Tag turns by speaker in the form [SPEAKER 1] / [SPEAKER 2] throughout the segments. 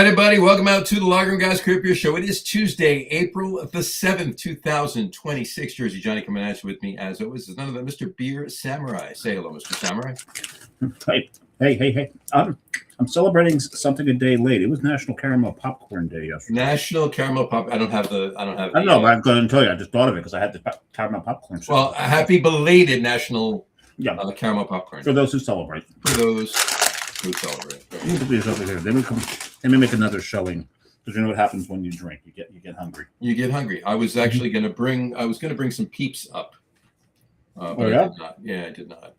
[SPEAKER 1] right, everybody, welcome out to the Lager and Guys Career Beer Show. It is Tuesday, April the 7th, 2026. Jersey Johnny coming at you with me, as always, is none other than Mr. Beer Samurai. Say hello, Mr. Samurai.
[SPEAKER 2] Hey. I'm celebrating something a day late. It was National Caramel Popcorn Day yesterday.
[SPEAKER 1] National Caramel Pop. I don't know,
[SPEAKER 2] but I'm going to tell you. I just thought of it because I had the caramel popcorn.
[SPEAKER 1] Well, a happy belated National Caramel Popcorn.
[SPEAKER 2] For those who celebrate. Let me make another showing. Because you know what happens when you drink. You get hungry.
[SPEAKER 1] You get hungry. I was actually going to bring some Peeps up. But I did not. Yeah, I did not.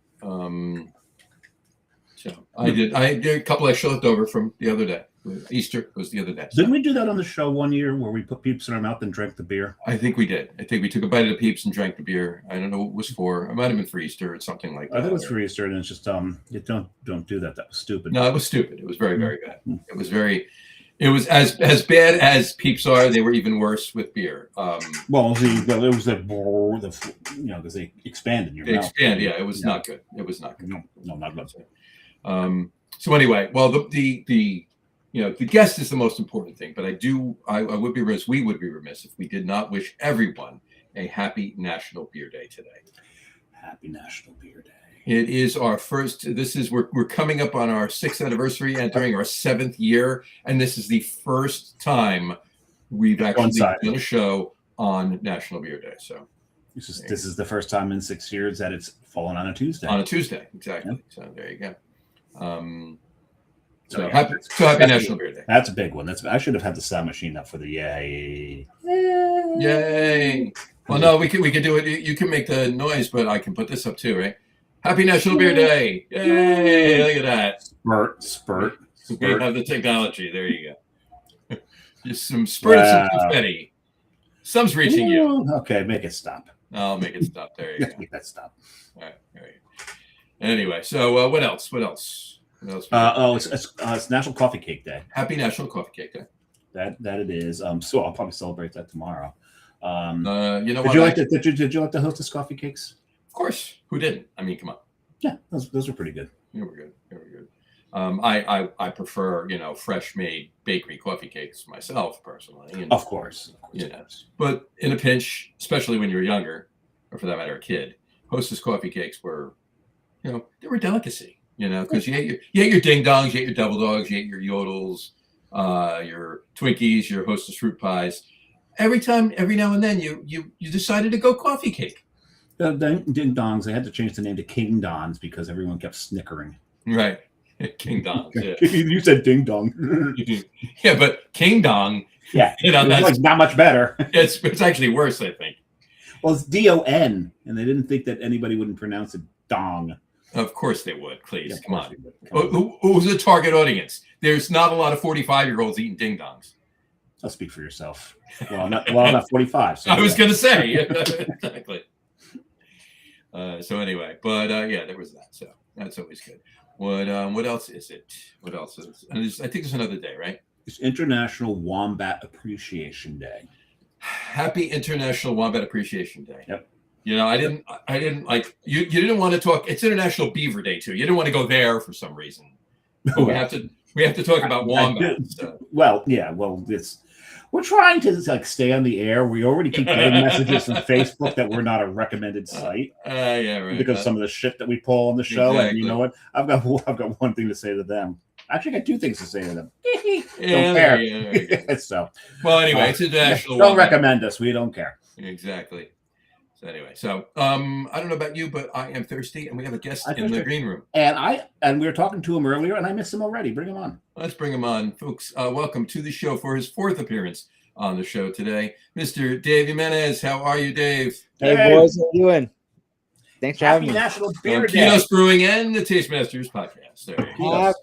[SPEAKER 1] So I did a couple I left over from the other day. Easter was the other day.
[SPEAKER 2] Didn't we do that on the show one year where we put Peeps in our mouth and drank the beer?
[SPEAKER 1] I think we did. I think we took a bite of the Peeps and drank the beer. I don't know what it was for. It might have been for Easter or something like that.
[SPEAKER 2] I think it was for Easter, and it's just you don't do that. That was stupid.
[SPEAKER 1] No, it was stupid. It was very, very bad. It was as bad as Peeps are. They were even worse with beer.
[SPEAKER 2] It was because they expanded your mouth.
[SPEAKER 1] Yeah. It was not good. It was not good.
[SPEAKER 2] No, not good.
[SPEAKER 1] So anyway, well, the guest is the most important thing, but we would be remiss if we did not wish everyone a happy National Beer Day today.
[SPEAKER 2] Happy National Beer Day.
[SPEAKER 1] It is our first. We're coming up on our 6th anniversary, entering our 7th year, and this is the first time we've actually done a show on National Beer Day. So
[SPEAKER 2] this is the first time in 6 years that it's fallen on a Tuesday.
[SPEAKER 1] On a Tuesday, exactly. Yep. So there you go. Happy National Beer Day.
[SPEAKER 2] That's a big one. I should have had the sound machine up for the yay.
[SPEAKER 1] Yay. Well, no, we could do it. You can make the noise, but I can put this up too, right? Happy National Beer Day. Yay. Look at that.
[SPEAKER 2] Spurt.
[SPEAKER 1] We have the technology. There you go. Just some spurt of some confetti. Some's reaching you.
[SPEAKER 2] Okay, make it stop.
[SPEAKER 1] I'll make it stop. There you go.
[SPEAKER 2] Make that stop.
[SPEAKER 1] All right. There you go. Anyway, so what else?
[SPEAKER 2] It's National Coffee Cake Day.
[SPEAKER 1] Happy National Coffee Cake Day.
[SPEAKER 2] That it is. So I'll probably celebrate that tomorrow.
[SPEAKER 1] Did you
[SPEAKER 2] like the Hostess coffee cakes?
[SPEAKER 1] Of course. Who didn't? I mean, come on.
[SPEAKER 2] Yeah, those were pretty good.
[SPEAKER 1] They were good. I prefer fresh made bakery coffee cakes myself personally.
[SPEAKER 2] Of course.
[SPEAKER 1] But in a pinch, especially when you're younger, or for that matter, a kid, Hostess coffee cakes were, they were a delicacy. Because you ate your ding dongs, you ate your double dogs, you ate your yodels, your Twinkies, your Hostess fruit pies. Every now and then, you decided to go coffee cake.
[SPEAKER 2] The ding dongs, they had to change the name to King Dons because everyone kept snickering.
[SPEAKER 1] Right, King Dons. Yeah.
[SPEAKER 2] You said ding dong.
[SPEAKER 1] Yeah, but King Dong.
[SPEAKER 2] Yeah, that's not much better.
[SPEAKER 1] It's actually worse, I think.
[SPEAKER 2] Well, it's D-O-N, and they didn't think that anybody wouldn't pronounce it dong.
[SPEAKER 1] Of course they would. Please, come on. Who's the target audience? There's not a lot of 45-year-olds eating ding dongs.
[SPEAKER 2] I'll speak for yourself. Well, not 45. So
[SPEAKER 1] I was going to say exactly. So anyway, but there was that. So that's always good. What else is it? What else is it? And I think there's another day, right?
[SPEAKER 2] It's International Wombat Appreciation Day.
[SPEAKER 1] Happy International Wombat Appreciation Day.
[SPEAKER 2] Yep.
[SPEAKER 1] I didn't like you didn't want to talk. It's International Beaver Day too. You didn't want to go there for some reason. But we have to talk about wombats. So.
[SPEAKER 2] Well, we're trying to stay on the air. We already keep getting messages from Facebook that we're not a recommended site.
[SPEAKER 1] Yeah, right.
[SPEAKER 2] Because of some of the shit that we pull on the show. Exactly. And you know what? I've got one thing to say to them. Actually, I got two things to say to them. Don't care. Yeah, so,
[SPEAKER 1] well, anyway, it's International.
[SPEAKER 2] Don't recommend us. We don't care.
[SPEAKER 1] Exactly. So anyway, I don't know about you, but I am thirsty, and we have a guest in the green room.
[SPEAKER 2] And we were talking to him earlier, and I missed him already. Bring him on.
[SPEAKER 1] Let's bring him on, folks. Welcome to the show for his 4th appearance on the show today, Mr. David Jimenez. How are you, Dave?
[SPEAKER 3] Hey boys, how you doing? Thanks for having me.
[SPEAKER 2] National Beer Day.
[SPEAKER 1] Kiitos Brewing and the Taste Masters podcast. There you go.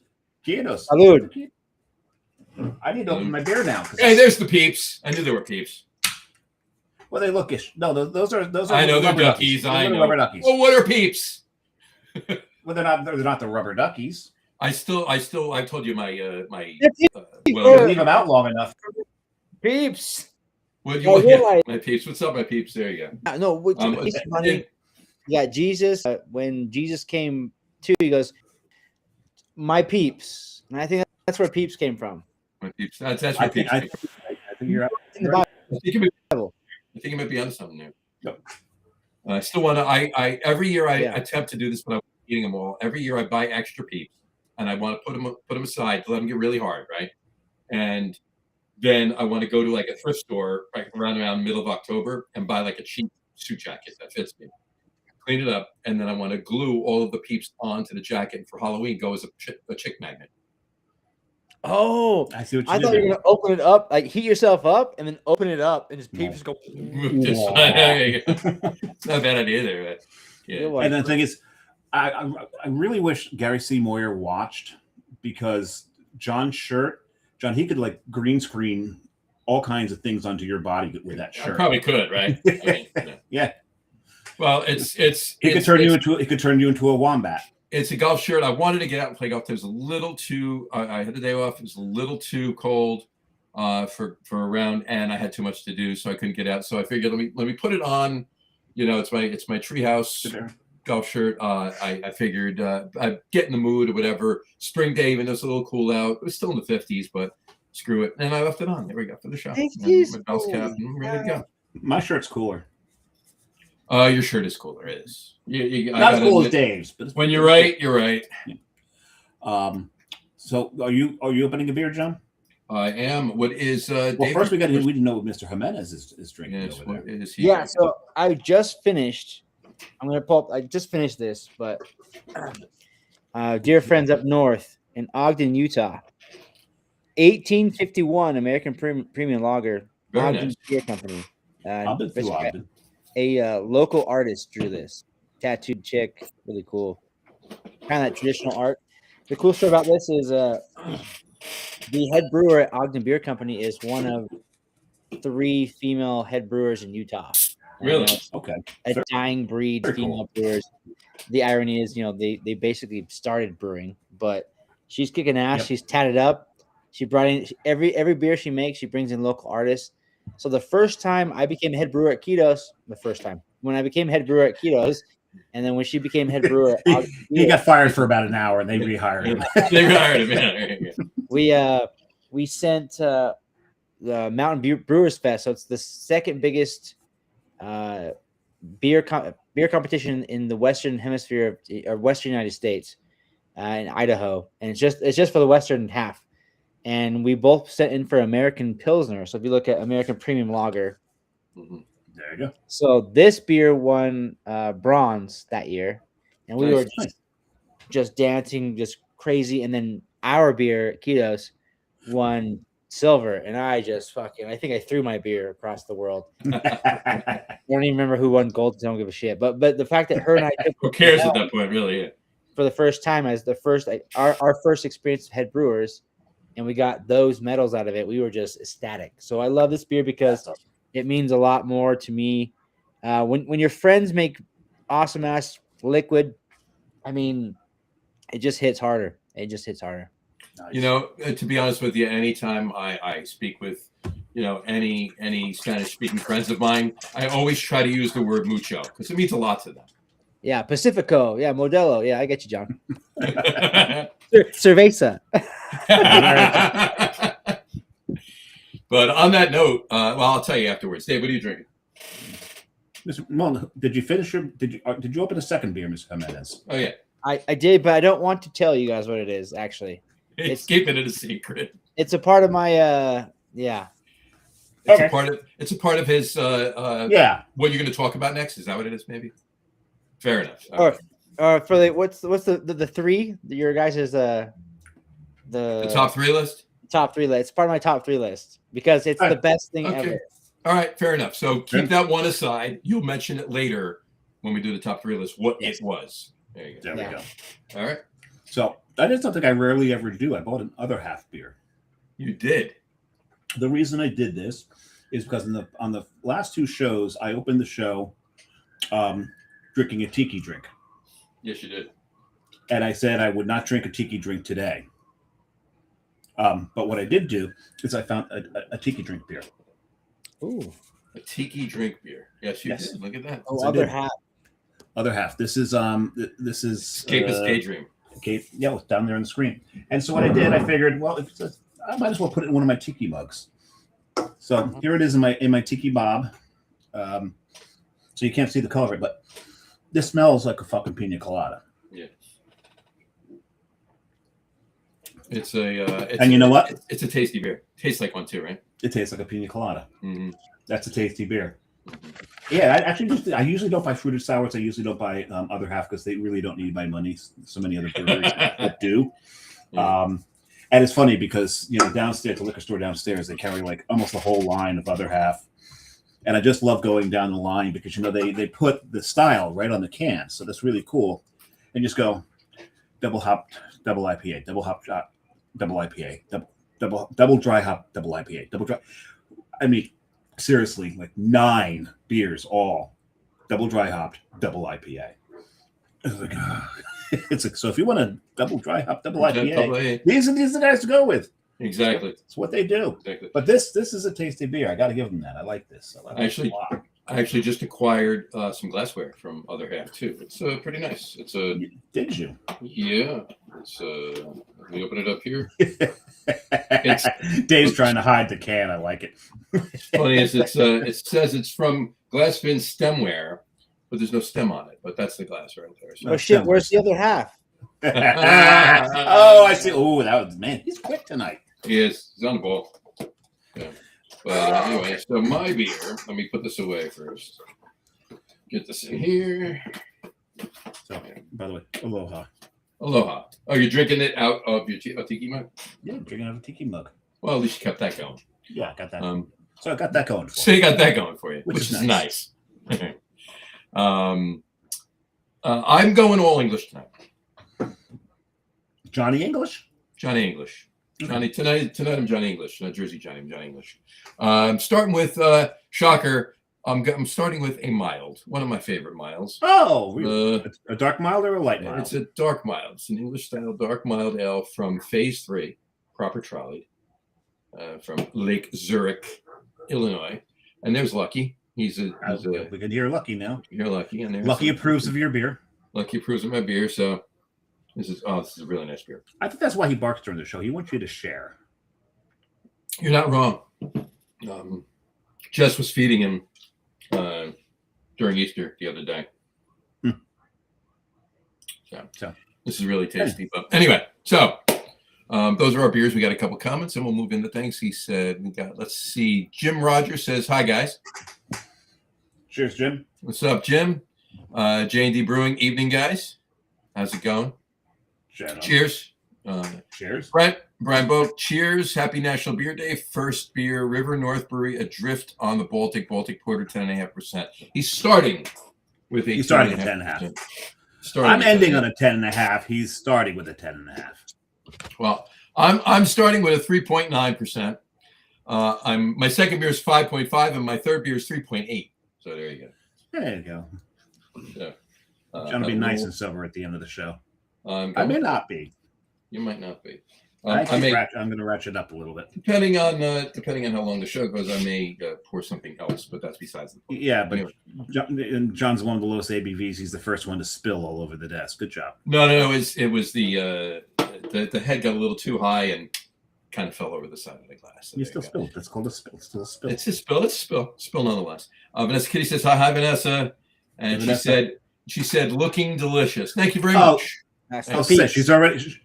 [SPEAKER 2] Kiitos.
[SPEAKER 3] Salud.
[SPEAKER 2] I need to open my beer now.
[SPEAKER 1] Hey, there's the Peeps. I knew there were Peeps.
[SPEAKER 2] Well, they look ish. No, those are.
[SPEAKER 1] I know they're duckies. I know. Rubber duckies. Well, what are Peeps?
[SPEAKER 2] Well, they're not the rubber duckies.
[SPEAKER 1] I told you my
[SPEAKER 2] leave them out long enough.
[SPEAKER 3] Peeps.
[SPEAKER 1] What you my Peeps? What's up, my Peeps? There you go.
[SPEAKER 3] No, it's funny. Yeah, Jesus. When Jesus came to, he goes, "My peeps," and I think that's where Peeps came from.
[SPEAKER 1] My peeps. That's what
[SPEAKER 2] I think,
[SPEAKER 1] peeps.
[SPEAKER 2] I,
[SPEAKER 1] do.
[SPEAKER 2] I think you're
[SPEAKER 3] In the
[SPEAKER 1] I think it
[SPEAKER 3] Bible.
[SPEAKER 1] might be onto something there.
[SPEAKER 2] Yep.
[SPEAKER 1] I still want to. I every year I
[SPEAKER 3] Yeah.
[SPEAKER 1] attempt to do this, but I'm eating them all. Every year I buy extra peeps, and I want to put them aside to let them get really hard, right? And then I want to go to like a thrift store right around middle of October and buy like a cheap suit jacket that fits me. Clean it up, and then I want to glue all of the peeps onto the jacket. And for Halloween, go as a chick magnet.
[SPEAKER 3] Oh,
[SPEAKER 2] I see what you
[SPEAKER 3] I
[SPEAKER 2] did
[SPEAKER 3] thought you
[SPEAKER 2] there.
[SPEAKER 3] were gonna open it up, like heat yourself up, and then open it up, and just peeps just go.
[SPEAKER 1] Just, it's not a bad idea there. But yeah.
[SPEAKER 3] Good one.
[SPEAKER 2] And the thing is, I really wish Gary C. Moyer watched, because John, he could like green screen all kinds of things onto your body with that
[SPEAKER 1] I
[SPEAKER 2] shirt.
[SPEAKER 1] probably could, right? I mean,
[SPEAKER 2] Yeah.
[SPEAKER 1] Well, he
[SPEAKER 2] could turn you into a wombat.
[SPEAKER 1] It's a golf shirt. I wanted to get out and play golf. It was a little too. I had the day off. It was a little too cold for a round, and I had too much to do, so I couldn't get out. So I figured let me put it on. You know, it's my treehouse golf shirt. I figured I'd get in the mood or whatever. Spring day, even though it's a little cool out, it was still in the 50s, but screw it. And I left it on. There we go for the shot. My golf cap, and I'm ready to go.
[SPEAKER 2] My shirt's cooler.
[SPEAKER 1] Your shirt is cooler. It is.
[SPEAKER 2] Not as cool as Dave's, but
[SPEAKER 1] when you're right, you're right.
[SPEAKER 2] Yeah. So are you opening a beer, John?
[SPEAKER 1] I am. What is
[SPEAKER 2] well,
[SPEAKER 1] David?
[SPEAKER 2] first we didn't know what Mr. Jimenez is drinking
[SPEAKER 1] Yes,
[SPEAKER 2] over there.
[SPEAKER 1] is he
[SPEAKER 3] Yeah,
[SPEAKER 1] drinking?
[SPEAKER 3] so I just finished. I'm gonna pull up. I just finished this, but dear friends up north in Ogden, Utah, 1851 American Premium Lager,
[SPEAKER 1] Very
[SPEAKER 3] Ogden
[SPEAKER 1] nice.
[SPEAKER 3] Beer Company.
[SPEAKER 2] I've been through Ogden.
[SPEAKER 3] A local artist drew this. Tattooed chick, really cool. Kind of that traditional art. The cool story about this is the head brewer at Ogden Beer Company is one of 3 female head brewers in Utah.
[SPEAKER 1] Really?
[SPEAKER 2] Okay.
[SPEAKER 3] A dying breed
[SPEAKER 2] Very
[SPEAKER 3] female
[SPEAKER 2] cool.
[SPEAKER 3] brewers. The irony is, they basically started brewing, but she's kicking ass.
[SPEAKER 2] Yep.
[SPEAKER 3] She's tatted up. She brought in every beer she makes. She brings in local artists. So the first time I became head brewer at Kiitos, when I became head brewer at Kiitos, and then when she became head brewer, at
[SPEAKER 2] he got fired for about an hour, and they rehired him.
[SPEAKER 1] They rehired him.
[SPEAKER 3] We sent the Mountain Brewers Fest. So it's the second biggest beer competition in the Western Hemisphere or Western United States, in Idaho, and it's just for the Western half. And we both sent in for American Pilsner. So if you look at American Premium Lager,
[SPEAKER 2] There you go.
[SPEAKER 3] so this beer won bronze that year, and we were just dancing, just crazy. And then our beer, Kiitos, won silver, and I think I threw my beer across the world. I don't even remember who won gold. I don't give a shit. But the fact that her and I took
[SPEAKER 1] Who cares at that point, really? Yeah.
[SPEAKER 3] for the first time as our first experience of head brewers, and we got those medals out of it, we were just ecstatic. So I love this beer because it means a lot more to me. When your friends make awesome ass liquid, I mean, it just hits harder. Nice.
[SPEAKER 1] To be honest with you, anytime I speak with, any Spanish speaking friends of mine, I always try to use the word mucho because it means a lot to them.
[SPEAKER 3] Yeah, Pacifico. Yeah, Modelo. Yeah, I get you, John. Cerveza.
[SPEAKER 1] But on that note, I'll tell you afterwards. Dave, what are you drinking?
[SPEAKER 2] Well, did you finish did you open a second beer, Mr. Jimenez?
[SPEAKER 1] Oh yeah,
[SPEAKER 3] I did, but I don't want to tell you guys what it is. Actually,
[SPEAKER 1] it's keeping it a secret.
[SPEAKER 3] It's a part of my yeah.
[SPEAKER 1] It's a part of his What you're going to talk about next? Is that what it is? Maybe. Fair enough.
[SPEAKER 3] Or for the what's the 3? Your guys' is the
[SPEAKER 1] top 3 list.
[SPEAKER 3] Top 3 list. It's part of my top 3 list because it's the best thing ever.
[SPEAKER 1] All right, fair enough. So keep that one aside. You'll mention it later when we do the top 3 list. What it was. There you go.
[SPEAKER 2] There we go.
[SPEAKER 1] All right.
[SPEAKER 2] So that is something I rarely ever do. I bought an other half beer.
[SPEAKER 1] You did.
[SPEAKER 2] The reason I did this is because on the last 2 shows, I opened the show drinking a tiki drink.
[SPEAKER 1] Yes, you did.
[SPEAKER 2] And I said I would not drink a tiki drink today. But what I did do is I found a tiki drink beer.
[SPEAKER 3] Ooh.
[SPEAKER 1] A tiki drink beer. Yes, you did. Look at that.
[SPEAKER 3] Oh, other half.
[SPEAKER 2] Other half. This is
[SPEAKER 1] Escapist Daydream.
[SPEAKER 2] Okay, yeah, it's down there on the screen. And so what I did, I figured, well, I might as well put it in one of my tiki mugs. So here it is in my tiki bob. So you can't see the color of it, but this smells like a fucking pina colada.
[SPEAKER 1] Yeah. It's a.
[SPEAKER 2] And you know what?
[SPEAKER 1] It's a tasty beer. Tastes like one too, right?
[SPEAKER 2] It tastes like a pina colada.
[SPEAKER 1] Mm-hmm.
[SPEAKER 2] That's a tasty beer. Yeah, I usually don't buy fruited sours. I usually don't buy other half because they really don't need my money. So many other breweries that do.
[SPEAKER 1] Yeah.
[SPEAKER 2] And it's funny because downstairs, the liquor store downstairs, they carry like almost a whole line of other half. And I just love going down the line because they put the style right on the can, so that's really cool. And just go double hop, double IPA, double hop shot, double IPA, double dry hop, double IPA, double dry. I mean, seriously, like 9 beers, all double dry hopped, double IPA. It's like, so if you want a double dry hop, double IPA, these are the guys to go with.
[SPEAKER 1] Exactly.
[SPEAKER 2] It's what they do.
[SPEAKER 1] Exactly.
[SPEAKER 2] But this is a tasty beer. I got to give them that. I like this.
[SPEAKER 1] I actually just acquired some glassware from Other Half too. It's pretty nice. It's a.
[SPEAKER 2] Did you?
[SPEAKER 1] Yeah. It's let me open it up here.
[SPEAKER 2] Dave's trying to hide the can. I like it.
[SPEAKER 1] Funny is it says it's from Glassfin Stemware, but there's no stem on it. But that's the glass right there. So.
[SPEAKER 3] Oh shit! Where's the other half?
[SPEAKER 2] Oh, I see. Oh, man. He's quick tonight.
[SPEAKER 1] He is. He's on the ball. Yeah. But anyway, so my beer. Let me put this away first. Get this in here.
[SPEAKER 2] So, by the way, aloha.
[SPEAKER 1] Aloha. Oh, you're drinking it out of your tiki mug?
[SPEAKER 2] Yeah, I'm drinking out of a tiki mug.
[SPEAKER 1] Well, at least you kept that going.
[SPEAKER 2] Yeah, I got that. So I got that going.
[SPEAKER 1] So you got that going for you, which is
[SPEAKER 2] nice.
[SPEAKER 1] I'm going all English tonight.
[SPEAKER 2] Johnny English.
[SPEAKER 1] Johnny English. Johnny tonight. I'm Johnny English. Not Jersey Johnny. I'm Johnny English. I'm starting with shocker. I'm starting with a mild, one of my favorite milds.
[SPEAKER 2] Oh, a dark mild or a light mild?
[SPEAKER 1] It's a dark mild. It's an English style dark mild ale from Phase 3, proper trolleyed, from Lake Zurich, Illinois. And there's Lucky. We
[SPEAKER 2] can hear Lucky now.
[SPEAKER 1] You're Lucky, and
[SPEAKER 2] Lucky approves of your beer.
[SPEAKER 1] Lucky approves of my beer. So this is a really nice beer.
[SPEAKER 2] I think that's why he barks during the show. He wants you to share.
[SPEAKER 1] You're not wrong. Jess was feeding him during Easter the other day. So this is really tasty. But anyway, so those are our beers. We got a couple comments and we'll move into things. He said, let's see. Jim Rogers says, hi, guys.
[SPEAKER 2] Cheers, Jim.
[SPEAKER 1] What's up, Jim? J&D Brewing, evening, guys. How's it going? Cheers.
[SPEAKER 2] Cheers.
[SPEAKER 1] Brian Boat, cheers. Happy National Beer Day. First beer, River North Brewery, Adrift on the Baltic Porter, 10.5%. He's starting with a
[SPEAKER 2] 10.5%. I'm ending on a 10.5%. He's starting with a 10.5%.
[SPEAKER 1] Well, I'm starting with a 3.9%. My second beer is 5.5, and my third beer is 3.8. So there you go.
[SPEAKER 2] There you go.
[SPEAKER 1] Yeah.
[SPEAKER 2] Trying to be nice and sober at the end of the show.
[SPEAKER 1] I
[SPEAKER 2] may not be.
[SPEAKER 1] You might not be.
[SPEAKER 2] I'm going to ratchet up a little bit.
[SPEAKER 1] Depending on how long the show goes, I may pour something else, but that's besides the point.
[SPEAKER 2] Yeah, but anyway. John's one of the lowest ABVs. He's the first one to spill all over the desk. Good job.
[SPEAKER 1] No. It was the head got a little too high and kind of fell over the side of the glass. So
[SPEAKER 2] you still spilled. That's called a spill. It's still a spill.
[SPEAKER 1] It's a spill. It's a spill. Spill nonetheless. Vanessa Kitty says hi, Vanessa, and she said looking delicious. Thank you very much.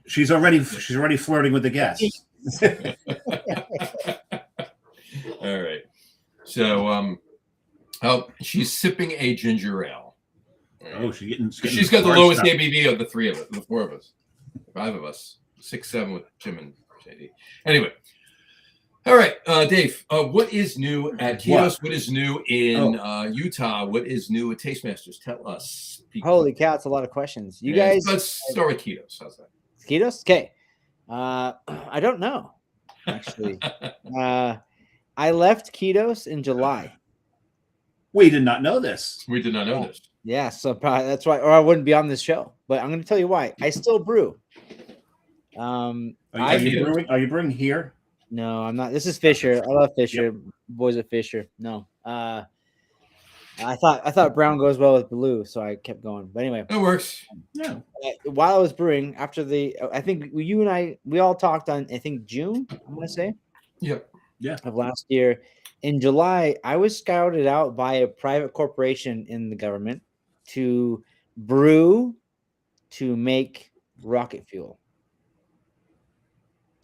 [SPEAKER 2] She's already flirting with the guests.
[SPEAKER 1] All right. So she's sipping a ginger ale.
[SPEAKER 2] Oh,
[SPEAKER 1] she's got the lowest ABV of the four of us, 5 of us, 6, 7 with Jim and JD. Anyway. All right, Dave, what is new at Kiitos? What is new in Utah? What is new at Tastemasters? Tell us.
[SPEAKER 3] Holy cow, it's a lot of questions. You guys.
[SPEAKER 1] Let's start with Kiitos. How's that?
[SPEAKER 3] Kiitos? Okay. I don't know, actually. I left Kiitos in July.
[SPEAKER 2] We did not know this.
[SPEAKER 1] We did not know this.
[SPEAKER 3] Yeah, so probably that's why, or I wouldn't be on this show. But I'm going to tell you why. I still brew.
[SPEAKER 2] Are you brewing here?
[SPEAKER 3] No, I'm not. This is Fisher. I love Fisher. Yep. Boys at Fisher. No. I thought brown goes well with blue, so I kept going. But anyway,
[SPEAKER 1] That works.
[SPEAKER 2] Yeah.
[SPEAKER 3] while I was brewing, after I think you and we all talked on, I think June, I'm gonna say,
[SPEAKER 1] Yep.
[SPEAKER 3] of last year. In July, I was scouted out by a private corporation in the government to brew to make rocket fuel.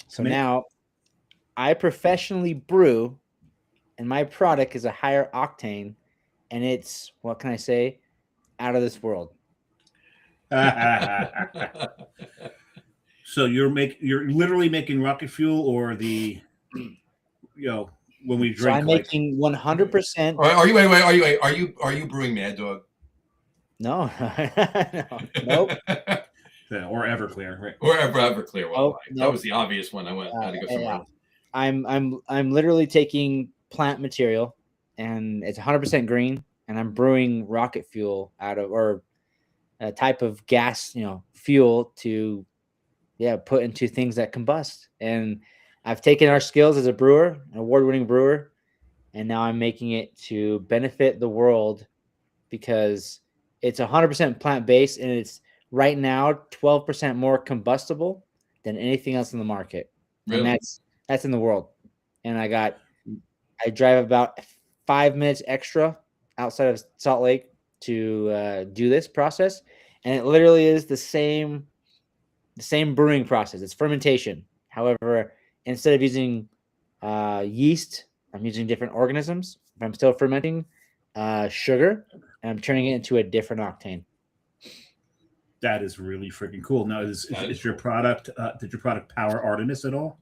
[SPEAKER 3] So now I professionally brew, and my product is a higher octane, and it's, what can I say, out of this world.
[SPEAKER 2] So you're literally making rocket fuel, or the, when we
[SPEAKER 3] So
[SPEAKER 2] drink,
[SPEAKER 3] I'm
[SPEAKER 2] like,
[SPEAKER 3] making 100%.
[SPEAKER 1] Are you are you brewing Mad Dog?
[SPEAKER 3] No, no, nope.
[SPEAKER 2] or Everclear, right?
[SPEAKER 1] Or Everclear? Well,
[SPEAKER 3] Nope,
[SPEAKER 1] that
[SPEAKER 3] nope.
[SPEAKER 1] was the obvious one. I had to go somewhere else.
[SPEAKER 3] I'm literally taking plant material, and it's 100% green, and I'm brewing rocket fuel out of, or a type of gas, fuel to, put into things that combust. And I've taken our skills as a brewer, an award-winning brewer, and now I'm making it to benefit the world, because it's 100% plant-based, and it's right now 12% more combustible than anything else in the market.
[SPEAKER 1] Really?
[SPEAKER 3] And that's in the world. And I drive about 5 minutes extra outside of Salt Lake to do this process, and it literally is the same brewing process. It's fermentation. However, instead of using yeast, I'm using different organisms. I'm still fermenting sugar, and I'm turning it into a different octane.
[SPEAKER 2] That is really freaking cool. Now, is your product? Did your product power Artemis at all?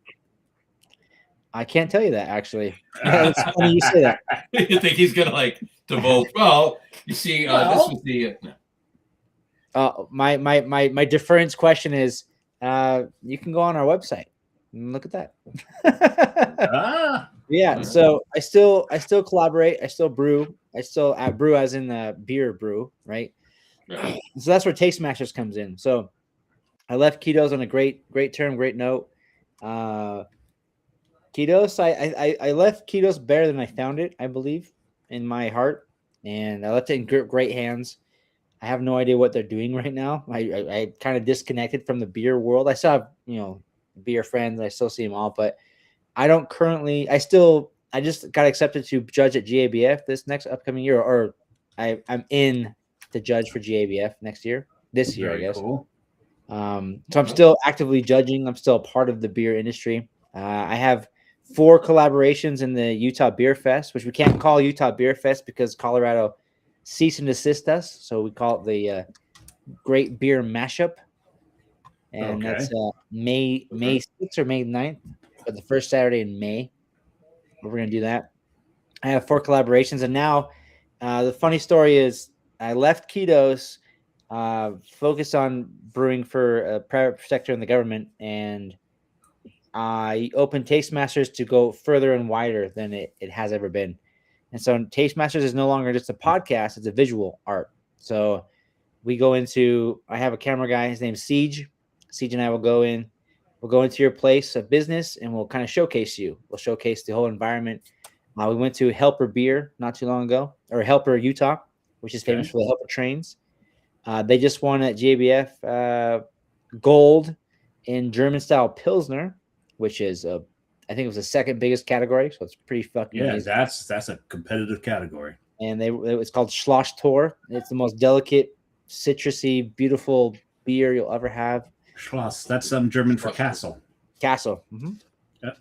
[SPEAKER 3] I can't tell you that, actually. It's funny you say that.
[SPEAKER 1] You think he's gonna like divulge? Well, you see, this was the. No.
[SPEAKER 3] My deference question is, you can go on our website and look at that. Yeah. So I still collaborate. I still brew. I still brew, as in the beer brew, right?
[SPEAKER 1] Right.
[SPEAKER 3] So that's where Taste Masters comes in. So I left Kiitos on a great term, great note. Kiitos, I left Kiitos better than I found it, I believe, in my heart, and I left it in great hands. I have no idea what they're doing right now. I kind of disconnected from the beer world. I still have, beer friends. I still see them all, but I don't currently. I just got accepted to judge at GABF this next upcoming year, or I'm in to judge for GABF this year, I guess.
[SPEAKER 2] Cool.
[SPEAKER 3] So I'm still actively judging. I'm still a part of the beer industry. I have 4 collaborations in the Utah Beer Fest, which we can't call Utah Beer Fest because Colorado cease and desist us. So we call it the Great Beer Mashup. And that's May 6th or May 9th, but the first Saturday in May. We're going to do that. I have 4 collaborations. And now the funny story is I left Kiitos, focused on brewing for a private sector in the government, and I opened Taste Masters to go further and wider than it has ever been. And so Taste Masters is no longer just a podcast, it's a visual art. So I have a camera guy, his name's Siege. Siege and I will go into your place of business, and we'll kind of showcase you. We'll showcase the whole environment. We went to Helper Beer not too long ago, or Helper, Utah, which is famous for the Helper trains. They just won at GABF gold in German style Pilsner, which is I think it was the second biggest category, so it's pretty fucking amazing.
[SPEAKER 2] That's a competitive category.
[SPEAKER 3] And it's called Schloss Tor. It's the most delicate, citrusy, beautiful beer you'll ever have.
[SPEAKER 2] Schloss, that's some German for castle.
[SPEAKER 3] Castle. Mm-hmm.
[SPEAKER 2] Yep.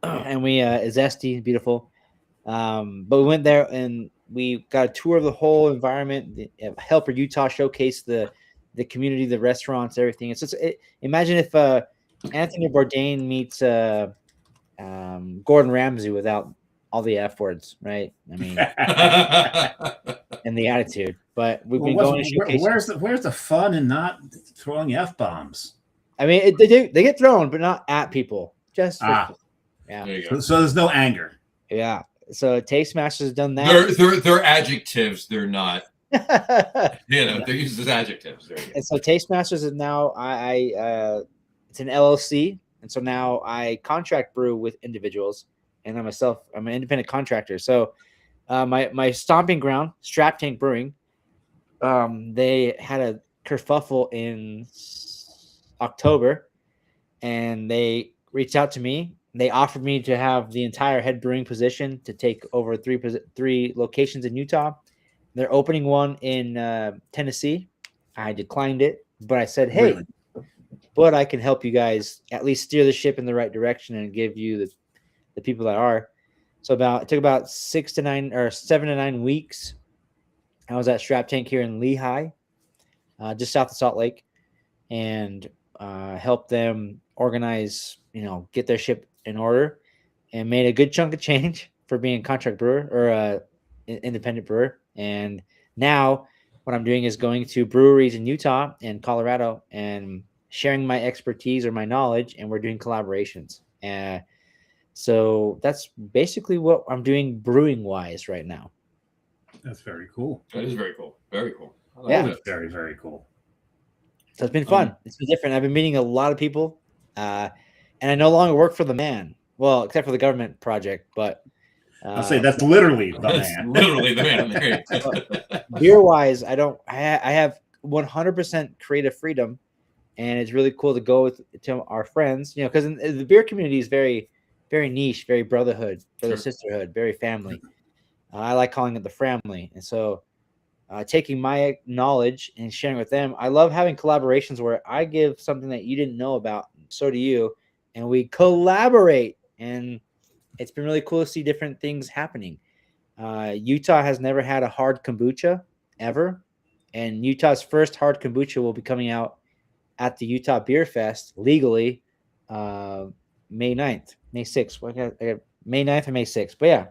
[SPEAKER 3] And we zesty, beautiful. But we went there and we got a tour of the whole environment. The Helper Utah showcased the community, the restaurants, everything. It's just imagine if Anthony Bourdain meets Gordon Ramsay without all the F words, right? I mean, and the attitude. But we've been going to showcase.
[SPEAKER 2] Where's the fun in not throwing F bombs?
[SPEAKER 3] I mean, they get thrown, but not at people. Just for,
[SPEAKER 1] yeah. There you go.
[SPEAKER 2] So there's no anger.
[SPEAKER 3] Yeah. So Taste Masters has done that.
[SPEAKER 1] They're adjectives. They're not. They're used as adjectives. There you go.
[SPEAKER 3] And so Taste Masters is now it's an LLC, and so now I contract brew with individuals, and I'm an independent contractor. So my stomping ground, Strap Tank Brewing. They had a kerfuffle in October, and they reached out to me. They offered me to have the entire head brewing position to take over three locations in Utah. They're opening one in Tennessee. I declined it, but I said, "Hey,
[SPEAKER 2] Really?
[SPEAKER 3] but I can help you guys at least steer the ship in the right direction and give you the people that are." So it took about 7 to 9 weeks. I was at Strap Tank here in Lehigh, just south of Salt Lake, and helped them organize, get their ship in order, and made a good chunk of change for being a contract brewer or independent brewer. And now what I'm doing is going to breweries in Utah and Colorado and sharing my expertise or my knowledge, and we're doing collaborations. So that's basically what I'm doing brewing wise right now.
[SPEAKER 2] That's very cool.
[SPEAKER 1] That is very cool. Very cool. I like
[SPEAKER 3] Yeah.
[SPEAKER 1] that.
[SPEAKER 2] Very, very cool.
[SPEAKER 3] So it's been fun. It's been different. I've been meeting a lot of people, and I no longer work for the man. Well, except for the government project, but
[SPEAKER 2] I'll say that's literally the
[SPEAKER 1] That's
[SPEAKER 2] man.
[SPEAKER 1] literally the man. There.
[SPEAKER 3] beer wise, I have 100% creative freedom, and it's really cool to go to our friends, because the beer community is very, very niche, very brother sisterhood, very family. I like calling it the family, and so taking my knowledge and sharing with them. I love having collaborations where I give something that you didn't know about, so do you, and we collaborate. And it's been really cool to see different things happening. Utah has never had a hard kombucha ever, and Utah's first hard kombucha will be coming out at the Utah Beer Fest legally May 9th, May 6th. I got May 9th and May 6th. But yeah,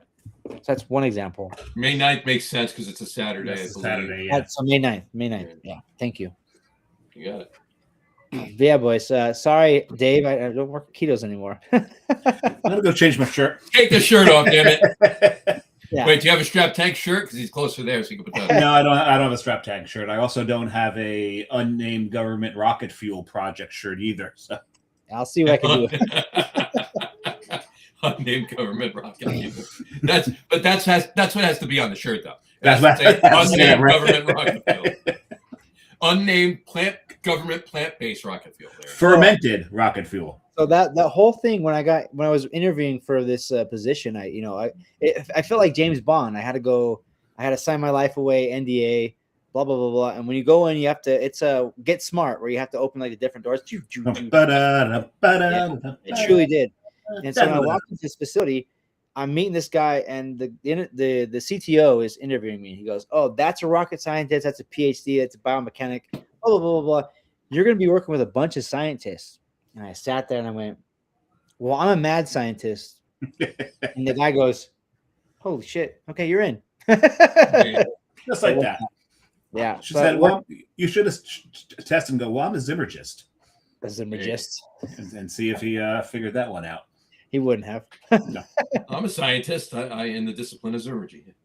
[SPEAKER 3] so that's one example.
[SPEAKER 1] May 9th makes sense because it's a Saturday.
[SPEAKER 2] Yes,
[SPEAKER 1] I believe.
[SPEAKER 2] Saturday, yeah.
[SPEAKER 3] So May 9th. Yeah, thank you.
[SPEAKER 1] You got it.
[SPEAKER 3] But yeah, boys. Sorry, Dave. I don't work at Kiitos anymore.
[SPEAKER 2] I'm gonna go change my shirt.
[SPEAKER 1] Take the shirt off, damn it.
[SPEAKER 3] Yeah.
[SPEAKER 1] Wait, do you have a Strap Tank shirt? Because he's closer there, so you can put that on.
[SPEAKER 2] No, I don't have a Strap Tank shirt. I also don't have a unnamed government rocket fuel project shirt either. So
[SPEAKER 3] I'll see what I can do.
[SPEAKER 1] Unnamed government rocket fuel. That's what has to be on the shirt, though.
[SPEAKER 2] That's
[SPEAKER 1] unnamed
[SPEAKER 2] right.
[SPEAKER 1] government rocket fuel. Unnamed government plant-based rocket fuel. There.
[SPEAKER 2] Fermented rocket fuel.
[SPEAKER 3] So that whole thing when I was interviewing for this position, I felt like James Bond. I had to sign my life away, NDA, blah blah blah blah. And when you go in, you have to. It's a Get Smart where you have to open like the different doors. Yeah, it truly did. And so when I walked into this facility, I'm meeting this guy, and the CTO is interviewing me. He goes, "Oh, that's a rocket scientist. That's a PhD. That's a biomechanic. Blah blah blah blah. You're going to be working with a bunch of scientists." And I sat there and I went, "Well, I'm a mad scientist." And the guy goes, "Holy shit! Okay, you're in."
[SPEAKER 2] Just like that.
[SPEAKER 3] Yeah.
[SPEAKER 2] She said, "Well, you should have tested and go, well, I'm a Zymurgist."
[SPEAKER 3] A Zymurgist.
[SPEAKER 2] And see if he figured that one out.
[SPEAKER 3] He wouldn't have.
[SPEAKER 2] No.
[SPEAKER 1] I'm a scientist. I in the discipline of zoology.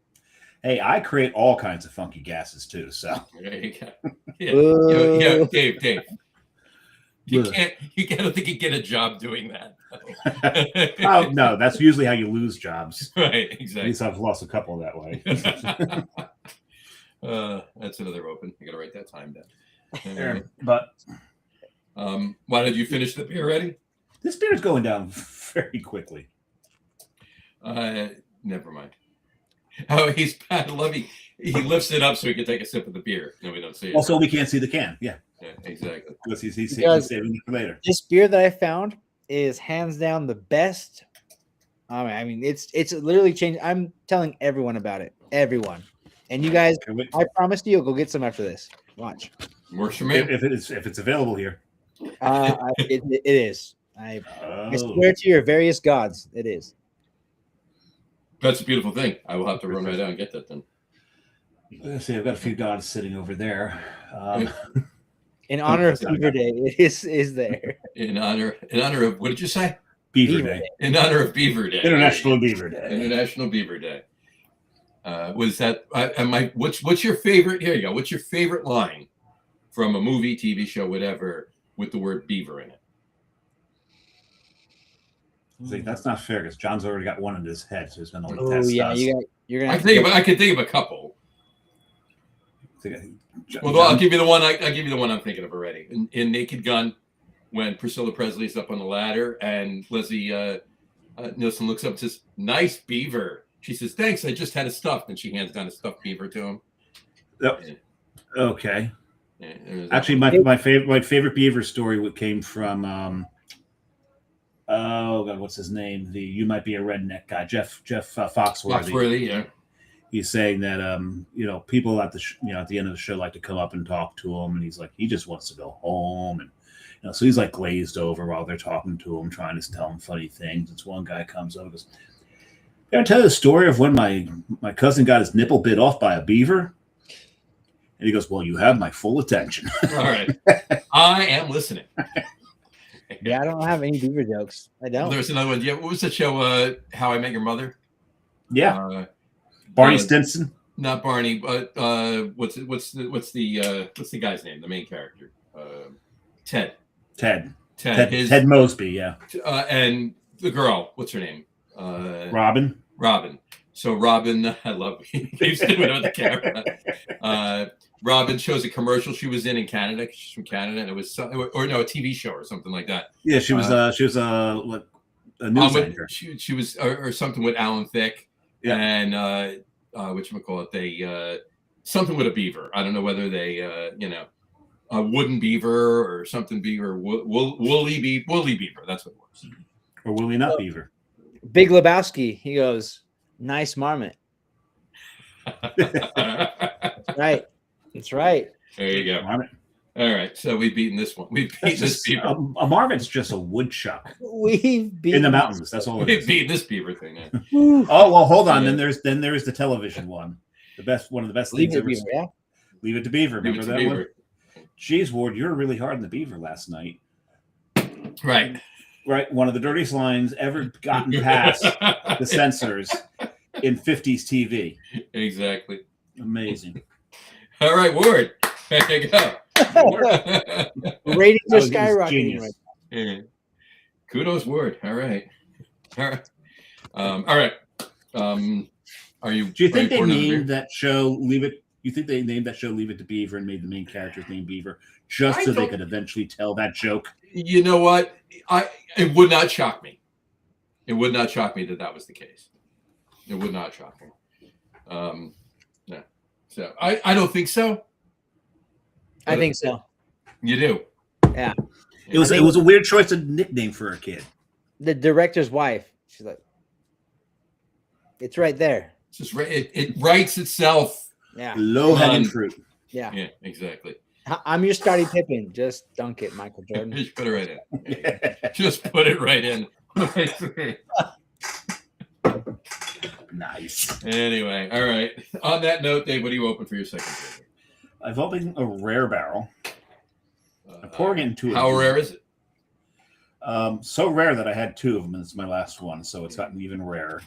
[SPEAKER 2] Hey, I create all kinds of funky gases too. So
[SPEAKER 1] There you go. Yeah, Dave. You can't. I don't think you get a job doing that.
[SPEAKER 2] Oh no, that's usually how you lose jobs.
[SPEAKER 1] Right,
[SPEAKER 2] At
[SPEAKER 1] exactly.
[SPEAKER 2] least I've lost a couple that way.
[SPEAKER 1] That's another open. You got to write that time down.
[SPEAKER 2] But
[SPEAKER 1] Why did you finish the beer already?
[SPEAKER 2] this beer is going down very quickly.
[SPEAKER 1] Never mind. Oh, he's bad. He lifts it up so he can take a sip of the beer. No, we don't see it.
[SPEAKER 2] Also, we can't see the can. Yeah,
[SPEAKER 1] exactly.
[SPEAKER 2] because he's
[SPEAKER 3] Because-
[SPEAKER 2] saving it for later.
[SPEAKER 3] This beer that I found is hands down the best. I mean, it's literally changed. I'm telling everyone about it. Everyone. And you guys, I promise you'll go get some after this. Watch.
[SPEAKER 1] Works for me.
[SPEAKER 2] If it's available here.
[SPEAKER 3] It is. I swear to your various gods, it is.
[SPEAKER 1] That's a beautiful thing. I will have to run right down and get that then.
[SPEAKER 2] Let's see, I've got a few gods sitting over there.
[SPEAKER 3] In honor of Beaver Day, it is there.
[SPEAKER 1] In honor of, what did you say?
[SPEAKER 2] Beaver Day.
[SPEAKER 1] In honor of Beaver Day.
[SPEAKER 2] International Beaver Day.
[SPEAKER 1] International Beaver Day. Was that? What's your favorite? Here you go. What's your favorite line from a movie, TV show, whatever, with the word beaver in it?
[SPEAKER 2] See, that's not fair because John's already got one in his head, so he's going to
[SPEAKER 3] Oh yeah, you're You're gonna.
[SPEAKER 1] I can think of a couple. Well, I'll give you the one. I'll give you the one I'm thinking of already. In Naked Gun, when Priscilla Presley's up on the ladder and Leslie Nielsen looks up and says, "Nice beaver." She says, "Thanks. I just had a stuffed," and she hands down a stuffed beaver to him.
[SPEAKER 2] Yep.
[SPEAKER 1] Yeah.
[SPEAKER 2] Okay.
[SPEAKER 1] Yeah,
[SPEAKER 2] actually, my favorite beaver story came from oh God, what's his name? The You Might Be a Redneck guy, Jeff Foxworthy.
[SPEAKER 1] Foxworthy, yeah.
[SPEAKER 2] He's saying that people at the at the end of the show like to come up and talk to him, and he's like he just wants to go home, and so he's like glazed over while they're talking to him, trying to tell him funny things. And so one guy comes over and goes, "Can I tell you the story of when my cousin got his nipple bit off by a beaver?" And he goes, "Well, you have my full attention."
[SPEAKER 1] All right, I am listening.
[SPEAKER 3] Yeah, I don't have any beaver jokes. I don't.
[SPEAKER 1] There's another one. Yeah, what was the show? How I Met Your Mother.
[SPEAKER 2] Yeah. Barney Stinson.
[SPEAKER 1] Not Barney, but what's the guy's name? The main character. Ted.
[SPEAKER 2] Ted Mosby. Yeah.
[SPEAKER 1] And the girl. What's her name?
[SPEAKER 2] Robin.
[SPEAKER 1] So Robin, I love he keeps doing it with the camera. Robin shows a commercial she was in Canada. She's from Canada, and it was a TV show or something like that.
[SPEAKER 2] Yeah, she was a news anchor.
[SPEAKER 1] She was or something with Alan Thicke,
[SPEAKER 2] yeah.
[SPEAKER 1] And whatchamacallit, they something with a beaver. I don't know whether they a wooden beaver or something beaver, woolly beaver. That's what it was.
[SPEAKER 2] Or Willie Nut Beaver.
[SPEAKER 3] Big Lebowski. He goes, "Nice marmot." That's right. That's right.
[SPEAKER 1] There you go.
[SPEAKER 2] Marmot.
[SPEAKER 1] All right. So we've beaten this one. We've beaten this beaver.
[SPEAKER 2] A marmot's just a woodchuck.
[SPEAKER 3] We've beaten
[SPEAKER 2] in the mountains. That's all it is.
[SPEAKER 1] We've beaten this beaver thing. Yeah.
[SPEAKER 2] Oh well, hold on. Yeah. Then there's the television one. One of the best things ever.
[SPEAKER 3] Beaver, yeah.
[SPEAKER 2] Leave It to Beaver. Remember that
[SPEAKER 1] Beaver.
[SPEAKER 2] one? Jeez, Ward, you were really hard on the beaver last night.
[SPEAKER 1] Right.
[SPEAKER 2] One of the dirtiest lines ever gotten past the censors in 50s TV.
[SPEAKER 1] Exactly.
[SPEAKER 2] Amazing.
[SPEAKER 1] All right, Ward. There you go.
[SPEAKER 3] Ratings are skyrocketing. Right.
[SPEAKER 1] Yeah. Kudos, Ward. All right. All right. Are you?
[SPEAKER 2] Do you think they named that show Leave It? You think they named that show Leave It to Beaver and made the main character's name Beaver just so they could eventually tell that joke?
[SPEAKER 1] You know what? It would not shock me. It would not shock me that was the case. It would not shock me. No. So I don't think so.
[SPEAKER 3] I think so.
[SPEAKER 1] You do?
[SPEAKER 3] Yeah.
[SPEAKER 2] It was a weird choice of nickname for a kid.
[SPEAKER 3] The director's wife. She's like, it's right there.
[SPEAKER 1] It's just it writes itself.
[SPEAKER 3] Yeah.
[SPEAKER 2] Low-hanging fruit.
[SPEAKER 3] Yeah.
[SPEAKER 1] Yeah, exactly.
[SPEAKER 3] I'm your Scottie Pippen. Just dunk it, Michael Jordan.
[SPEAKER 1] Just put it right in. Just put it right in.
[SPEAKER 2] Nice.
[SPEAKER 1] Anyway, all right. On that note, Dave, what do you open for your second beer?
[SPEAKER 2] I've opened a rare barrel. I'm pouring it into
[SPEAKER 1] How rare is it?
[SPEAKER 2] So rare that I had two of them, and it's my last one, so it's gotten even rarer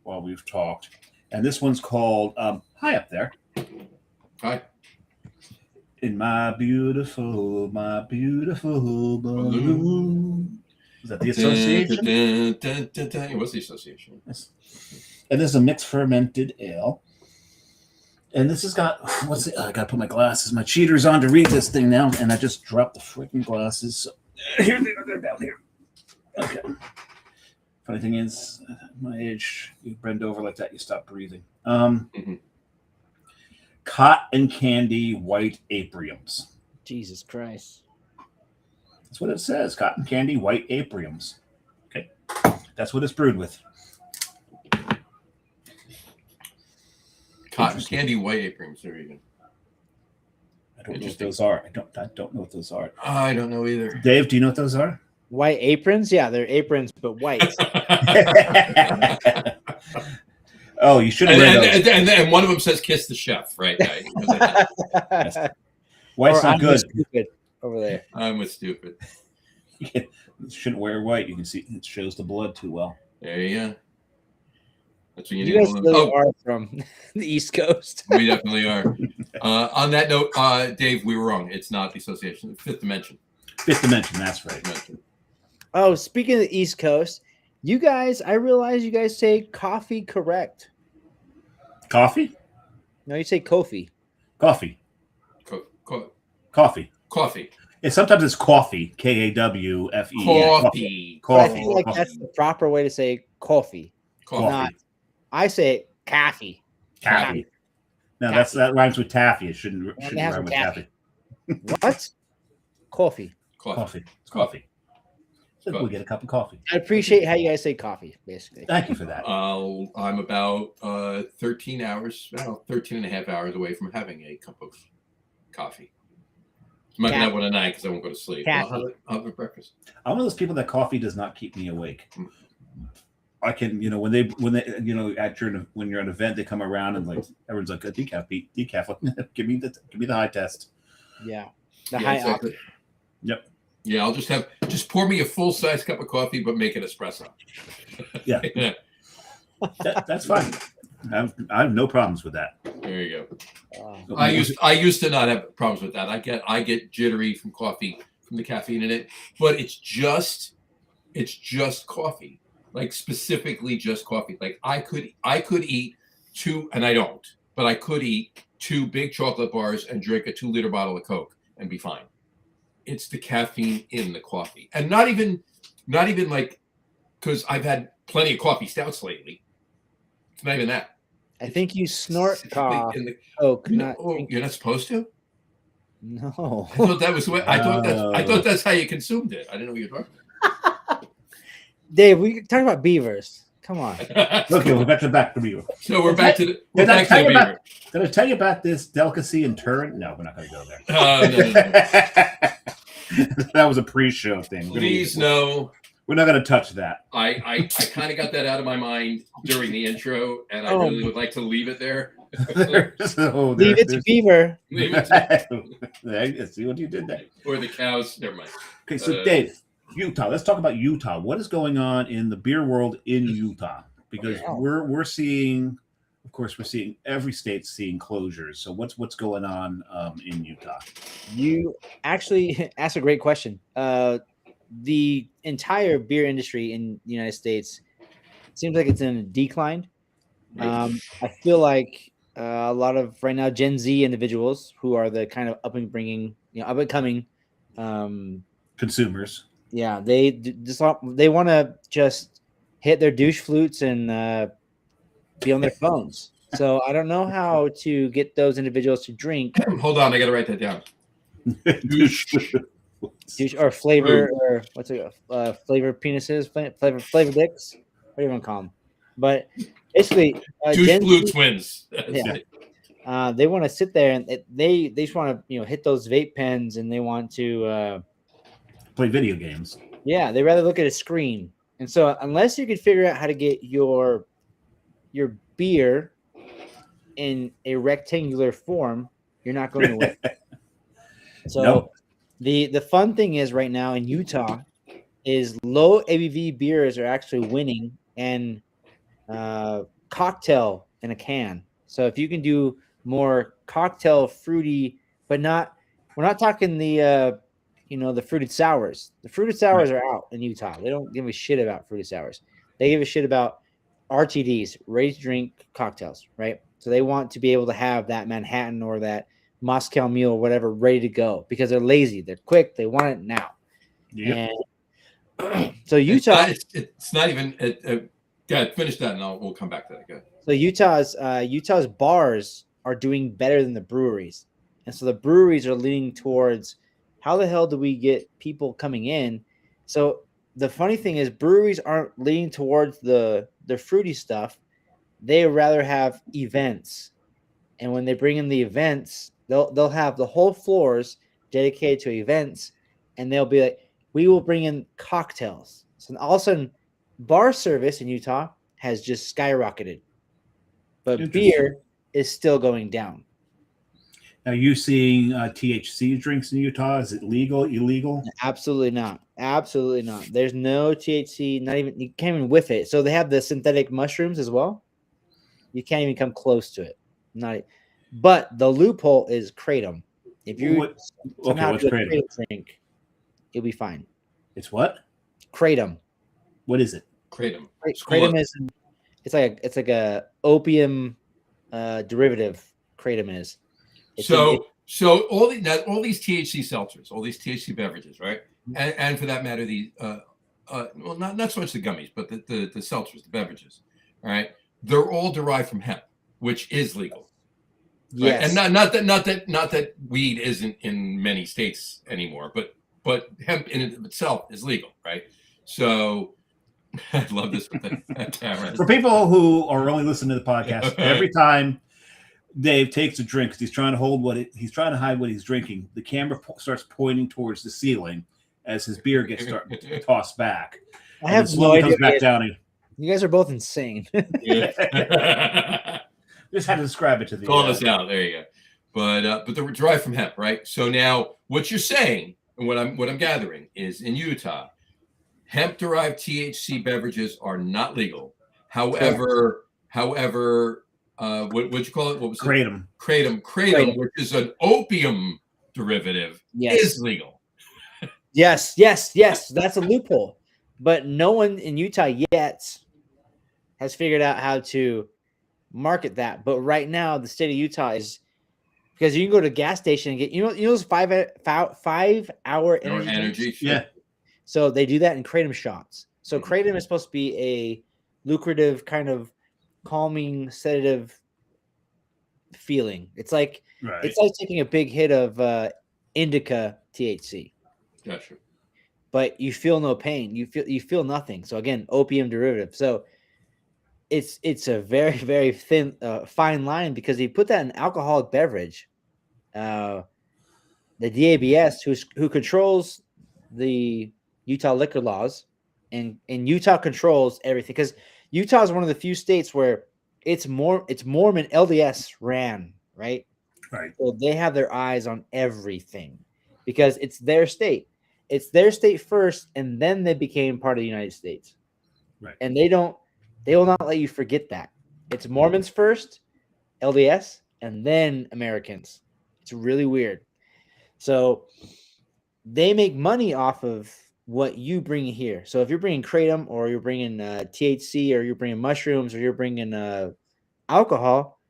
[SPEAKER 2] while we've talked. And this one's called Hi Up There.
[SPEAKER 1] Hi.
[SPEAKER 2] In my beautiful balloon. Is that the association?
[SPEAKER 1] What's the association?
[SPEAKER 2] Yes. And this is a mixed fermented ale. And this has got, I got to put my glasses, my cheaters on to read this thing now. And I just dropped the freaking glasses. So, here they are, they're down here. Okay. Funny thing is, my age, you bend over like that, you stop breathing. Cotton candy white apriums.
[SPEAKER 3] Jesus Christ.
[SPEAKER 2] That's what it says. Cotton candy white apriums. Okay. That's what it's brewed with.
[SPEAKER 1] Cotton candy white apriums. There you go.
[SPEAKER 2] I don't know what those are. I don't know what those are.
[SPEAKER 1] I don't know either.
[SPEAKER 2] Dave, do you know what those are?
[SPEAKER 3] White aprons? Yeah, they're aprons, but white.
[SPEAKER 2] Oh, you should have read those.
[SPEAKER 1] And one of them says "Kiss the Chef," right?
[SPEAKER 2] White's not good.
[SPEAKER 3] Stupid over there.
[SPEAKER 1] I'm with stupid.
[SPEAKER 2] You shouldn't wear white. You can see it shows the blood too well.
[SPEAKER 1] There you go. That's what
[SPEAKER 3] you guys really are from the East Coast.
[SPEAKER 1] We definitely are. On that note, Dave, we were wrong. It's not the association. Fifth Dimension.
[SPEAKER 2] Fifth Dimension. That's right.
[SPEAKER 3] Oh, speaking of the East Coast, you guys, I realize you guys say coffee correct.
[SPEAKER 2] Coffee?
[SPEAKER 3] No, you say Kofi.
[SPEAKER 2] Coffee. Coffee.
[SPEAKER 1] Coffee.
[SPEAKER 2] Sometimes it's coffee. K-A-W-F-E.
[SPEAKER 1] Coffee.
[SPEAKER 3] But I feel like that's the proper way to say coffee.
[SPEAKER 1] Coffee.
[SPEAKER 3] I say coffee.
[SPEAKER 2] Taffy. No, that rhymes with taffy. It shouldn't rhyme with taffy.
[SPEAKER 3] What? Coffee.
[SPEAKER 2] Coffee. It's coffee. So we'll get a cup of coffee.
[SPEAKER 3] I appreciate how you guys say coffee, basically.
[SPEAKER 2] Thank you for that.
[SPEAKER 1] I'm about 13 and a half hours away from having a cup of coffee. I'm not going to have one at night because I won't go to sleep. I'll have a breakfast.
[SPEAKER 2] I'm one of those people that coffee does not keep me awake. I can, when they, when you're at an event, they come around and like everyone's like a decaf. Like, give me the high test.
[SPEAKER 3] Yeah, high
[SPEAKER 1] exactly.
[SPEAKER 2] Yep.
[SPEAKER 1] Yeah, I'll just pour me a full size cup of coffee, but make it espresso.
[SPEAKER 2] Yeah, that's fine. I have no problems with that.
[SPEAKER 1] There you go. I used to not have problems with that. I get jittery from coffee, from the caffeine in it, but it's just coffee. Like specifically just coffee. Like I could eat 2, and I don't, but I could eat 2 big chocolate bars and drink a 2-liter bottle of Coke and be fine. It's the caffeine in the coffee, and not even like, because I've had plenty of coffee stouts lately. It's not even that.
[SPEAKER 3] I think you snort Coke.
[SPEAKER 1] You're not supposed to.
[SPEAKER 3] No,
[SPEAKER 1] I thought that was what I thought that's how you consumed it. I didn't know what you were talking about.
[SPEAKER 3] Dave, we talking about beavers. Come on.
[SPEAKER 2] Okay, we're back to beaver.
[SPEAKER 1] So we're back to the beaver.
[SPEAKER 2] Did I tell you about this delicacy in Turin? No, we're not going to go there.
[SPEAKER 1] No.
[SPEAKER 2] That was a pre-show thing.
[SPEAKER 1] Please, no.
[SPEAKER 2] We're not going to touch that.
[SPEAKER 1] I kind of got that out of my mind during the intro, and I really would like to leave it there.
[SPEAKER 3] Leave it to beaver.
[SPEAKER 1] Leave it to
[SPEAKER 2] See what you did there.
[SPEAKER 1] Or the cows. Never mind.
[SPEAKER 2] Okay, so Dave, Utah. Let's talk about Utah. What is going on in the beer world in Utah? Because we're seeing, of course, every state seeing closures. So what's going on in Utah? You
[SPEAKER 3] actually asked a great question. The entire beer industry in the United States seems like it's in a decline. I feel like a lot of right now Gen Z individuals who are the kind of up and coming
[SPEAKER 2] consumers.
[SPEAKER 3] Yeah, they want to just hit their douche flutes and be on their phones. So I don't know how to get those individuals to drink.
[SPEAKER 1] Hold on, I got to write that down. Douche
[SPEAKER 3] or flavor, or what's it? Flavor penises, flavor dicks. What do you want to call them? But basically,
[SPEAKER 1] douche flutes wins.
[SPEAKER 3] They want to sit there and they just want to hit those vape pens, and they want to
[SPEAKER 2] play video games.
[SPEAKER 3] Yeah, they rather look at a screen. And so unless you can figure out how to get your beer in a rectangular form, you're not going to win. So the fun thing is right now in Utah is low ABV beers are actually winning, and cocktail in a can. So if you can do more cocktail fruity, but we're not talking the the fruited sours. The fruited sours are out in Utah. They don't give a shit about fruited sours. They give a shit about RTDs, ready to drink cocktails, right? So they want to be able to have that Manhattan or that Moscow Mule or whatever ready to go because they're lazy. They're quick. They want it now. Yep. And so Utah.
[SPEAKER 1] It's not even. Finish that and we'll come back to that. Good.
[SPEAKER 3] So Utah's bars are doing better than the breweries. And so the breweries are leaning towards how the hell do we get people coming in? So the funny thing is breweries aren't leaning towards the fruity stuff. They rather have events. And when they bring in the events, they'll have the whole floors dedicated to events, and they'll be like, we will bring in cocktails. So all of a sudden, bar service in Utah has just skyrocketed. But beer is still going down.
[SPEAKER 2] Are you seeing THC drinks in Utah? Is it legal, illegal?
[SPEAKER 3] Absolutely not. Absolutely not. There's no THC, you can't even whiff it. So they have the synthetic mushrooms as well. You can't even come close to it. But the loophole is kratom. If you
[SPEAKER 2] what's kratom?
[SPEAKER 3] Drink, you'll be fine.
[SPEAKER 2] It's what?
[SPEAKER 3] Kratom.
[SPEAKER 2] What is it?
[SPEAKER 1] Kratom.
[SPEAKER 3] Kratom is it's like a opium derivative kratom is.
[SPEAKER 1] So all these THC seltzers, all these THC beverages, right? And for that matter, the well, not so much the gummies, but the seltzers, the beverages, right? They're all derived from hemp, which is legal. Right?
[SPEAKER 3] Yes.
[SPEAKER 1] And not that weed isn't in many states anymore, but hemp in and of itself is legal, right? So I love this with the camera.
[SPEAKER 2] For people who are only listening to the podcast, every time Dave takes a drink, because he's trying to he's trying to hide what he's drinking, the camera starts pointing towards the ceiling as his beer gets tossed back.
[SPEAKER 3] I have no idea.
[SPEAKER 2] Comes back down.
[SPEAKER 3] You guys are both insane.
[SPEAKER 2] Just had to describe it to the
[SPEAKER 1] call us out. There you go. But they're derived from hemp, right? So now what you're saying and what I'm gathering is in Utah, hemp-derived THC beverages are not legal. However, what'd you call it? What was
[SPEAKER 2] kratom?
[SPEAKER 1] Kratom, which is an opium derivative, is legal.
[SPEAKER 3] Yes. That's a loophole. But no one in Utah yet has figured out how to market that. But right now, the state of Utah is, because you can go to a gas station and get those 5-hour energy.
[SPEAKER 2] Yeah.
[SPEAKER 3] So they do that in kratom shots. So kratom is supposed to be a lucrative kind of calming sedative feeling. It's like taking a big hit of indica THC.
[SPEAKER 1] Gotcha.
[SPEAKER 3] But you feel no pain. You feel nothing. So again, opium derivative. So it's a very, very thin, fine line, because you put that in alcoholic beverage. The DABS, who controls the Utah liquor laws, and Utah controls everything, because Utah is one of the few states where it's Mormon LDS ran, right?
[SPEAKER 2] Right.
[SPEAKER 3] So they have their eyes on everything because it's their state. It's their state first, and then they became part of the United States.
[SPEAKER 2] Right.
[SPEAKER 3] And they will not let you forget that. It's Mormons first, LDS, and then Americans. It's really weird. So they make money off of what you bring here. So if you're bringing kratom, or you're bringing THC, or you're bringing mushrooms, or you're bringing alcohol,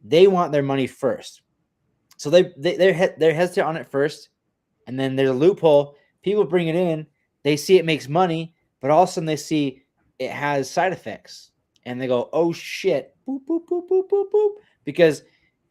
[SPEAKER 3] they want their money first. So they're hesitant on it first, and then there's a loophole. People bring it in, they see it makes money, but all of a sudden they see it has side effects, and they go, "Oh shit!" Boop boop boop boop boop boop. Because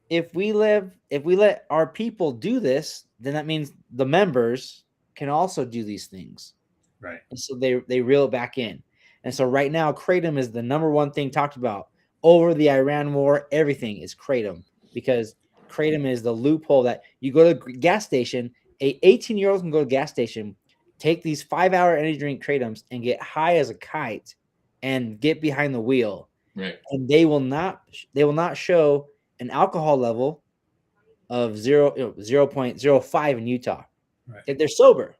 [SPEAKER 3] if we let our people do this, then that means the members can also do these things.
[SPEAKER 2] Right.
[SPEAKER 3] And so they reel it back in. And so right now, kratom is the number one thing talked about over the Iran war. Everything is kratom, because kratom is the loophole that you go to a gas station. A 18-year-old can go to a gas station, take these 5-hour energy drink kratoms, and get high as a kite and get behind the wheel.
[SPEAKER 1] Right.
[SPEAKER 3] And they will not show an alcohol level of 0.05 in Utah.
[SPEAKER 2] Right.
[SPEAKER 3] If they're sober,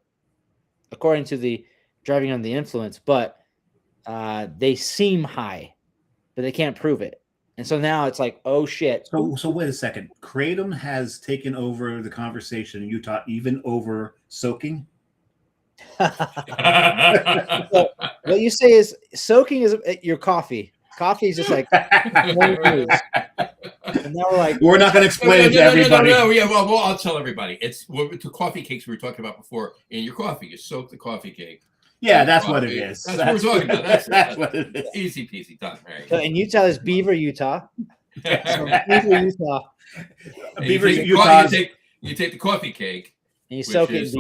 [SPEAKER 3] according to the driving under the influence, but they seem high, but they can't prove it. And so now it's like, oh shit.
[SPEAKER 2] So wait a second. Kratom has taken over the conversation in Utah, even over soaking.
[SPEAKER 3] So what you say is soaking is your coffee. Coffee is just like, and now
[SPEAKER 2] we're not going to explain it to everybody.
[SPEAKER 1] No. Yeah, well, I'll tell everybody. It's the coffee cakes we were talking about before. In your coffee, you soak the coffee cake.
[SPEAKER 2] Yeah, that's what it is.
[SPEAKER 1] That's what we're talking about. That's what it is. Easy peasy, done. Right.
[SPEAKER 3] So in Utah, there's Beaver, Utah. Beaver, Utah.
[SPEAKER 2] Beaver, Utah.
[SPEAKER 1] You take the coffee cake,
[SPEAKER 3] and you soak it.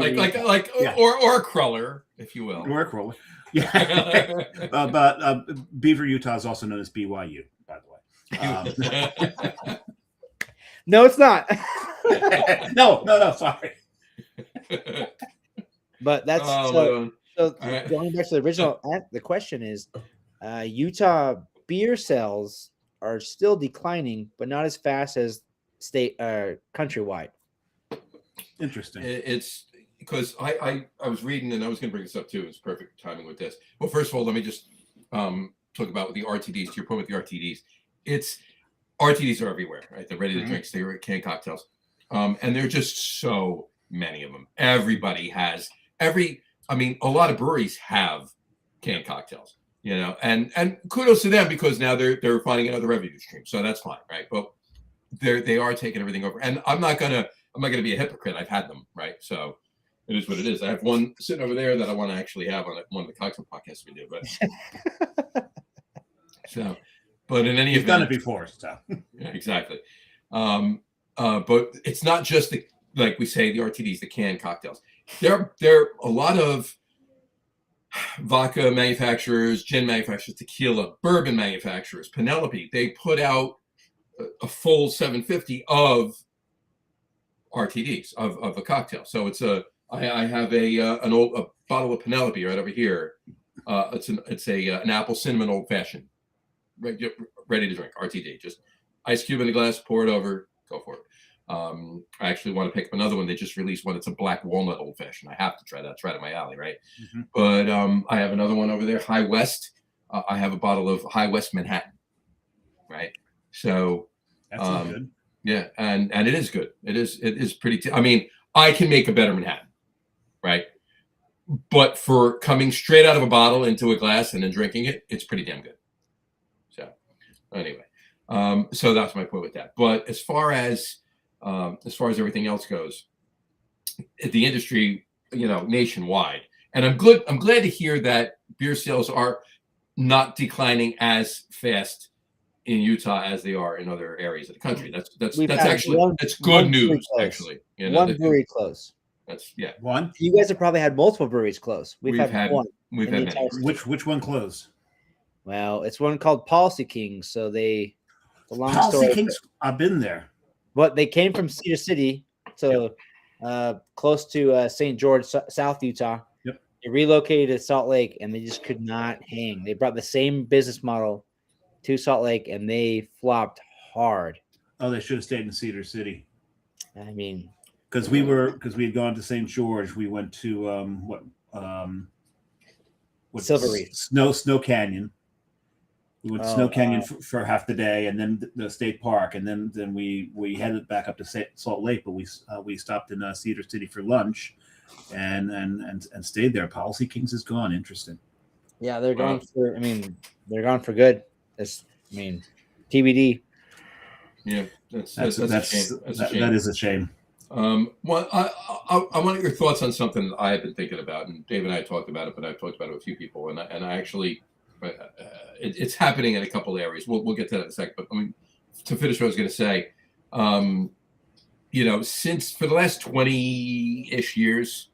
[SPEAKER 1] Or a cruller, if you will.
[SPEAKER 2] Or a cruller. Yeah. But Beaver, Utah is also known as BYU, by the way.
[SPEAKER 3] No, it's not.
[SPEAKER 2] No. Sorry.
[SPEAKER 3] But that's So going back to the original, the question is, Utah beer sales are still declining, but not as fast as state countrywide.
[SPEAKER 2] Interesting.
[SPEAKER 1] It's because I was reading, and I was going to bring this up too. It's perfect timing with this. Well, first of all, let me just talk about the RTDs. To your point with the RTDs, RTDs are everywhere, right? They're ready to drink. They're canned cocktails, and there are just so many of them. Everybody has a lot of breweries have canned cocktails, and kudos to them, because now they're finding another revenue stream. So that's fine, right? But they are taking everything over, and I'm not gonna be a hypocrite. I've had them, right? So it is what it is. I have one sitting over there that I want to actually have on one of the cocktail podcasts we do, but so. But in any
[SPEAKER 2] You've
[SPEAKER 1] event,
[SPEAKER 2] done it before, so
[SPEAKER 1] yeah, exactly. But it's not just like we say, the RTDs, the canned cocktails. There are a lot of vodka manufacturers, gin manufacturers, tequila, bourbon manufacturers, Penelope. They put out a full 750 of RTDs of a cocktail. So it's I have a bottle of Penelope right over here. It's an apple cinnamon old fashioned. Ready to drink, RTD. Just ice cube in a glass, pour it over, go for it. I actually want to pick up another one. They just released one. It's a black walnut old fashioned. I have to try that. It's right up my alley, right? Mm-hmm. But I have another one over there, High West. I have a bottle of High West Manhattan, right? So
[SPEAKER 2] that's good.
[SPEAKER 1] Yeah, and it is good. It is pretty. I mean, I can make a better Manhattan, right? But for coming straight out of a bottle into a glass and then drinking it, it's pretty damn good. Anyway, so that's my point with that. But as far as everything else goes, the industry, nationwide, and I'm glad to hear that beer sales are not declining as fast in Utah as they are in other areas of the country. That's good news. Actually,
[SPEAKER 3] one brewery close.
[SPEAKER 1] That's
[SPEAKER 2] one.
[SPEAKER 3] You guys have probably had multiple breweries close. We've had one.
[SPEAKER 1] We've had many.
[SPEAKER 2] Which one closed?
[SPEAKER 3] Well, it's one called Policy Kings. So
[SPEAKER 2] Policy Kings. I've been there.
[SPEAKER 3] But they came from Cedar City, so close to St. George, South Utah.
[SPEAKER 2] Yep.
[SPEAKER 3] They relocated to Salt Lake, and they just could not hang. They brought the same business model to Salt Lake, and they flopped hard.
[SPEAKER 2] Oh, they should have stayed in Cedar City.
[SPEAKER 3] I mean,
[SPEAKER 2] because we had gone to St. George. We went to
[SPEAKER 3] Silver Reef,
[SPEAKER 2] Snow Canyon. We went to Snow Canyon for half the day, and then the state park, and then we headed back up to Salt Lake. But we stopped in Cedar City for lunch, and stayed there. Policy Kings is gone. Interesting.
[SPEAKER 3] Yeah, they're gone for. I mean, they're gone for good. TBD.
[SPEAKER 1] Yeah, that's a shame.
[SPEAKER 2] That is a shame.
[SPEAKER 1] Well, I want your thoughts on something that I have been thinking about, and Dave and I talked about it, but I've talked about it with a few people, and I actually. It's happening in a couple of areas. We'll get to that in a second. But I mean, to finish what I was going to say, since for the last 20-ish years,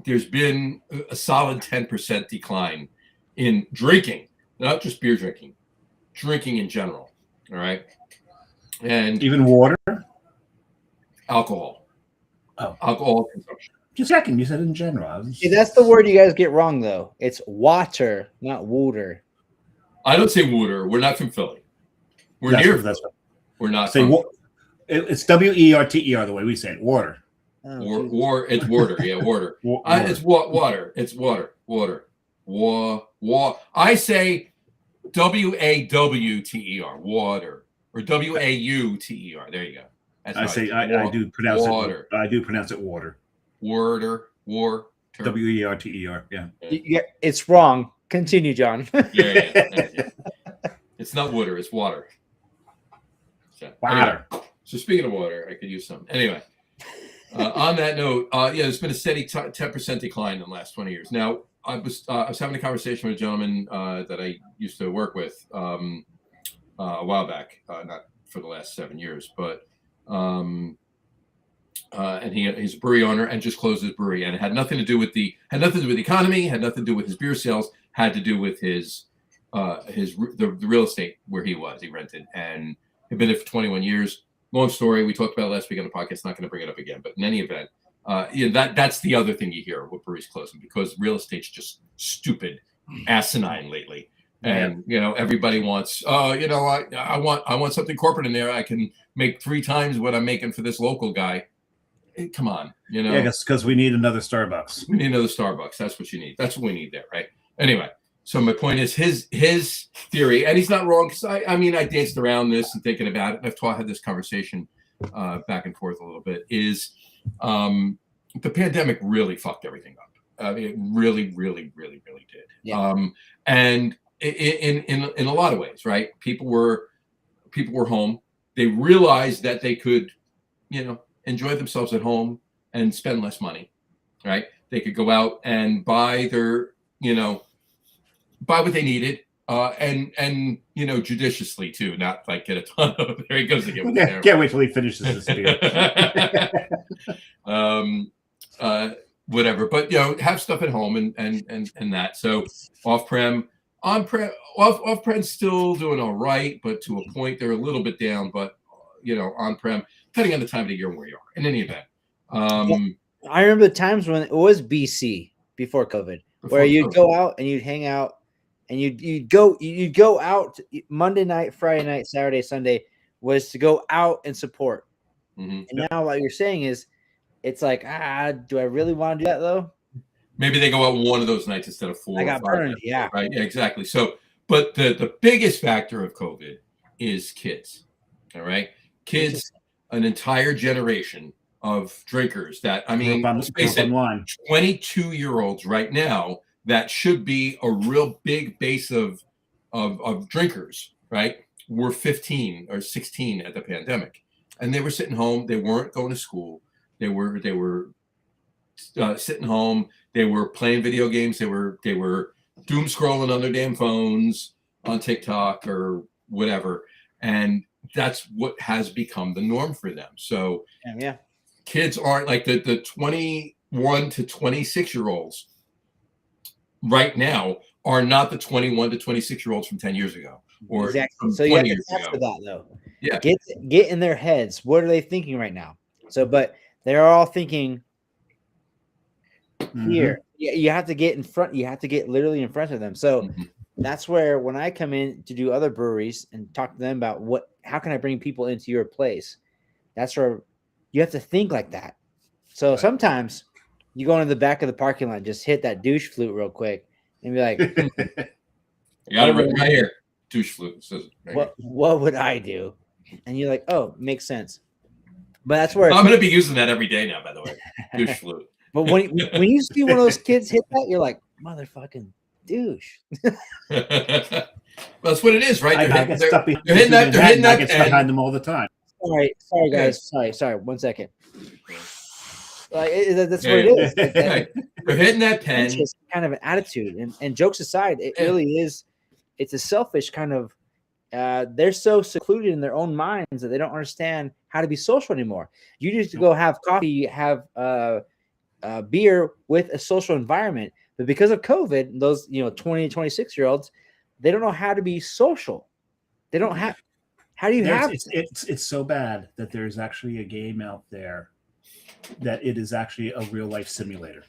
[SPEAKER 1] there's been a solid 10% decline in drinking, not just beer drinking in general. All right, and
[SPEAKER 2] even water,
[SPEAKER 1] alcohol, alcohol consumption.
[SPEAKER 2] Just a second, you said in general.
[SPEAKER 3] See, that's the word you guys get wrong, though. It's water, not water.
[SPEAKER 1] I don't say water. We're not from Philly. We're near Philly. We're not.
[SPEAKER 2] It's WERTER the way we say it. Water.
[SPEAKER 1] It's water. Yeah, water. It's water. It's water. Water. I say WAWTER. Water. Or WAUTER. There you go.
[SPEAKER 2] I do pronounce water. I do pronounce it water.
[SPEAKER 1] Water.
[SPEAKER 2] WERTER. Yeah.
[SPEAKER 3] It's wrong. Continue, John.
[SPEAKER 1] Yeah. It's not water. It's water.
[SPEAKER 2] Water.
[SPEAKER 1] So speaking of water, I could use some. Anyway, on that note, there's been a steady 10% decline in the last 20 years. Now, I was having a conversation with a gentleman that I used to work with a while back, not for the last 7 years, but. And he's a brewery owner and just closed his brewery, and it had nothing to do with the economy, had nothing to do with his beer sales, had to do with the real estate where he rented, and had been there for 21 years. Long story. We talked about it last week on the podcast. Not going to bring it up again, but in any event, that's the other thing you hear with breweries closing, because real estate's just stupid, asinine lately. And everybody wants, I want something corporate in there. I can make 3 times what I'm making for this local guy. Come on,
[SPEAKER 2] Yeah, because we need another Starbucks.
[SPEAKER 1] We need another Starbucks. That's what you need. That's what we need there, right? Anyway, so my point is his theory, and he's not wrong, because I danced around this and thinking about it. And I've had this conversation back and forth a little bit. Is the pandemic really fucked everything up? It really, really, really, really did.
[SPEAKER 3] Yeah.
[SPEAKER 1] And in a lot of ways, right? People were home. they realized that they could, enjoy themselves at home and spend less money, right? They could go out and buy their, buy what they needed, and judiciously too, not like get a ton of. There he goes again with the camera.
[SPEAKER 2] Can't wait till he finishes this beer.
[SPEAKER 1] Whatever, but have stuff at home and that. So off-prem, off-prem still doing all right, but to a point they're a little bit down. But on-prem, depending on the time of the year and where you are. In any event,
[SPEAKER 3] I remember the times when it was BC before COVID, where you'd go out and you'd hang out, and you'd go out Monday night, Friday night, Saturday, Sunday was to go out and support.
[SPEAKER 1] Mm-hmm.
[SPEAKER 3] And now what you're saying is, it's like, do I really want to do that though?
[SPEAKER 1] Maybe they go out one of those nights instead of 4.
[SPEAKER 3] I got burned, yeah.
[SPEAKER 1] Right, yeah, exactly. So, but the biggest factor of COVID is kids. All right, kids, an entire generation of drinkers that, I mean, let's face it, 22-year-olds right now that should be a real big base of drinkers, right? Were 15 or 16 at the pandemic, and they were sitting home. They weren't going to school. They were sitting home. They were playing video games. They were doom scrolling on their damn phones on TikTok or whatever, and that's what has become the norm for them. So
[SPEAKER 3] yeah,
[SPEAKER 1] kids aren't like the 21 to 26-year-olds right now are not the 21 to 26-year-olds from 10 years ago or
[SPEAKER 3] exactly. So you have to test for that though.
[SPEAKER 1] Yeah,
[SPEAKER 3] get in their heads. What are they thinking right now? So, but they're all thinking here. You have to get in front. You have to get literally in front of them. So that's where when I come in to do other breweries and talk to them about how can I bring people into your place, that's where you have to think like that. So sometimes you go into the back of the parking lot, just hit that douche flute real quick, and be like,
[SPEAKER 1] "You got it right here, douche flute." Says
[SPEAKER 3] what would I do? And you're like, "Oh, makes sense." But that's where
[SPEAKER 1] I'm going to be using that every day now, by the way. Douche flute.
[SPEAKER 3] But when you see one of those kids hit that, you're like, motherfucking douche.
[SPEAKER 1] Well, that's what it is, right?
[SPEAKER 2] They're hitting
[SPEAKER 1] that
[SPEAKER 2] behind them all the time.
[SPEAKER 3] Sorry, guys. Sorry. 1 second. That's what it is.
[SPEAKER 1] They're hitting that pen.
[SPEAKER 3] It's just kind of an attitude. And jokes aside, it really is. It's a selfish kind of. They're so secluded in their own minds that they don't understand how to be social anymore. You just go have coffee, have beer with a social environment, but because of COVID, those 20 to 26-year-olds, they don't know how to be social. They don't have. How do you have?
[SPEAKER 2] It's so bad that there's actually a game out there that it is actually a real life simulator.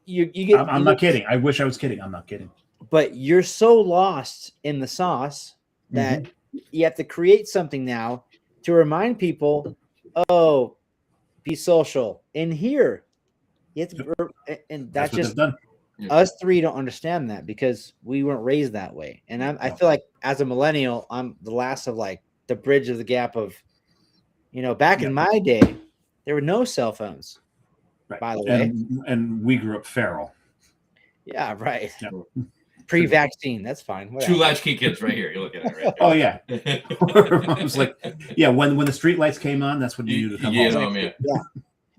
[SPEAKER 2] I'm not kidding. I wish I was kidding. I'm not kidding.
[SPEAKER 3] But you're so lost in the sauce that you have to create something now to remind people, oh, be social in here. You have to, and that's just done. Us three don't understand that because we weren't raised that way. And I feel like as a millennial, I'm the last of like the bridge of the gap of, back in my day, there were no cell phones, by the way.
[SPEAKER 2] And we grew up feral.
[SPEAKER 3] Yeah, right. Yeah. Pre-vaccine, that's fine.
[SPEAKER 1] Whatever. 2 latchkey kids right here. You're looking at it right
[SPEAKER 2] Oh yeah. I was like, when the street lights came on, that's when you knew to come home.
[SPEAKER 3] Yeah.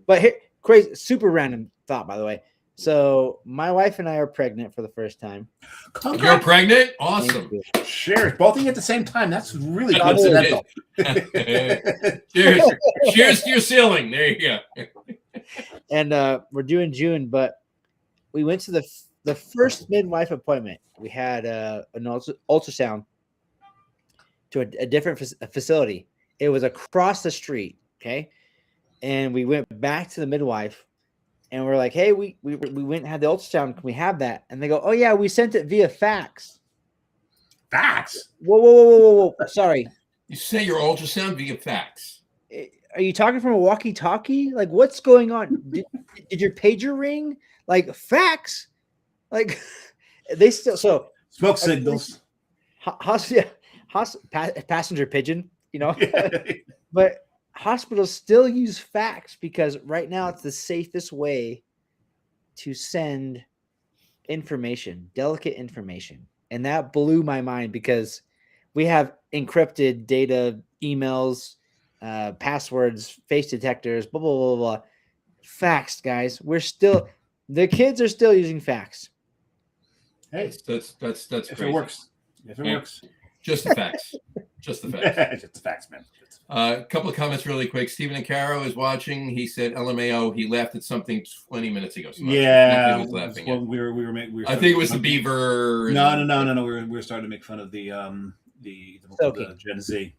[SPEAKER 3] But here, crazy, super random thought, by the way. So my wife and I are pregnant for the first time.
[SPEAKER 1] You're pregnant? Awesome.
[SPEAKER 2] Cheers. Both of you at the same time. That's really coincidental.
[SPEAKER 1] Cheers to your ceiling. There you go.
[SPEAKER 3] And we're doing June, but we went to the first midwife appointment. We had an ultrasound to a different facility. It was across the street, okay? And we went back to the midwife, and we're like, hey, we went and had the ultrasound. Can we have that? And they go, oh, yeah, we sent it via fax.
[SPEAKER 2] Fax?
[SPEAKER 3] Whoa. Sorry.
[SPEAKER 1] You sent your ultrasound via fax.
[SPEAKER 3] Are you talking from a walkie-talkie? Like, what's going on? Did your pager ring? Like, fax? Like, they still... So
[SPEAKER 2] smoke signals.
[SPEAKER 3] Passenger pigeon, But hospitals still use fax because right now it's the safest way to send information, delicate information. And that blew my mind because we have encrypted data, emails, passwords, face detectors, blah, blah, blah, blah. Fax, guys. The kids are still using fax.
[SPEAKER 2] Hey,
[SPEAKER 1] That's
[SPEAKER 2] if
[SPEAKER 1] crazy.
[SPEAKER 2] it works. If it
[SPEAKER 1] Yeah.
[SPEAKER 2] works.
[SPEAKER 1] Just the facts. Just the facts.
[SPEAKER 2] Just the facts, man.
[SPEAKER 1] A couple of comments really quick. Stephen and Caro is watching. He said, LMAO, he laughed at something 20 minutes ago. So
[SPEAKER 2] Yeah,
[SPEAKER 1] he was laughing at.
[SPEAKER 2] we were
[SPEAKER 1] I think it was the beaver.
[SPEAKER 2] No. We were starting to make fun of the Gen Z.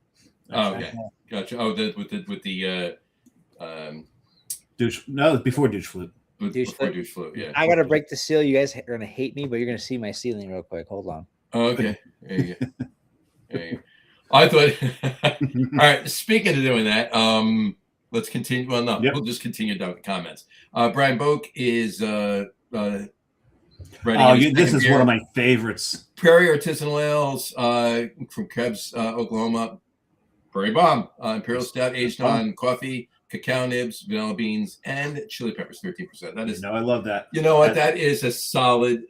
[SPEAKER 1] Oh, okay, gotcha. Oh, with the
[SPEAKER 2] douche. No, before douche flute.
[SPEAKER 1] Before douche flute. Yeah.
[SPEAKER 3] I gotta break the seal. You guys are gonna hate me, but you're gonna see my ceiling real quick. Hold on.
[SPEAKER 1] Oh, okay. There you go. There you go. I thought. All right. Speaking of doing that, let's continue. Well, no, We'll just continue down with the comments. Brian Boak is writing.
[SPEAKER 2] This is one of my favorites.
[SPEAKER 1] Prairie Artisanal Ales from Krebs, Oklahoma. Prairie Bomb, Imperial Stout aged on coffee, cacao nibs, vanilla beans, and chili peppers, 13%. That is.
[SPEAKER 2] I love that.
[SPEAKER 1] You know what? That is a solid.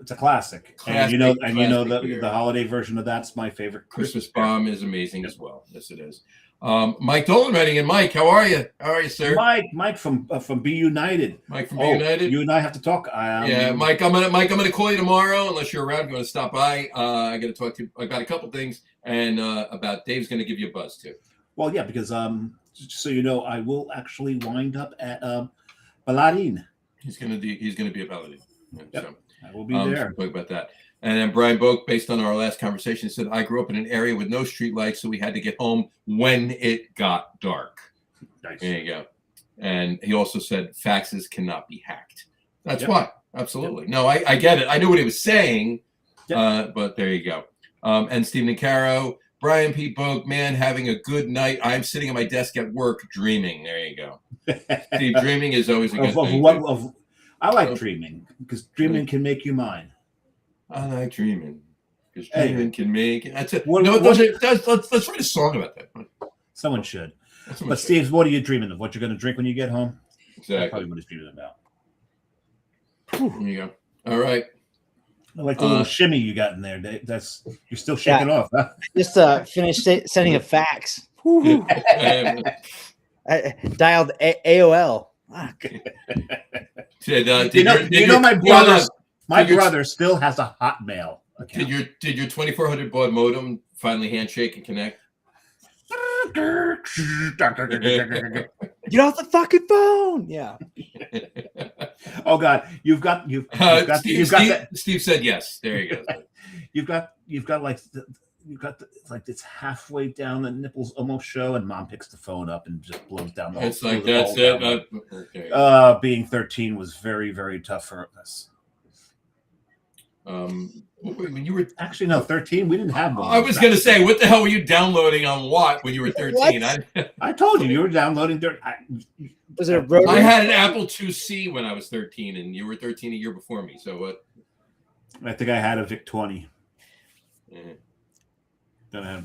[SPEAKER 2] It's a classic. And the holiday version of that's my favorite.
[SPEAKER 1] Christmas Bomb is amazing as well. Yes, it is. Mike Dolan writing in. Mike, how are you? How are you, sir?
[SPEAKER 2] Mike from Be United.
[SPEAKER 1] Mike from Be United.
[SPEAKER 2] You and I have to talk.
[SPEAKER 1] Yeah, Mike. I'm gonna call you tomorrow unless you're around. If you want to stop by? I got to talk to you. I got a couple things and about Dave's gonna give you a buzz too.
[SPEAKER 2] Well, yeah, because just so you know, I will actually wind up at Baladin.
[SPEAKER 1] He's gonna be a Baladin.
[SPEAKER 2] Yep.
[SPEAKER 1] So,
[SPEAKER 2] I will be there.
[SPEAKER 1] Talk about that. And then Brian Boak, based on our last conversation, said, I grew up in an area with no street lights, so we had to get home when it got dark.
[SPEAKER 2] Nice.
[SPEAKER 1] There you go. And he also said, faxes cannot be hacked. That's why. Absolutely. Yep. No, I get it. I knew what he was saying, but there you go. And Stephen and Caro, Brian P. Boak, man, having a good night. I'm sitting at my desk at work dreaming. There you go. Steve, dreaming is always a good thing.
[SPEAKER 2] I like dreaming because dreaming can make you mine.
[SPEAKER 1] I like dreaming because dreaming can make. That's it. Let's write a song about that.
[SPEAKER 2] Someone should. But Steve, what are you dreaming of? What you're going to drink when you get home?
[SPEAKER 1] Exactly.
[SPEAKER 2] That's probably what he's dreaming about.
[SPEAKER 1] There you go. All right.
[SPEAKER 2] I like the little shimmy you got in there. You're still shaking off. Huh?
[SPEAKER 3] Just finished sending a fax. I dialed AOL.
[SPEAKER 2] My brother still has a Hotmail account.
[SPEAKER 1] Did your 2400 baud modem finally handshake and connect?
[SPEAKER 3] Get off the fucking phone! Yeah.
[SPEAKER 2] Oh God, you've got that.
[SPEAKER 1] Steve said yes. There you go.
[SPEAKER 2] You've got it's halfway down, the nipples almost show, and mom picks the phone up and just blows down the whole.
[SPEAKER 1] It's like that's it. Okay.
[SPEAKER 2] Being 13 was very, very tough for us.
[SPEAKER 1] When you were
[SPEAKER 2] actually no 13, we didn't have one.
[SPEAKER 1] I was going to say, what the hell were you downloading on what when you were 13?
[SPEAKER 2] I told you were downloading.
[SPEAKER 3] Was it a Brewer?
[SPEAKER 1] I had an Apple IIc when I was 13, and you were 13 a year before me. So what?
[SPEAKER 2] I think I had a VIC 20.
[SPEAKER 1] Mm-hmm.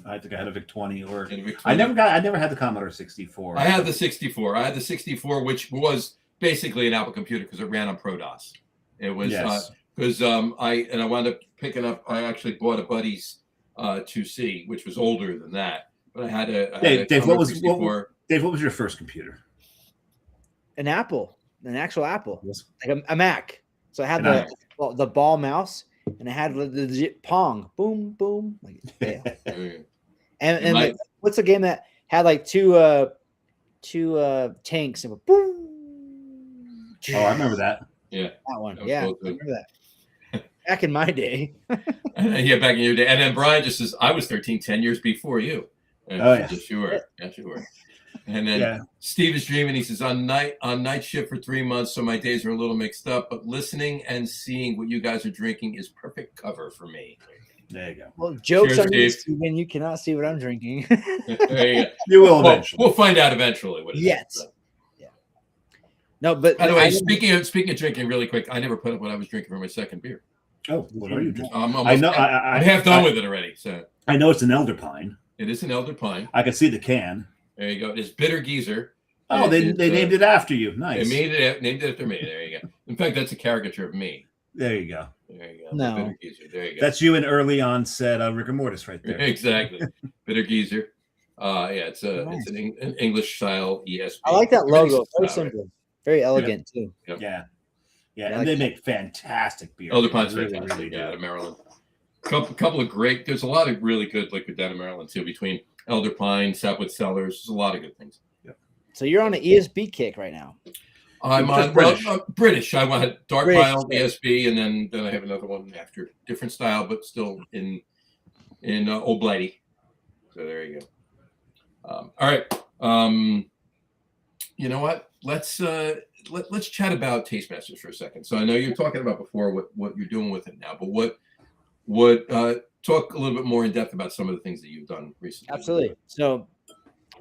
[SPEAKER 2] I think I had a VIC 20, or I never had the Commodore 64.
[SPEAKER 1] I had the 64. I had the 64, which was basically an Apple computer because it ran on ProDOS. It was because I wound up picking up. I actually bought a buddy's 2C, which was older than that. But I had a
[SPEAKER 2] Dave. What was your first computer?
[SPEAKER 3] An Apple, an actual Apple, like a Mac. So I had the ball mouse. And I had the legit Pong, boom, boom, like and what's a game that had like two tanks and boom?
[SPEAKER 2] Oh, I remember that.
[SPEAKER 1] Yeah,
[SPEAKER 3] that one. I remember that. Back in my day.
[SPEAKER 1] Yeah, back in your day. And then Brian just says, "I was 13, 10 years before you." Sure. And then Steve is dreaming. He says, on night shift for 3 months, so my days are a little mixed up, but listening and seeing what you guys are drinking is perfect cover for me.
[SPEAKER 2] There you go.
[SPEAKER 3] Well, jokes on you, Steven. You cannot see what I'm drinking.
[SPEAKER 2] There you go. You will eventually.
[SPEAKER 1] We'll find out eventually what it is. So.
[SPEAKER 3] Yeah. No, but
[SPEAKER 1] by the way, speaking of drinking, really quick, I never put up what I was drinking for my second beer.
[SPEAKER 2] Oh, what are you drinking?
[SPEAKER 1] I'm half done with it already. So
[SPEAKER 2] I know it's an Elder Pine.
[SPEAKER 1] It is an Elder Pine.
[SPEAKER 2] I can see the can.
[SPEAKER 1] There you go. It's Bitter Geezer.
[SPEAKER 2] Oh, they named it after you. Nice.
[SPEAKER 1] They named it after me. There you go. In fact, that's a caricature of me.
[SPEAKER 2] There you go.
[SPEAKER 1] There you go.
[SPEAKER 3] No.
[SPEAKER 1] Bitter geezer. There you go.
[SPEAKER 2] That's you in early onset rigor mortis right there.
[SPEAKER 1] Exactly. Bitter geezer. Yeah, it's
[SPEAKER 3] Nice.
[SPEAKER 1] an English style ESP.
[SPEAKER 3] I like that logo.
[SPEAKER 1] Everything's
[SPEAKER 3] Very
[SPEAKER 1] style, right?
[SPEAKER 3] simple. Very elegant too.
[SPEAKER 1] Yep.
[SPEAKER 2] Yeah.
[SPEAKER 3] I
[SPEAKER 2] And
[SPEAKER 3] like
[SPEAKER 2] they
[SPEAKER 3] that.
[SPEAKER 2] make fantastic beer.
[SPEAKER 1] Elder
[SPEAKER 2] They
[SPEAKER 1] Pine's
[SPEAKER 2] really,
[SPEAKER 1] fantastic.
[SPEAKER 2] really do.
[SPEAKER 1] Out of Maryland. Couple of great. There's a lot of really good liquid down in Maryland too. Between Elder Pine, Sapwood Cellars, there's a lot of good things.
[SPEAKER 3] So you're on an ESB kick right now.
[SPEAKER 1] I'm
[SPEAKER 2] Just
[SPEAKER 1] on
[SPEAKER 2] British.
[SPEAKER 1] British. I went Dark
[SPEAKER 3] British,
[SPEAKER 1] Pile
[SPEAKER 3] yeah.
[SPEAKER 1] ESB, and then I have another one after, different style, but still in Old Blighty. So there you go. All right. You know what? Let's chat about Tastemasters for a second. So I know you're talking about before what you're doing with it now, but what talk a little bit more in depth about some of the things that you've done recently.
[SPEAKER 3] Absolutely. So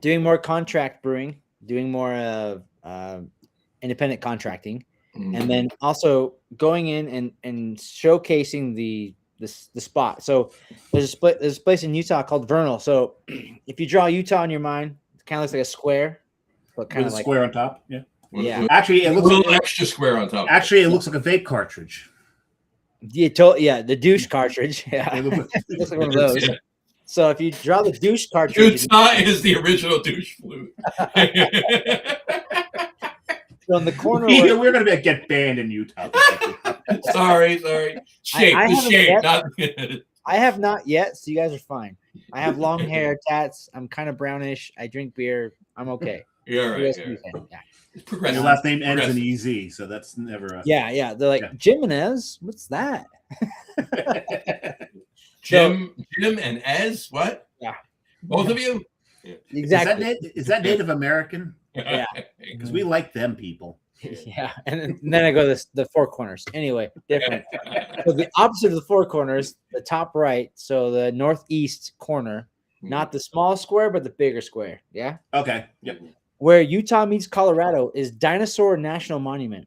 [SPEAKER 3] doing more contract brewing, doing more independent contracting, and then also going in and showcasing the spot. So there's a place in Utah called Vernal. So if you draw Utah in your mind, it kind of looks like a square, but kind
[SPEAKER 2] With
[SPEAKER 3] of
[SPEAKER 2] a
[SPEAKER 3] like
[SPEAKER 2] square on top. Yeah.
[SPEAKER 3] Yeah.
[SPEAKER 2] Actually, it
[SPEAKER 1] a
[SPEAKER 2] looks
[SPEAKER 1] little
[SPEAKER 2] like
[SPEAKER 1] extra square on top.
[SPEAKER 2] it looks like a vape cartridge.
[SPEAKER 3] the douche cartridge. Yeah,
[SPEAKER 2] It looks-
[SPEAKER 3] looks like one of those.
[SPEAKER 1] Yeah.
[SPEAKER 3] So if you draw the douche cartridge,
[SPEAKER 1] Utah is the original douche flute.
[SPEAKER 3] so in the corner,
[SPEAKER 2] We're going to get banned in Utah.
[SPEAKER 1] sorry. Shape,
[SPEAKER 3] I
[SPEAKER 1] the
[SPEAKER 3] haven't
[SPEAKER 1] shape,
[SPEAKER 3] yet.
[SPEAKER 1] not.
[SPEAKER 3] I have not yet, so you guys are fine. I have long hair, tats. I'm kind of brownish. I drink beer. I'm okay.
[SPEAKER 1] You're right.
[SPEAKER 3] USB fan, yeah.
[SPEAKER 1] It's
[SPEAKER 2] Your
[SPEAKER 1] progressive.
[SPEAKER 2] last name ends in
[SPEAKER 1] Progressive.
[SPEAKER 2] EZ, so that's never a...
[SPEAKER 3] Yeah. They're like,
[SPEAKER 2] Yeah.
[SPEAKER 3] Jimenez, what's that?
[SPEAKER 1] Jim and Ez, what?
[SPEAKER 3] Yeah.
[SPEAKER 1] Both of you?
[SPEAKER 3] Exactly.
[SPEAKER 2] Is that Native American?
[SPEAKER 3] Yeah.
[SPEAKER 2] Because we like them people.
[SPEAKER 3] Yeah. And then I go to the four corners. Anyway, different. So the opposite of the four corners, the top right, so the northeast corner, not the small square, but the bigger square. Yeah.
[SPEAKER 2] Okay. Yep.
[SPEAKER 3] Where Utah meets Colorado is Dinosaur National Monument.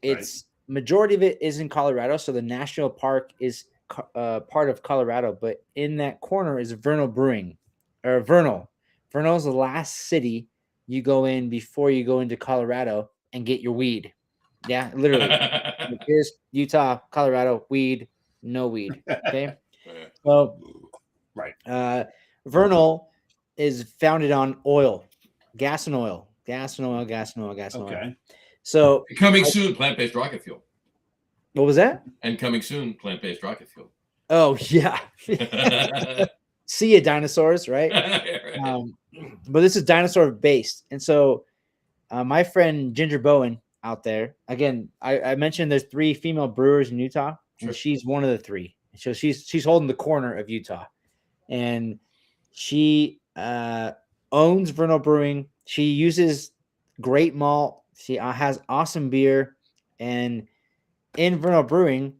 [SPEAKER 3] It's majority of it is in Colorado, so the national park is part of Colorado. But in that corner is Vernal Brewing, or Vernal. Vernal is the last city you go in before you go into Colorado and get your weed. Yeah, literally. Here's Utah, Colorado, weed, no weed. Okay. So, Vernal is founded on oil, gas and oil.
[SPEAKER 2] Okay.
[SPEAKER 3] So
[SPEAKER 1] Coming soon, plant-based rocket fuel.
[SPEAKER 3] what was that?
[SPEAKER 1] And coming soon, plant-based rocket fuel.
[SPEAKER 3] Oh yeah. See ya, dinosaurs, right? But this is dinosaur based, and so my friend Ginger Bowen out there again. I mentioned there's 3 female brewers in Utah, and she's one of the 3. So she's holding the corner of Utah, and she owns Vernal Brewing. She uses great malt. She has awesome beer, and in Vernal Brewing,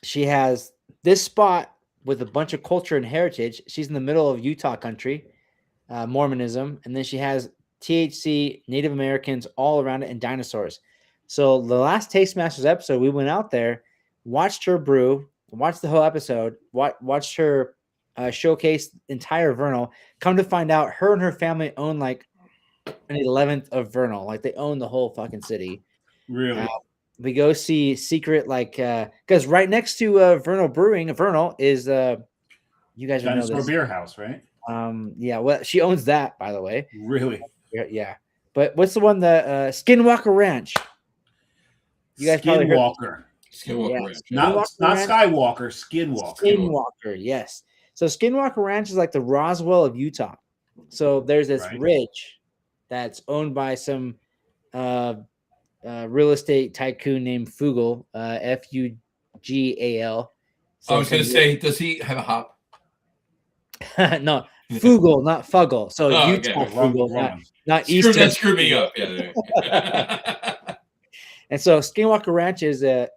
[SPEAKER 3] she has this spot with a bunch of culture and heritage. She's in the middle of Utah country, Mormonism, and then she has THC, Native Americans all around it, and dinosaurs. So the last Tastemasters episode, we went out there, watched her brew, watched the whole episode, watched her showcase entire Vernal. Come to find out, her and her family own like an 11th of Vernal. Like they own the whole fucking city.
[SPEAKER 2] Really?
[SPEAKER 3] We go see secret, like because right next to Vernal Brewing, Vernal is you guys know
[SPEAKER 2] Dinosaur
[SPEAKER 3] this.
[SPEAKER 2] Beer House, right?
[SPEAKER 3] Yeah, well, she owns that, by the way.
[SPEAKER 2] Really?
[SPEAKER 3] Yeah. But what's the one, the Skinwalker Ranch? You guys probably heard.
[SPEAKER 1] Skinwalker
[SPEAKER 3] Yeah,
[SPEAKER 1] Ranch.
[SPEAKER 2] Not Skywalker, Skinwalker.
[SPEAKER 3] Skinwalker, yes. So Skinwalker Ranch is like the Roswell of Utah. So there's this ridge that's owned by some real estate tycoon named Fugal, Fugal. So
[SPEAKER 1] I was going to say, does he have a hop?
[SPEAKER 3] No, Fugal, not Fuggle. So Utah
[SPEAKER 1] okay.
[SPEAKER 3] Fugal, not Eastern.
[SPEAKER 1] That screwed me up. Yeah.
[SPEAKER 3] And so Skinwalker Ranch is a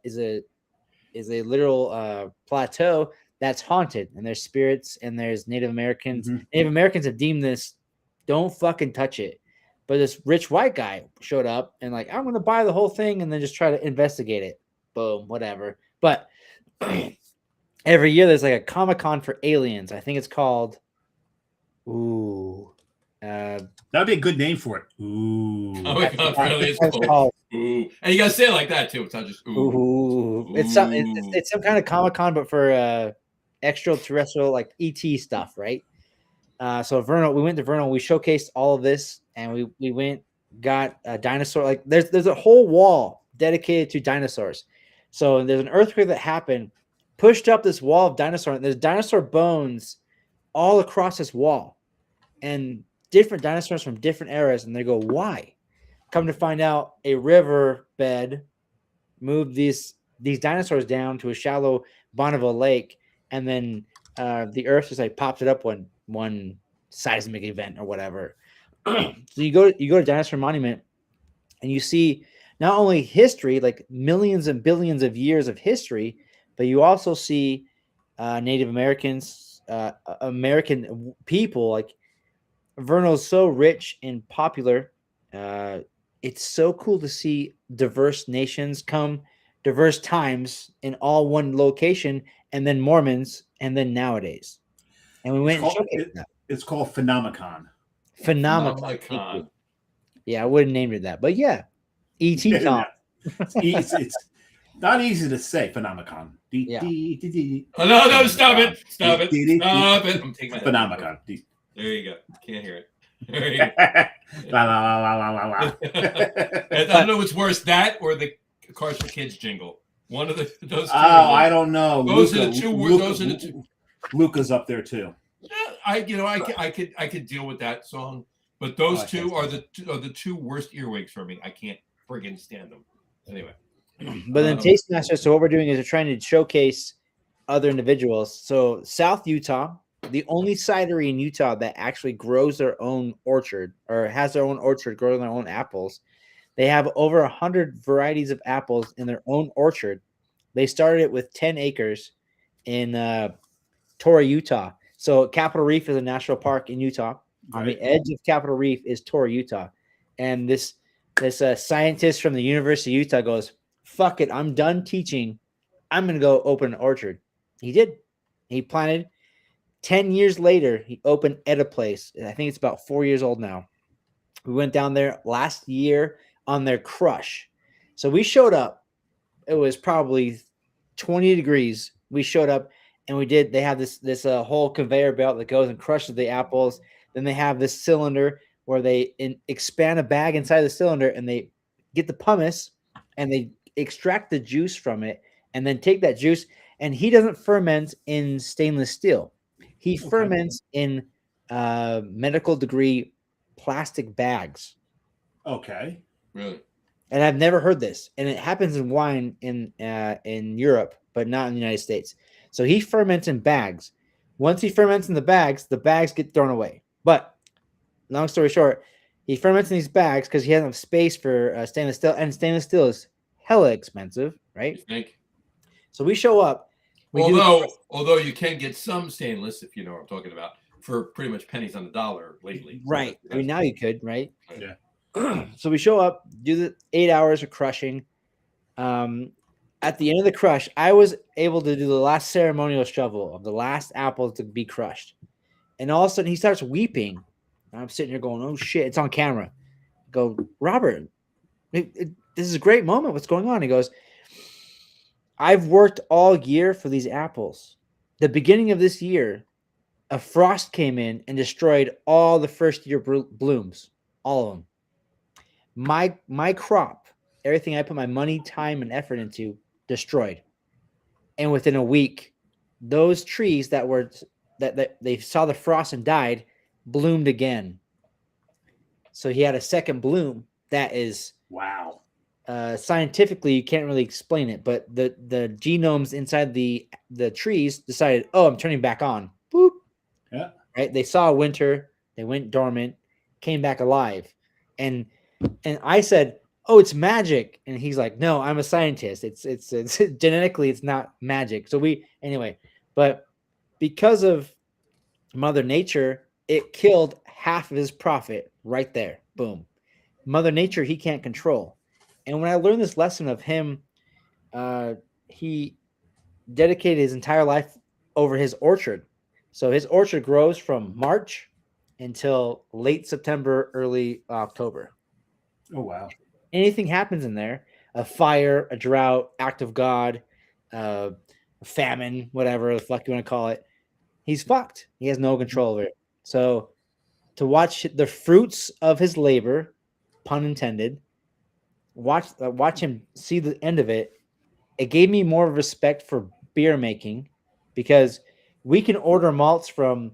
[SPEAKER 3] literal plateau that's haunted, and there's spirits and there's Native Americans.
[SPEAKER 2] Mm-hmm.
[SPEAKER 3] Native Americans have deemed this, don't fucking touch it. But this rich white guy showed up and like, I'm gonna buy the whole thing and then just try to investigate it. Boom, whatever. But every year there's like a Comic-Con for aliens. I think it's called
[SPEAKER 2] That'd be a good name for it. Ooh.
[SPEAKER 1] Oh my God, really? It's
[SPEAKER 3] That's
[SPEAKER 1] cool.
[SPEAKER 3] called
[SPEAKER 1] Ooh. And you gotta say it like that too. It's not just ooh.
[SPEAKER 3] Ooh. It's some kind of Comic-Con, but for extraterrestrial, like ET stuff, right? So Vernal, we went to Vernal, we showcased all of this, and we went, got a dinosaur. Like there's a whole wall dedicated to dinosaurs. So there's an earthquake that happened, pushed up this wall of dinosaur, and there's dinosaur bones all across this wall, and different dinosaurs from different eras. And they go, why? Come to find out, a river bed moved these dinosaurs down to a shallow Bonneville Lake, and then the Earth just like popped it up one seismic event or whatever. So you go to Dinosaur Monument, and you see not only history, like millions and billions of years of history, but you also see Native Americans, American people. Like Vernal's so rich and popular. It's so cool to see diverse nations come, diverse times in all one location, and then Mormons, and then nowadays. And we went and showcased that.
[SPEAKER 2] It's called Phenomicon.
[SPEAKER 3] Phenomenon. Yeah, I wouldn't name it that, but yeah, ET Con.
[SPEAKER 2] It's not easy to say. Phenomicon.
[SPEAKER 3] Yeah.
[SPEAKER 1] Oh, no, stop it. Stop it. I'm taking my
[SPEAKER 2] Phenomicon.
[SPEAKER 1] There you go. Can't hear it. There you go.
[SPEAKER 2] La, la, la, la, la, la.
[SPEAKER 1] I don't know what's worse, that or the Cars for Kids jingle. One of those two.
[SPEAKER 2] Oh, I don't know.
[SPEAKER 1] Those are the two.
[SPEAKER 2] Luca's up there too.
[SPEAKER 1] Yeah, I could deal with that song, but those two are the two worst earwigs for me. I can't friggin' stand them. Anyway.
[SPEAKER 3] But then Tastemaster, so what we're doing is we're trying to showcase other individuals. So South Utah, the only cidery in Utah that actually grows their own orchard or has their own orchard, growing their own apples. They have over 100 varieties of apples in their own orchard. They started it with 10 acres in Torrey, Utah. So Capitol Reef is a national park in Utah. On the edge of Capitol Reef is Torrey, Utah. And this scientist from the University of Utah goes, fuck it, I'm done teaching. I'm going to go open an orchard. He did. He planted. 10 years later, he opened Etta Place. I think it's about 4 years old now. We went down there last year on their crush. So we showed up. It was probably 20 degrees. We showed up and they have this whole conveyor belt that goes and crushes the apples. Then they have this cylinder where they expand a bag inside the cylinder and they get the pumice and they extract the juice from it and then take that juice. And he doesn't ferment in stainless steel. He ferments in medical degree plastic bags.
[SPEAKER 2] Okay.
[SPEAKER 1] Really?
[SPEAKER 3] And I've never heard this. And it happens in wine in Europe, but not in the United States. So he ferments in bags. Once he ferments in the bags get thrown away. But long story short, he ferments in these bags because he doesn't have space for stainless steel. And stainless steel is hella expensive, right?
[SPEAKER 1] You think?
[SPEAKER 3] So we show up.
[SPEAKER 1] Although you can get some stainless, if you know what I'm talking about, for pretty much pennies on the dollar lately.
[SPEAKER 3] Right. I mean, now you could, right?
[SPEAKER 2] Yeah.
[SPEAKER 3] So we show up, do the 8 hours of crushing. At the end of the crush, I was able to do the last ceremonial shovel of the last apple to be crushed. And all of a sudden, he starts weeping. I'm sitting here going, oh, shit, it's on camera. I go, Robert, this is a great moment. What's going on? He goes, I've worked all year for these apples. The beginning of this year, a frost came in and destroyed all the first year blooms, all of them. My crop, everything I put my money, time, and effort into, destroyed. And within a week, those trees that they saw the frost and died bloomed again. So he had a second bloom. That is
[SPEAKER 2] wow.
[SPEAKER 3] Scientifically, you can't really explain it, but the genomes inside the trees decided, oh, I'm turning back on. Boop.
[SPEAKER 2] Yeah.
[SPEAKER 3] Right. They saw winter. They went dormant, came back alive, and I said, oh, it's magic, and he's like, no, I'm a scientist. It's genetically, it's not magic. So but because of Mother Nature, it killed half of his profit right there. Boom. Mother Nature, he can't control. And when I learned this lesson of him, he dedicated his entire life over his orchard. So his orchard grows from March until late September, early October.
[SPEAKER 2] Oh wow.
[SPEAKER 3] Anything happens in there, a fire, a drought, act of God, a famine, whatever the fuck you want to call it, he's fucked. He has no control over it. So to watch the fruits of his labor, pun intended, watch him see the end of it, it gave me more respect for beer making, because we can order malts from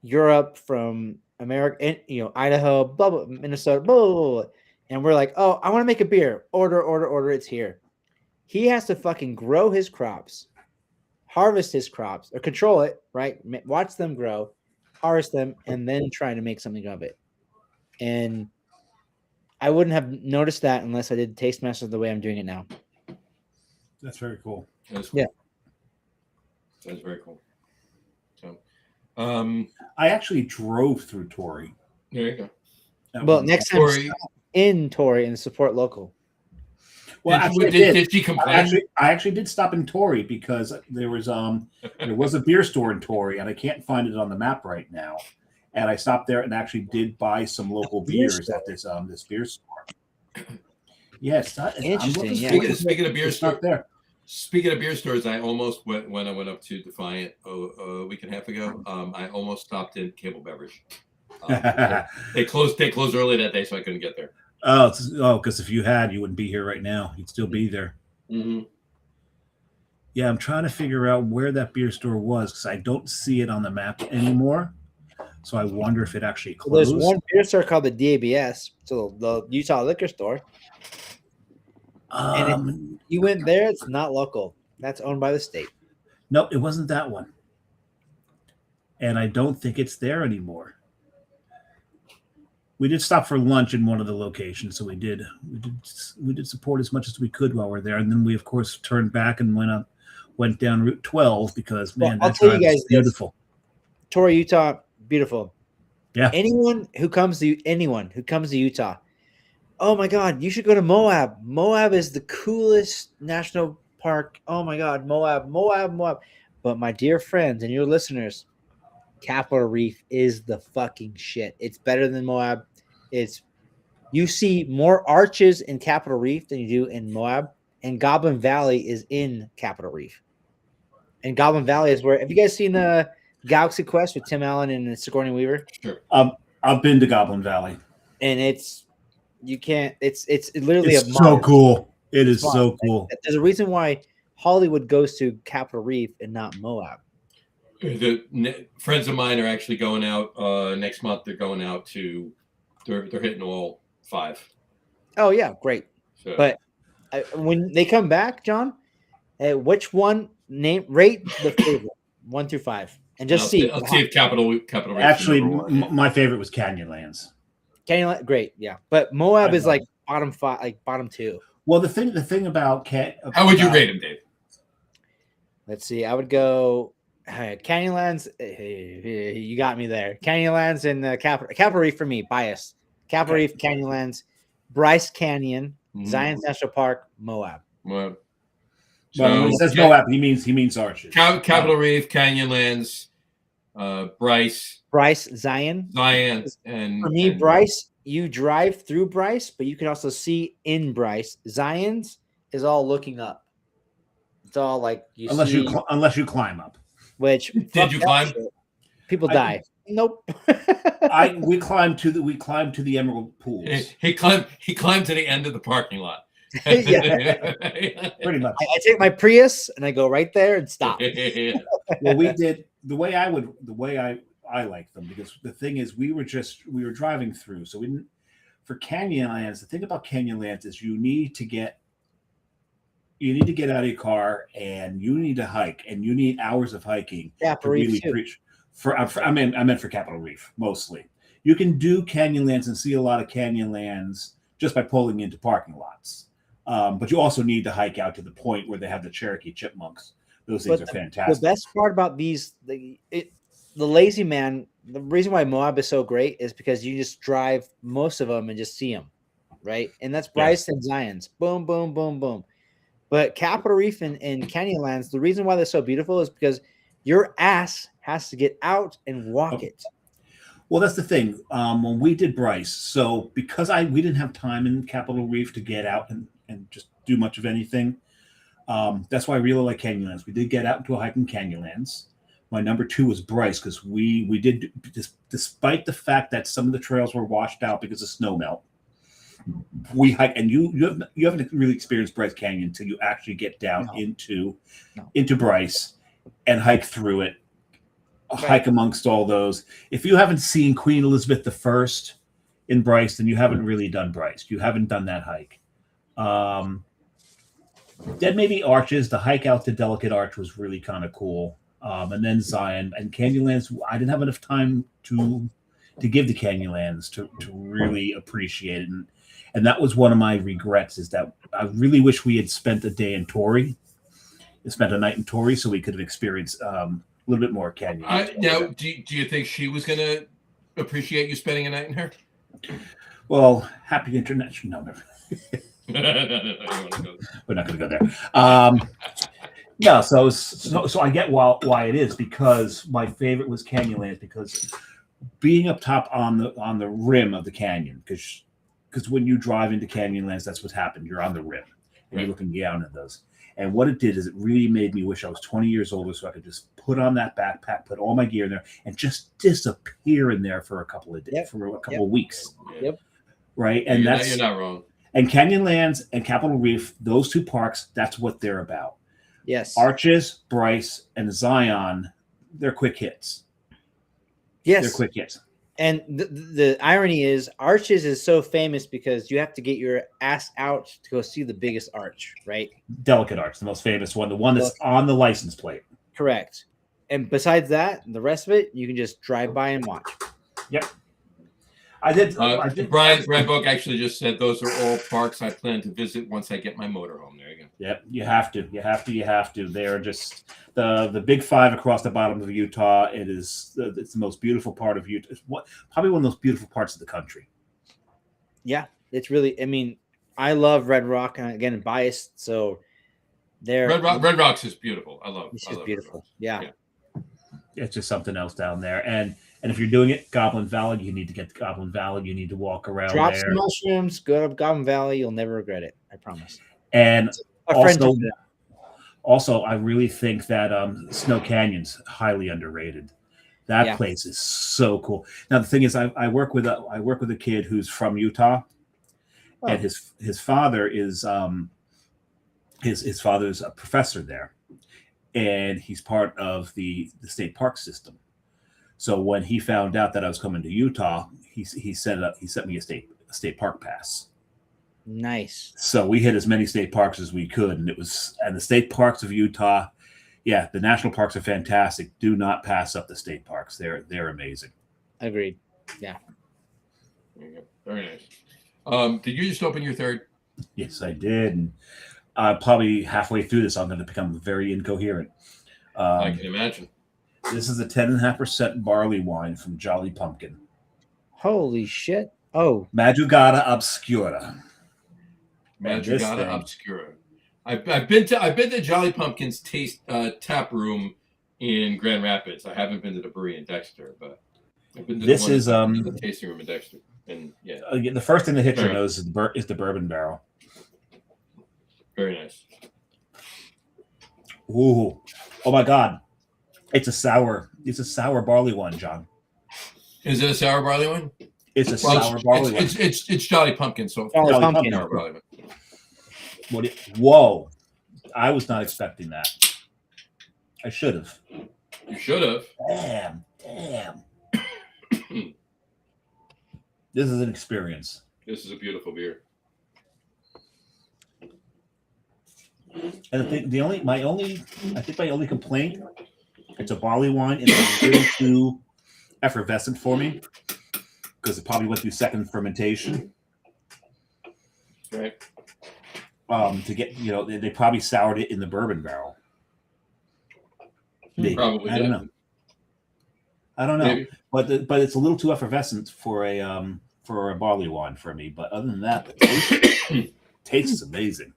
[SPEAKER 3] Europe, from America, Idaho, blah, blah, Minnesota, blah, blah, blah, blah, and we're like, oh, I want to make a beer. Order. It's here. He has to fucking grow his crops, harvest his crops, or control it, right? Watch them grow, harvest them, and then try to make something of it. And I wouldn't have noticed that unless I did Taste Master the way I'm doing it now.
[SPEAKER 2] That's very cool.
[SPEAKER 1] That's cool.
[SPEAKER 3] Yeah.
[SPEAKER 1] That's very cool. So,
[SPEAKER 2] I actually drove through Torrey.
[SPEAKER 1] there you go.
[SPEAKER 3] Well, next time
[SPEAKER 1] Torrey,
[SPEAKER 3] in Torrey and support local.
[SPEAKER 2] Well,
[SPEAKER 1] did she complain?
[SPEAKER 2] I actually did stop in Torrey because there was a beer store in Torrey, and I can't find it on the map right now. And I stopped there and actually did buy some local beers at this beer store. Yes,
[SPEAKER 3] Interesting.
[SPEAKER 1] Speaking of beer store,
[SPEAKER 2] there.
[SPEAKER 1] Speaking of beer stores, I almost went when I went up to Defiant a week and a half ago. I almost stopped in Cable Beverage. They closed early that day, so I couldn't get there.
[SPEAKER 2] Because if you wouldn't be here right now. You'd still be there.
[SPEAKER 1] Mm-hmm.
[SPEAKER 2] Yeah, I'm trying to figure out where that beer store was because I don't see it on the map anymore. So I wonder if it actually closed.
[SPEAKER 3] Well, there's one beer store called the DABS, so the Utah Liquor Store. And if you went there, it's not local. That's owned by the state.
[SPEAKER 2] No, it wasn't that one. And I don't think it's there anymore. We did stop for lunch in one of the locations, so we did support as much as we could while we're there, and then we of course turned back and went down Route 12 because
[SPEAKER 3] I'll tell you guys
[SPEAKER 2] beautiful.
[SPEAKER 3] Torrey, Utah, beautiful.
[SPEAKER 2] Yeah.
[SPEAKER 3] Anyone who comes to Utah, oh my God, you should go to Moab. Moab is the coolest national park. Oh my God, Moab. But my dear friends and your listeners, Capitol Reef is the fucking shit. It's better than Moab. You see more arches in Capitol Reef than you do in Moab, and Goblin Valley is in Capitol Reef. And Goblin Valley is where. Have you guys seen Galaxy Quest with Tim Allen and Sigourney Weaver?
[SPEAKER 1] Sure.
[SPEAKER 2] I've been to Goblin Valley,
[SPEAKER 3] and it's literally
[SPEAKER 2] it's so cool. It is so cool.
[SPEAKER 3] There's a reason why Hollywood goes to Capitol Reef and not Moab.
[SPEAKER 1] The friends of mine are actually going out next month. They're going out to. They're hitting all 5.
[SPEAKER 3] Oh yeah, great.
[SPEAKER 1] So.
[SPEAKER 3] But when they come back, John, which one rate the favorite 1 through 5, and just see.
[SPEAKER 1] I'll see if Capitol Reef.
[SPEAKER 2] Actually, my favorite was Canyonlands.
[SPEAKER 3] Canyonlands, great, yeah. But Moab is like bottom 5, like bottom 2.
[SPEAKER 2] Well, the thing about
[SPEAKER 1] how would you rate him, Dave?
[SPEAKER 3] Let's see. I would go. Canyonlands, you got me there. Canyonlands and Capitol Reef for me, bias. Capitol Reef, Canyonlands, Bryce Canyon, Zion's National Park, Moab.
[SPEAKER 1] Moab.
[SPEAKER 2] So, when he says Moab, he means Arches.
[SPEAKER 1] Capitol Reef, Canyonlands, Bryce,
[SPEAKER 3] Zion.
[SPEAKER 1] And
[SPEAKER 3] for me, Bryce, you drive through Bryce, but you can also see in Bryce. Zion's is all looking up. It's all like
[SPEAKER 2] unless you climb up.
[SPEAKER 3] Which
[SPEAKER 1] did you climb?
[SPEAKER 3] People die. Nope.
[SPEAKER 2] we climbed to the Emerald Pools.
[SPEAKER 1] He climbed to the end of the parking lot.
[SPEAKER 2] Yeah. Pretty much.
[SPEAKER 3] I take my Prius and I go right there and stop.
[SPEAKER 2] Well, we did the way I like them, because the thing is we were driving through, so we didn't. For Canyonlands, the thing about Canyonlands is you need to get out of your car and you need to hike, and you need hours of hiking to really preach. I meant for Capitol Reef mostly. You can do Canyonlands and see a lot of Canyonlands just by pulling into parking lots, but you also need to hike out to the point where they have the Cherokee chipmunks. Those things are fantastic.
[SPEAKER 3] The best part about these, the Lazy Man, the reason why Moab is so great is because you just drive most of them and just see them, right? And that's Bryce and Zion's. Boom, boom, boom, boom. But Capitol Reef and Canyonlands, the reason why they're so beautiful is because your ass has to get out and walk it.
[SPEAKER 2] Well, that's the thing. When we did Bryce, so because we didn't have time in Capitol Reef to get out and just do much of anything. That's why I really like Canyonlands. We did get out into a hike in Canyonlands. My number 2 was Bryce because we did, despite the fact that some of the trails were washed out because of snow melt. We hike, and you haven't really experienced Bryce Canyon until you actually get down into Bryce and hike through it. Hike amongst all those. If you haven't seen Queen Elizabeth I in Bryce, then you haven't really done Bryce. You haven't done that hike. Then maybe Arches. The hike out to Delicate Arch was really kind of cool. And then Zion and Canyonlands. I didn't have enough time to give the Canyonlands to really appreciate it. And that was one of my regrets, is that I really wish we had spent a day in Torrey, spent a night in Torrey, so we could have experienced a little bit more Canyon.
[SPEAKER 1] Now, do you think she was going to appreciate you spending a night in her?
[SPEAKER 2] Well, happy international. No, we're not going to go there. No, so I get why it is, because my favorite was Canyonlands, because being up top on the rim of the canyon, because when you drive into Canyonlands, that's what's happened. You're on the rim and you're looking down at those. And what it did is it really made me wish I was 20 years older, so I could just put on that backpack, put all my gear in there, and just disappear in there for a couple of days, for a couple of weeks.
[SPEAKER 1] Yep.
[SPEAKER 2] Right, and
[SPEAKER 1] you're not wrong.
[SPEAKER 2] And Canyonlands and Capitol Reef, those 2 parks, that's what they're about.
[SPEAKER 3] Yes.
[SPEAKER 2] Arches, Bryce, and Zion, they're quick hits.
[SPEAKER 3] Yes,
[SPEAKER 2] they're quick hits.
[SPEAKER 3] And the irony is, Arches is so famous because you have to get your ass out to go see the biggest arch, right?
[SPEAKER 2] Delicate Arch, the most famous one, the one that's on the license plate.
[SPEAKER 3] Correct. And besides that, the rest of it, you can just drive by and watch.
[SPEAKER 2] Yep. I did.
[SPEAKER 1] Brian Book actually just said those are all parks I plan to visit once I get my motorhome. There you go.
[SPEAKER 2] Yep, you have to. They're just the big 5 across the bottom of Utah. It's the most beautiful part of Utah. It's probably one of the most beautiful parts of the country.
[SPEAKER 3] Yeah, it's really. I mean, I love Red Rock, and again, biased. So,
[SPEAKER 1] Red Rocks is beautiful. I love.
[SPEAKER 3] It's just beautiful. Yeah,
[SPEAKER 2] it's just something else down there, and if you're doing it, Goblin Valley, you need to get to Goblin Valley. You need to walk around
[SPEAKER 3] Drop
[SPEAKER 2] there.
[SPEAKER 3] some mushrooms, go to Goblin Valley. You'll never regret it. I promise.
[SPEAKER 2] And also, I really think that Snow Canyon's highly underrated. That place is so cool. Now, the thing is, I work with a kid who's from Utah, and his father is his father's a professor there, and he's part of the state park system. So when he found out that I was coming to Utah, he sent me a state park pass.
[SPEAKER 3] Nice.
[SPEAKER 2] So we hit as many state parks as we could, and the state parks of Utah, the national parks are fantastic. Do not pass up the state parks. They're amazing.
[SPEAKER 3] Agreed. Yeah.
[SPEAKER 1] There you go. Very nice. Did you just open your 3rd?
[SPEAKER 2] Yes, I did. And probably halfway through this, I'm going to become very incoherent.
[SPEAKER 1] I can imagine.
[SPEAKER 2] This is a 10.5% barley wine from Jolly Pumpkin.
[SPEAKER 3] Holy shit! Oh,
[SPEAKER 2] Madrugada Obscura.
[SPEAKER 1] Madrugada Obscura. I've been to Jolly Pumpkin's tap room in Grand Rapids. I haven't been to the brewery in Dexter, but I've been to the tasting room in Dexter. And
[SPEAKER 2] the first thing that hits your nose is the bourbon barrel.
[SPEAKER 1] Very nice.
[SPEAKER 2] Ooh, oh my God! It's a sour barley one, John.
[SPEAKER 1] Is it a sour barley one?
[SPEAKER 2] It's a sour barley one.
[SPEAKER 1] It's Jolly Pumpkin, so
[SPEAKER 3] Jolly Pumpkin.
[SPEAKER 1] Sour barley one.
[SPEAKER 2] Whoa! I was not expecting that. I should have.
[SPEAKER 1] You should have.
[SPEAKER 2] Damn. This is an experience.
[SPEAKER 1] This is a beautiful beer.
[SPEAKER 2] And my only complaint, it's a barley wine. It's a little too effervescent for me because it probably went through second fermentation.
[SPEAKER 1] Right.
[SPEAKER 2] To get, they probably soured it in the bourbon barrel. Maybe.
[SPEAKER 1] Probably.
[SPEAKER 2] I don't know. Maybe. But it's a little too effervescent for a barley wine for me. But other than that, the taste is amazing.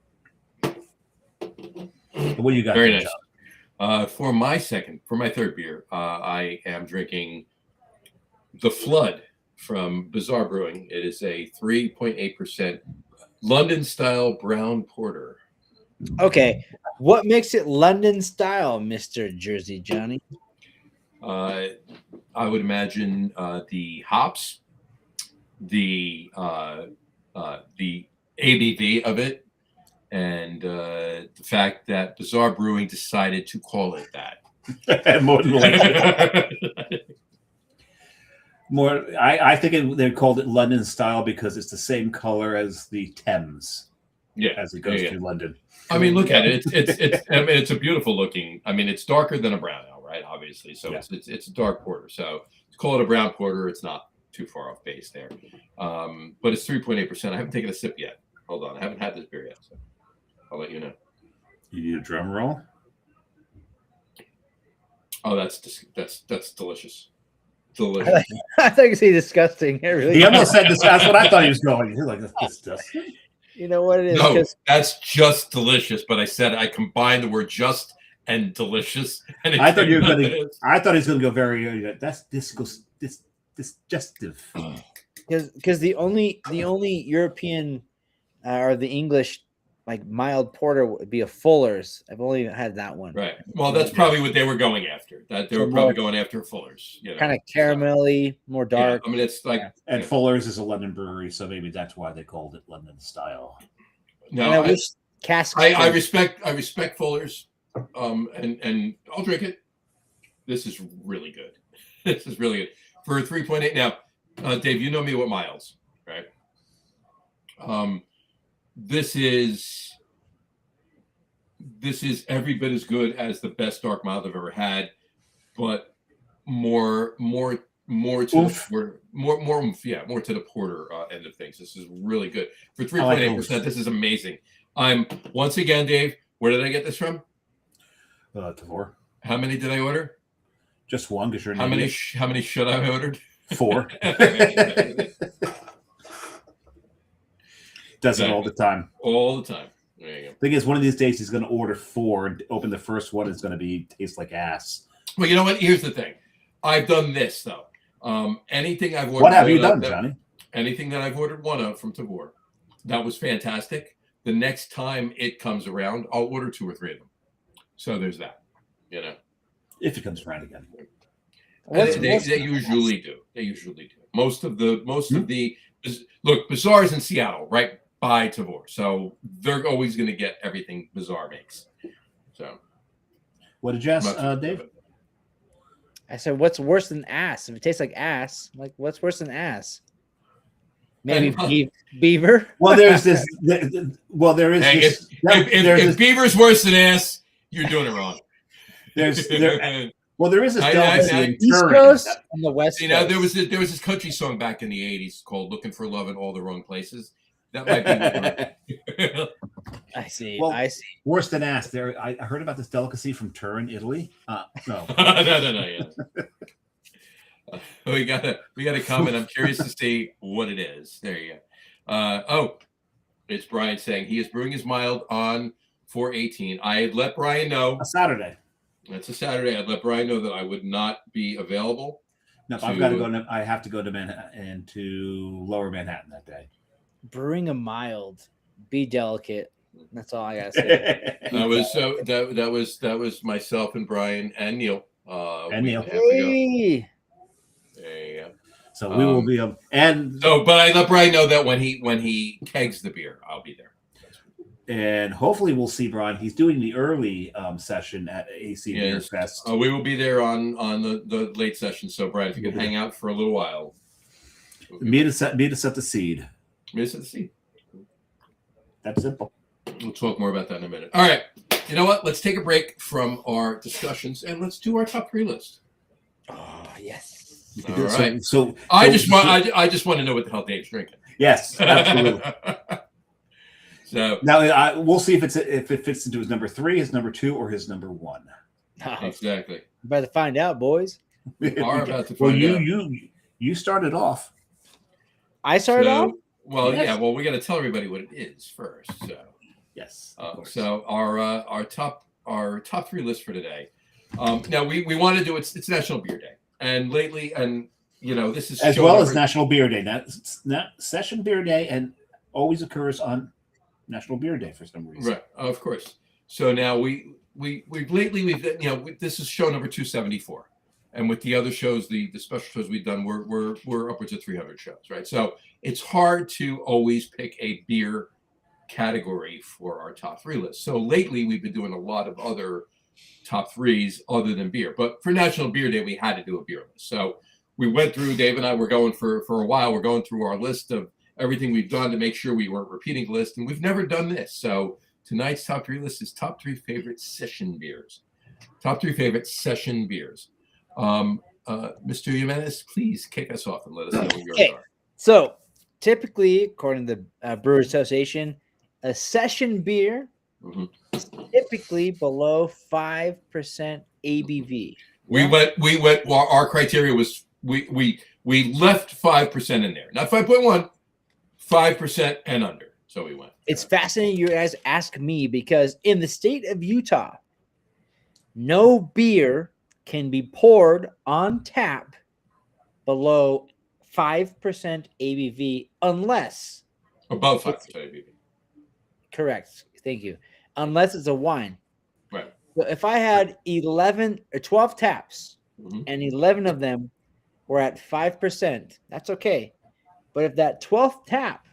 [SPEAKER 2] What do you got?
[SPEAKER 1] Very nice. For my 3rd beer, I am drinking the Flood from Bizarre Brewing. It is a 3.8% London style brown porter.
[SPEAKER 3] Okay, what makes it London style, Mr. Jersey Johnny?
[SPEAKER 1] I would imagine the hops, the ABV of it, and the fact that Bizarre Brewing decided to call it that.
[SPEAKER 2] More than likely. I think they called it London style because it's the same color as the Thames.
[SPEAKER 1] Yeah,
[SPEAKER 2] as it goes through London.
[SPEAKER 1] I mean, look at it. It's I mean, it's a beautiful looking. I mean, it's darker than a brown ale, right? Obviously, so it's a dark porter. So to call it a brown porter, it's not too far off base there. But it's 3.8%. I haven't taken a sip yet. Hold on, I haven't had this beer yet, so I'll let you know.
[SPEAKER 2] You need a drum roll.
[SPEAKER 1] Oh, that's delicious. Delicious.
[SPEAKER 3] I thought you say disgusting. Really
[SPEAKER 2] he almost said this. That's what I thought he was going. He's like, that's disgusting.
[SPEAKER 3] You know what it is?
[SPEAKER 1] No, that's just delicious. But I said I combined the word just and delicious. And
[SPEAKER 2] I thought you were going to. I thought he was going to go very. That's disgustive.
[SPEAKER 3] Because the only European or the English like mild porter would be a Fuller's. I've only had that one.
[SPEAKER 1] Right. Well, that's probably what they were going after. That they were probably going after Fuller's. You know,
[SPEAKER 3] kind of caramelly, more dark.
[SPEAKER 1] Yeah, I mean, it's like
[SPEAKER 2] and Fuller's is a London brewery, so maybe that's why they called it London style.
[SPEAKER 1] No,
[SPEAKER 3] I wish cask.
[SPEAKER 1] I respect Fuller's, and I'll drink it. This is really good. This is really good for 3.8. Now, Dave, you know me with miles, right? This is every bit as good as the best dark mild I've ever had, but more to more to the porter end of things. This is really good for 3.8%. This is amazing. I'm once again, Dave. Where did I get this from?
[SPEAKER 2] Tavor.
[SPEAKER 1] How many did I order?
[SPEAKER 2] Just one. Because you're
[SPEAKER 1] how many should I have ordered?
[SPEAKER 2] 4. Does it all the time.
[SPEAKER 1] All the time. There you go.
[SPEAKER 2] Thing is, one of these days he's going to order 4 and open the first one. It's going to taste like ass.
[SPEAKER 1] Well, you know what? Here's the thing. I've done this though. Anything I've ordered.
[SPEAKER 2] What have you done, Johnny?
[SPEAKER 1] Anything that I've ordered one of from Tavor, that was fantastic. The next time it comes around, I'll order 2 or 3 of them. So there's that. You know,
[SPEAKER 2] if it comes around again.
[SPEAKER 1] They usually do. They usually do. Most of the look, Bizarre's in Seattle, right by Tavor, so they're always going to get everything Bizarre makes. So,
[SPEAKER 2] what did you ask, Dave?
[SPEAKER 3] I said, "What's worse than ass? If it tastes like ass, like what's worse than ass? Maybe beaver."
[SPEAKER 2] Well, there's this. There is
[SPEAKER 1] hey,
[SPEAKER 2] this.
[SPEAKER 1] If beaver's worse than ass, you're doing it wrong.
[SPEAKER 2] There is this delicacy in
[SPEAKER 3] East Coast and the West Coast.
[SPEAKER 1] You know, there was this country song back in the 80s called "Looking for Love in All the Wrong Places." That might be.
[SPEAKER 3] I see.
[SPEAKER 2] Well,
[SPEAKER 3] I see.
[SPEAKER 2] Worse than ass. I heard about this delicacy from Turin, Italy. No.
[SPEAKER 1] No. Yeah. We got a comment. I'm curious to see what it is. There you go. It's Brian saying he is brewing his mild on 4/18. I had let Brian know.
[SPEAKER 2] A Saturday.
[SPEAKER 1] That's a Saturday. I'd let Brian know that I would not be available.
[SPEAKER 2] No, I've got to go. I have to go to Manhattan, to Lower Manhattan that day.
[SPEAKER 3] Brewing a mild, be delicate. That's all I gotta say.
[SPEAKER 1] That was myself and Brian and Neil.
[SPEAKER 2] Neil.
[SPEAKER 3] Hey.
[SPEAKER 1] There you go.
[SPEAKER 2] So we will be
[SPEAKER 1] but I let Brian know that when he kegs the beer, I'll be there.
[SPEAKER 2] And hopefully we'll see Brian. He's doing the early session at AC Beer Fest.
[SPEAKER 1] We will be there on the late session. So Brian, if you could hang out for a little while.
[SPEAKER 2] Me to set the seed. That's simple.
[SPEAKER 1] We'll talk more about that in a minute. All right. You know what? Let's take a break from our discussions and let's do our top 3 list.
[SPEAKER 3] Oh yes.
[SPEAKER 1] All right.
[SPEAKER 2] So
[SPEAKER 1] I just want to know what the hell Dave's drinking.
[SPEAKER 2] Yes, absolutely.
[SPEAKER 1] So
[SPEAKER 2] now we'll see if it fits into his number 3, his number 2, or his number 1.
[SPEAKER 1] Exactly.
[SPEAKER 3] About to find out, boys.
[SPEAKER 1] We are about to find out.
[SPEAKER 2] You started off.
[SPEAKER 3] I started off.
[SPEAKER 1] Well, yes. Yeah. Well, we got to tell everybody what it is first. So
[SPEAKER 2] yes.
[SPEAKER 1] So our top 3 list for today. Now we want to do it's National Beer Day, and lately, and this is
[SPEAKER 2] as
[SPEAKER 1] show
[SPEAKER 2] well
[SPEAKER 1] number,
[SPEAKER 2] as National Beer Day. That's not Session Beer Day, and always occurs on National Beer Day for some reason.
[SPEAKER 1] right, of course. So now we've lately this is show number 274, and with the other shows, the special shows we've done, we're upwards of 300 shows, right? So it's hard to always pick a beer category for our top 3 list. So lately we've been doing a lot of other top 3s other than beer, but for National Beer Day we had to do a beer list. So we went through, Dave and I were going for a while, we're going through our list of everything we've done to make sure we weren't repeating the list, and we've never done this. So tonight's top 3 list is top 3 favorite session beers. Top 3 favorite session beers. Mr. Jimenez, please kick us off and let us know what yours are.
[SPEAKER 3] So typically, according to the Brewer Association, a session beer is typically below 5% ABV.
[SPEAKER 1] We went. Well, our criteria was we left 5% in there, not 5.1, 5% and under. So we went.
[SPEAKER 3] It's fascinating you guys ask me because in the state of Utah, no beer can be poured on tap below 5% ABV unless
[SPEAKER 1] Above 5% ABV.
[SPEAKER 3] Correct. Thank you. Unless it's a wine.
[SPEAKER 1] Right.
[SPEAKER 3] So if I had 11 or 12 taps and 11 of them were at 5%, that's okay. But if that 12th tap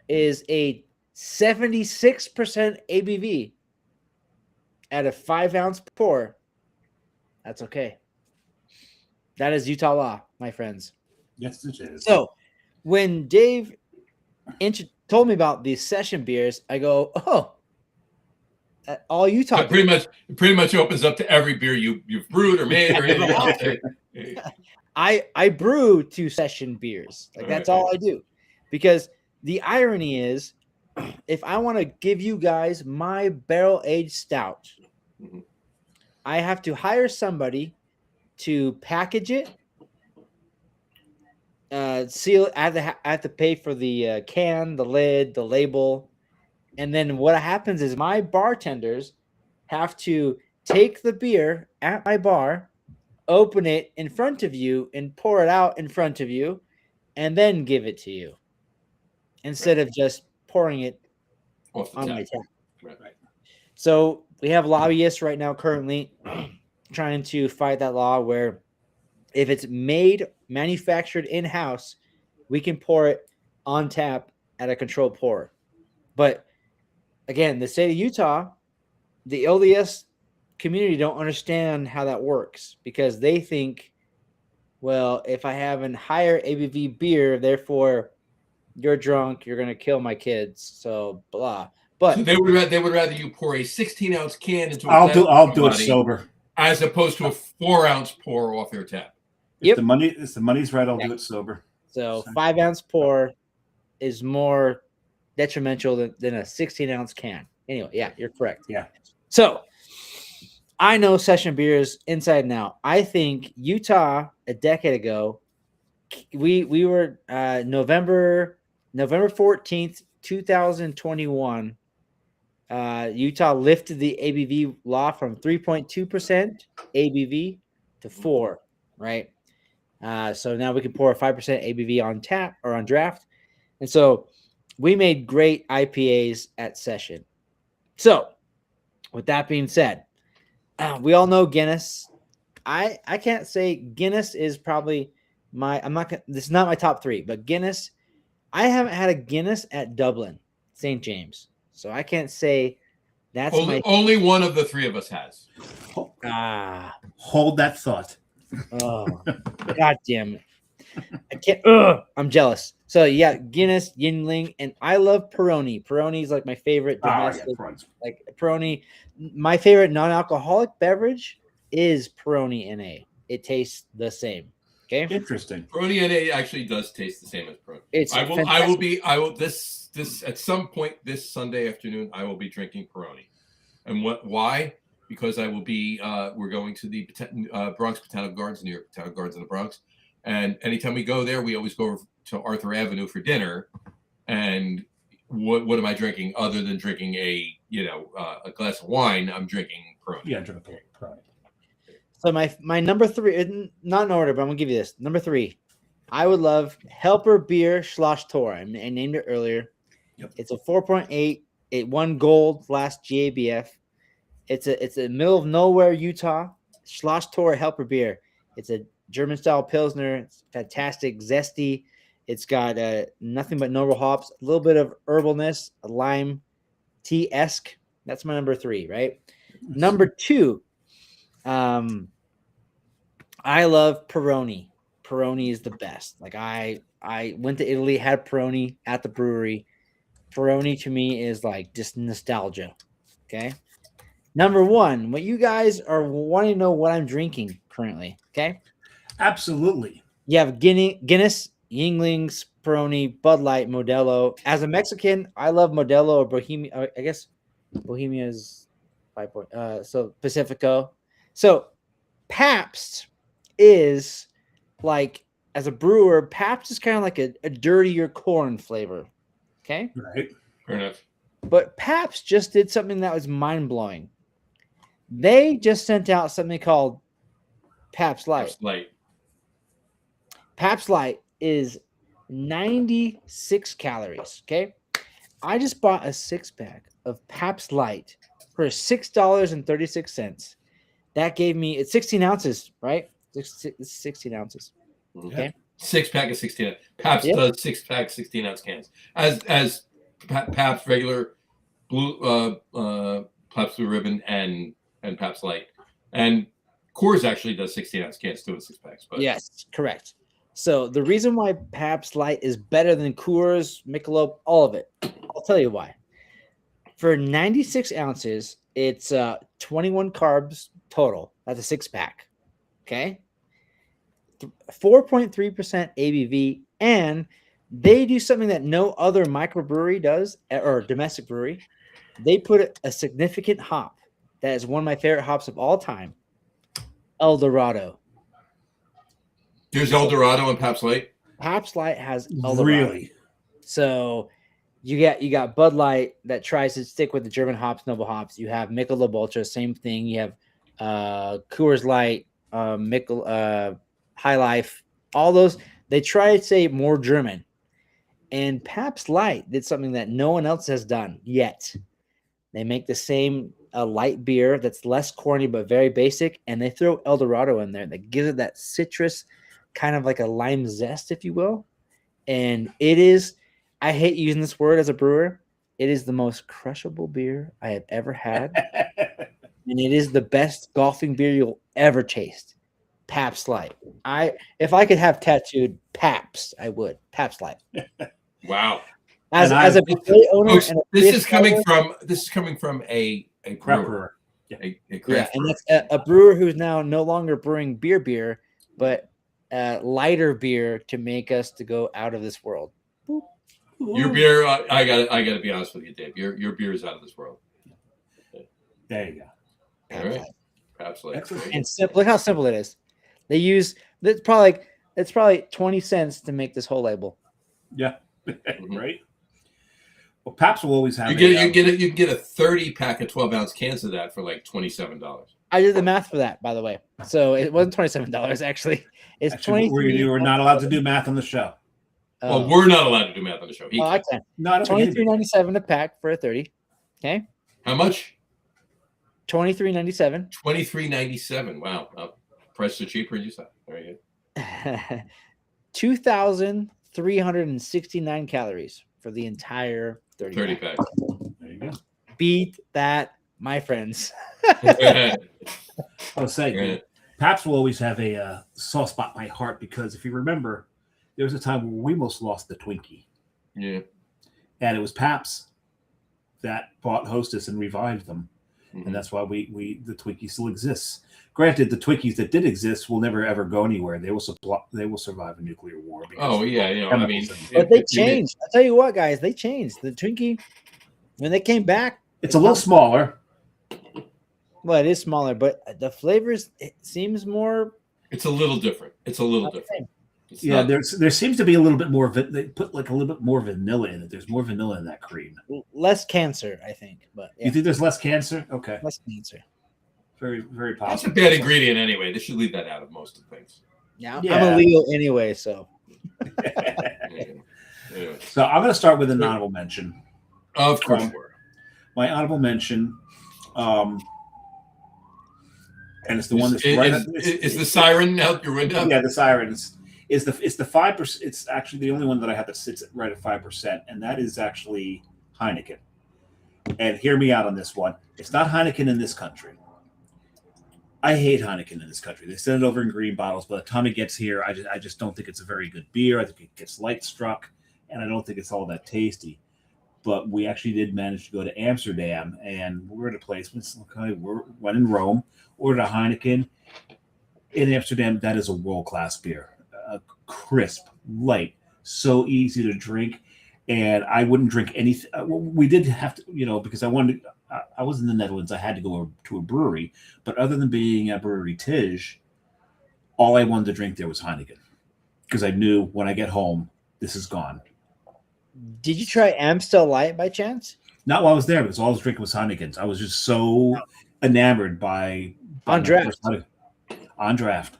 [SPEAKER 3] is a 76% ABV at a 5-ounce pour, that's okay. That is Utah law, my friends.
[SPEAKER 2] Yes, it is.
[SPEAKER 3] So when Dave told me about these session beers, I go, oh, all Utah.
[SPEAKER 1] It pretty much opens up to every beer you've brewed or made or anything else.
[SPEAKER 3] I brew 2 session beers. Like that's all I do. Because the irony is, if I want to give you guys my barrel-aged stout, I have to hire somebody to package it, seal it. I have to pay for the can, the lid, the label. And then what happens is my bartenders have to take the beer at my bar, open it in front of you, and pour it out in front of you, and then give it to you instead of just pouring it on my tap.
[SPEAKER 1] Right.
[SPEAKER 3] So we have lobbyists right now currently trying to fight that law where if it's manufactured in-house, we can pour it on tap at a controlled pour. But again, the state of Utah, the LDS community don't understand how that works because they think, well, if I have a higher ABV beer, therefore you're drunk, you're going to kill my kids. So blah. But
[SPEAKER 1] so they would rather you pour a 16-ounce can into a
[SPEAKER 2] I'll do it sober,
[SPEAKER 1] as opposed to a 4-ounce pour off their tap.
[SPEAKER 2] If the money's right, I'll do it sober.
[SPEAKER 3] So 5-ounce pour is more detrimental than a 16-ounce can. Anyway, yeah, you're correct.
[SPEAKER 2] Yeah.
[SPEAKER 3] So I know session beers inside and out. I think Utah a decade ago, we were November 14th, 2021. Utah lifted the ABV law from 3.2% ABV to 4, right? So now we can pour a 5% ABV on tap or on draft. And so we made great IPAs at session. So with that being said, we all know Guinness. I can't say Guinness is probably this is not my top 3, but Guinness, I haven't had a Guinness at Dublin, St. James. So I can't say that's
[SPEAKER 1] only one of the 3 of us has.
[SPEAKER 2] Hold that thought.
[SPEAKER 3] Oh, God damn it. I can't. I'm jealous. So yeah, Guinness, Yingling, and I love Peroni. Peroni is like my favorite domestic. Like Peroni, my favorite non-alcoholic beverage is Peroni NA. It tastes the same. Okay,
[SPEAKER 2] interesting.
[SPEAKER 1] Peroni NA actually does taste the same as Peroni. I will this at some point this Sunday afternoon. I will be drinking Peroni, and why? Because I will be. We're going to the Bronx Botanical Gardens, New York Botanical Gardens in the Bronx. And anytime we go there, we always go to Arthur Avenue for dinner. And what am I drinking other than drinking a glass of wine? I'm drinking Peroni.
[SPEAKER 2] Yeah, drinking Peroni.
[SPEAKER 3] So my number 3, not in order, but I'm gonna give you this. Number 3, I would love Helper Beer Schloss Tor. I named it earlier.
[SPEAKER 2] Yep.
[SPEAKER 3] It's a 4.8. It won gold last GABF. It's a middle of nowhere, Utah. Schloss Tor Helper Beer. It's a German style Pilsner. It's fantastic, zesty. It's got nothing but noble hops, a little bit of herbalness, a lime tea-esque. That's my number 3, right? Number 2, I love Peroni. Peroni is the best. Like I went to Italy, had Peroni at the brewery. Peroni to me is like just nostalgia. Okay. Number 1, what you guys are wanting to know what I'm drinking currently. Okay.
[SPEAKER 2] Absolutely.
[SPEAKER 3] You have Guinness, Yinglings, Peroni, Bud Light, Modelo. As a Mexican, I love Modelo or Bohemia. I guess Bohemia is 5 point. So Pacifico. So Pabst is like, as a brewer, Pabst is kind of like a dirtier corn flavor. Okay.
[SPEAKER 2] Right.
[SPEAKER 1] Fair enough.
[SPEAKER 3] But Pabst just did something that was mind blowing. They just sent out something called Pabst Light.
[SPEAKER 1] Pabst Light.
[SPEAKER 3] Pabst Light is 96 calories. Okay. I just bought a 6-pack of Pabst Light for $6.36. That gave me, it's 16 ounces, right? It's 16 ounces. Okay.
[SPEAKER 1] 6-pack of 16. Pabst does 6-pack 16-ounce cans. As Pabst regular blue Pabst Blue Ribbon and Pabst Light. And Coors actually does 16-ounce cans too in 6-packs. But
[SPEAKER 3] yes, correct. So the reason why Pabst Light is better than Coors, Michelob, all of it, I'll tell you why. For 96 ounces, it's 21 carbs total. That's a 6-pack. Okay. 4.3% ABV. And they do something that no other microbrewery does, or domestic brewery. They put a significant hop that is one of my favorite hops of all time, El Dorado.
[SPEAKER 1] There's El Dorado and Pabst Light.
[SPEAKER 3] Pabst Light has El Dorado.
[SPEAKER 2] Really?
[SPEAKER 3] So you got Bud Light that tries to stick with the German hops, noble hops. You have Michelob Ultra, same thing. You have Coors Light, High Life, all those. They try to say more German. And Pabst Light did something that no one else has done yet. They make the same light beer that's less corny but very basic, and they throw El Dorado in there that gives it that citrus, kind of like a lime zest, if you will. And it is, I hate using this word as a brewer, it is the most crushable beer I have ever had. And it is the best golfing beer you'll ever taste. Pabst Light. If I could have tattooed Pabst, I would. Pabst Light.
[SPEAKER 1] Wow.
[SPEAKER 3] As a buffet owner,
[SPEAKER 1] folks,
[SPEAKER 3] and
[SPEAKER 1] this is coming from a
[SPEAKER 2] Brewer.
[SPEAKER 1] A
[SPEAKER 3] yeah,
[SPEAKER 1] craft
[SPEAKER 3] and
[SPEAKER 1] brewer.
[SPEAKER 3] that's a brewer who's now no longer brewing beer, but lighter beer to make us to go out of this world.
[SPEAKER 1] Your beer, I gotta be honest with you, Dave. Your beer is out of this world.
[SPEAKER 2] There you go.
[SPEAKER 1] All right. Pabst Light.
[SPEAKER 2] Excellent.
[SPEAKER 3] And look how simple it is. They use it's probably 20 cents to make this whole label.
[SPEAKER 2] Yeah. Right. Well, Pabst will always have.
[SPEAKER 1] You can get a 30-pack of 12-ounce cans of that for like $27.
[SPEAKER 3] I did the math for that, by the way. So it wasn't $27 actually. It's
[SPEAKER 2] Actually,
[SPEAKER 3] 23.
[SPEAKER 2] we're not allowed to do math on the show.
[SPEAKER 1] Well, we're not allowed to do math on the show. He
[SPEAKER 3] I
[SPEAKER 1] can.
[SPEAKER 3] can.
[SPEAKER 2] No, I don't think anybody-
[SPEAKER 3] $23.97 a pack for a 30. Okay.
[SPEAKER 1] How much?
[SPEAKER 3] $23.97.
[SPEAKER 1] $23.97. Wow. Prices are cheaper than you said. Very good.
[SPEAKER 3] 2,369 calories for the entire 30 pack.
[SPEAKER 1] 30-pack.
[SPEAKER 2] There you go.
[SPEAKER 3] Beat that, my friends.
[SPEAKER 2] I was saying,
[SPEAKER 1] Yeah.
[SPEAKER 2] Pabst will always have a soft spot in my heart because if you remember, there was a time when we almost lost the Twinkie.
[SPEAKER 1] Yeah.
[SPEAKER 2] And it was Pabst that bought Hostess and revived them.
[SPEAKER 1] Mhm.
[SPEAKER 2] And that's why the Twinkie still exists. Granted, the Twinkies that did exist will never ever go anywhere. They will survive a nuclear war.
[SPEAKER 1] Oh yeah, I mean,
[SPEAKER 3] But they changed. I'll tell you what, guys, they changed. The Twinkie, when they came back,
[SPEAKER 2] It's a little smaller.
[SPEAKER 3] well, it is smaller, but the flavors, it seems more.
[SPEAKER 1] It's a little different. It's a little different. It's
[SPEAKER 2] Yeah,
[SPEAKER 1] not-
[SPEAKER 2] there seems to be a little bit more. They put like a little bit more vanilla in it. There's more vanilla in that cream.
[SPEAKER 3] Less cancer, I think. But yeah,
[SPEAKER 2] You think there's less cancer? Okay,
[SPEAKER 3] less cancer.
[SPEAKER 2] very very
[SPEAKER 1] That's a
[SPEAKER 2] possible.
[SPEAKER 1] bad ingredient anyway. They should leave that out of most of things.
[SPEAKER 3] Yeah,
[SPEAKER 2] Yeah.
[SPEAKER 3] I'm illegal anyway, so
[SPEAKER 1] Anyway.
[SPEAKER 2] So I'm going to start with an honorable mention.
[SPEAKER 1] Of course, we're.
[SPEAKER 2] My honorable mention, and it's the one that's right.
[SPEAKER 1] Is the siren out your window?
[SPEAKER 2] Yeah, the sirens. It's the 5%. It's actually the only one that I have that sits right at 5%, and that is actually Heineken. And hear me out on this one. It's not Heineken in this country. I hate Heineken in this country. They send it over in green bottles. By the time it gets here, I just don't think it's a very good beer. I think it gets light struck, and I don't think it's all that tasty. But we actually did manage to go to Amsterdam, and we're at a place. We went in Rome, ordered a Heineken. In Amsterdam, that is a world-class beer. Crisp, light, so easy to drink. And I wouldn't drink anything. We did have to, because I wanted to. I was in the Netherlands. I had to go to a brewery. But other than being at Brewery Tij, all I wanted to drink there was Heineken. Because I knew when I get home, this is gone.
[SPEAKER 3] Did you try Amstel Light by chance?
[SPEAKER 2] Not while I was there, because all I was drinking was Heinekens. I was just so enamored by
[SPEAKER 3] On draft.
[SPEAKER 2] On draft.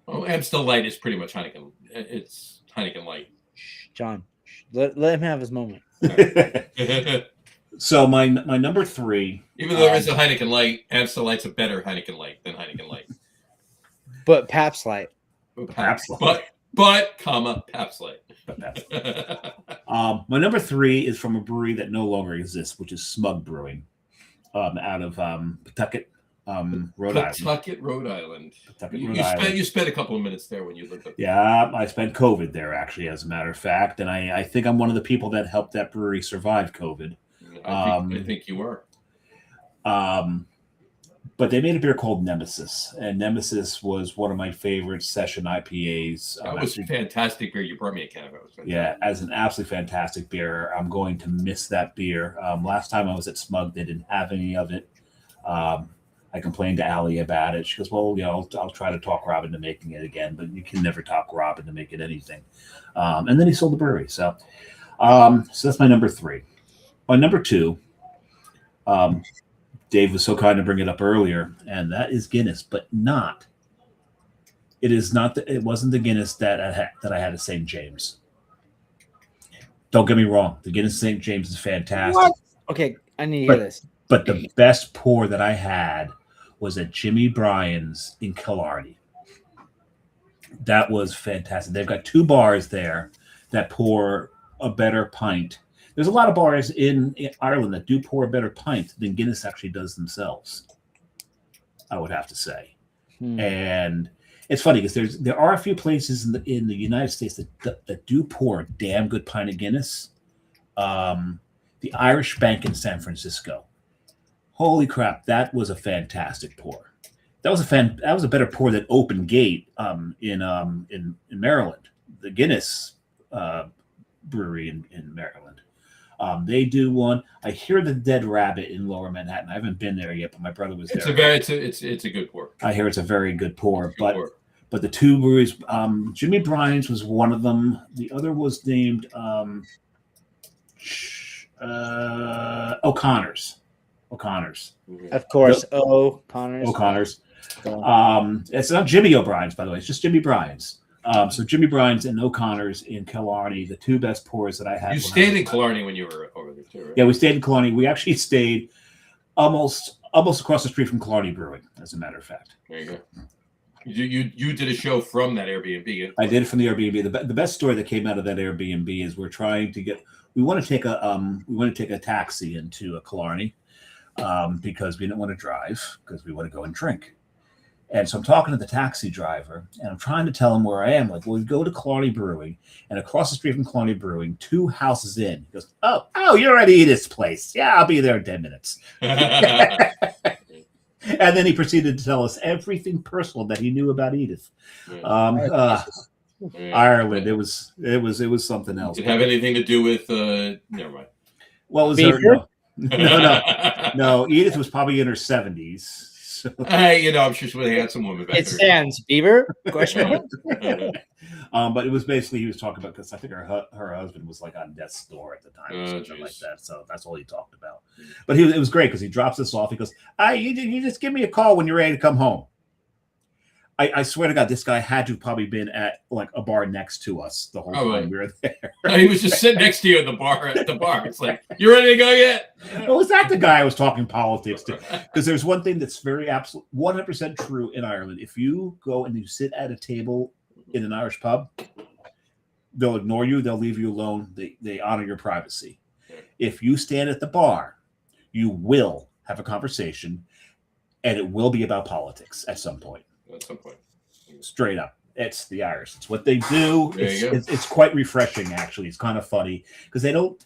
[SPEAKER 1] Oh, Amstel Light is pretty much Heineken. It's Heineken Light.
[SPEAKER 3] John, let him have his moment.
[SPEAKER 2] So my number 3.
[SPEAKER 1] Even though there is a Heineken Light, Amstel Light's a better Heineken Light than Heineken Light.
[SPEAKER 3] But Pabst Light.
[SPEAKER 2] Pabst Light.
[SPEAKER 1] But, Pabst Light.
[SPEAKER 2] My number 3 is from a brewery that no longer exists, which is Smug Brewing, out of Pawtucket, Rhode Island.
[SPEAKER 1] Pawtucket, Rhode Island.
[SPEAKER 2] You
[SPEAKER 1] spent a couple of minutes there when you looked up.
[SPEAKER 2] Yeah, I spent COVID there, actually, as a matter of fact, and I think I'm one of the people that helped that brewery survive COVID.
[SPEAKER 1] I think you were.
[SPEAKER 2] But they made a beer called Nemesis, and Nemesis was one of my favorite session IPAs.
[SPEAKER 1] That was a fantastic beer. You brought me a can of it.
[SPEAKER 2] Yeah, as an absolutely fantastic beer. I'm going to miss that beer. Last time I was at Smug, they didn't have any of it. I complained to Allie about it. She goes, well, I'll try to talk Rob into making it again, but you can never talk Rob into making anything. And then he sold the brewery. So that's my number 3. My number 2, Dave was so kind to bring it up earlier, and that is Guinness, but not. It is not. It wasn't the Guinness that I had at St. James. Don't get me wrong. The Guinness St. James is fantastic.
[SPEAKER 3] What? Okay, I need to hear this.
[SPEAKER 2] But the best pour that I had was at Jimmy Bryan's in Killarney. That was fantastic. They've got 2 bars there that pour a better pint. There's a lot of bars in Ireland that do pour a better pint than Guinness actually does themselves, I would have to say. And it's funny because there are a few places in the United States that do pour a damn good pint of Guinness. The Irish Bank in San Francisco. Holy crap, that was a fantastic pour. That was a better pour than Open Gate in Maryland, the Guinness brewery in Maryland. They do one. I hear the Dead Rabbit in Lower Manhattan. I haven't been there yet, but my brother was there.
[SPEAKER 1] It's a good pour.
[SPEAKER 2] I hear it's a very good pour. But the 2 breweries, Jimmy Bryan's was one of them. The other was named O'Connor's.
[SPEAKER 3] Of course, O'Connor's.
[SPEAKER 2] It's not Jimmy O'Brien's, by the way. It's just Jimmy Bryan's. So Jimmy Bryan's and O'Connor's in Killarney, the 2 best pours that I had.
[SPEAKER 1] You stayed in Killarney when you were over there too, right?
[SPEAKER 2] Yeah, we stayed in Killarney. We actually stayed almost across the street from Killarney Brewing, as a matter of fact.
[SPEAKER 1] There you go. You did a show from that Airbnb.
[SPEAKER 2] I did it from the Airbnb. The best story that came out of that Airbnb is we want to take a taxi into Killarney because we didn't want to drive because we want to go and drink. And so I'm talking to the taxi driver, and I'm trying to tell him where I am. Like, well, we go to Killarney Brewing, and across the street from Killarney Brewing, 2 houses in. He goes, oh, you're at Edith's place. Yeah, I'll be there in 10 minutes. And then he proceeded to tell us everything personal that he knew about Edith. Ireland. It was something else.
[SPEAKER 1] Did it have anything to do with? Never mind.
[SPEAKER 2] Well, was there, no. Edith was probably in her 70s. So.
[SPEAKER 1] I'm sure she was a handsome woman back
[SPEAKER 3] there. It stands Beaver? Question mark?
[SPEAKER 2] But it was basically he was talking about because I think her husband was like on death's door at the time or something like that. So that's all he talked about. But it was great because he drops this off. He goes, "You just give me a call when you're ready to come home." I swear to God, this guy had to probably been at like a bar next to us the whole time we were there.
[SPEAKER 1] He was just sitting next to you at the bar. It's like, you ready to go yet?
[SPEAKER 2] Well, was that the guy I was talking politics to? Because there's one thing that's very absolute, 100% true in Ireland. If you go and you sit at a table in an Irish pub, they'll ignore you. They'll leave you alone. They honor your privacy. If you stand at the bar, you will have a conversation, and it will be about politics at some point.
[SPEAKER 1] At some point.
[SPEAKER 2] Straight up. It's the Irish. It's what they do. It's quite refreshing, actually. It's kind of funny because they'll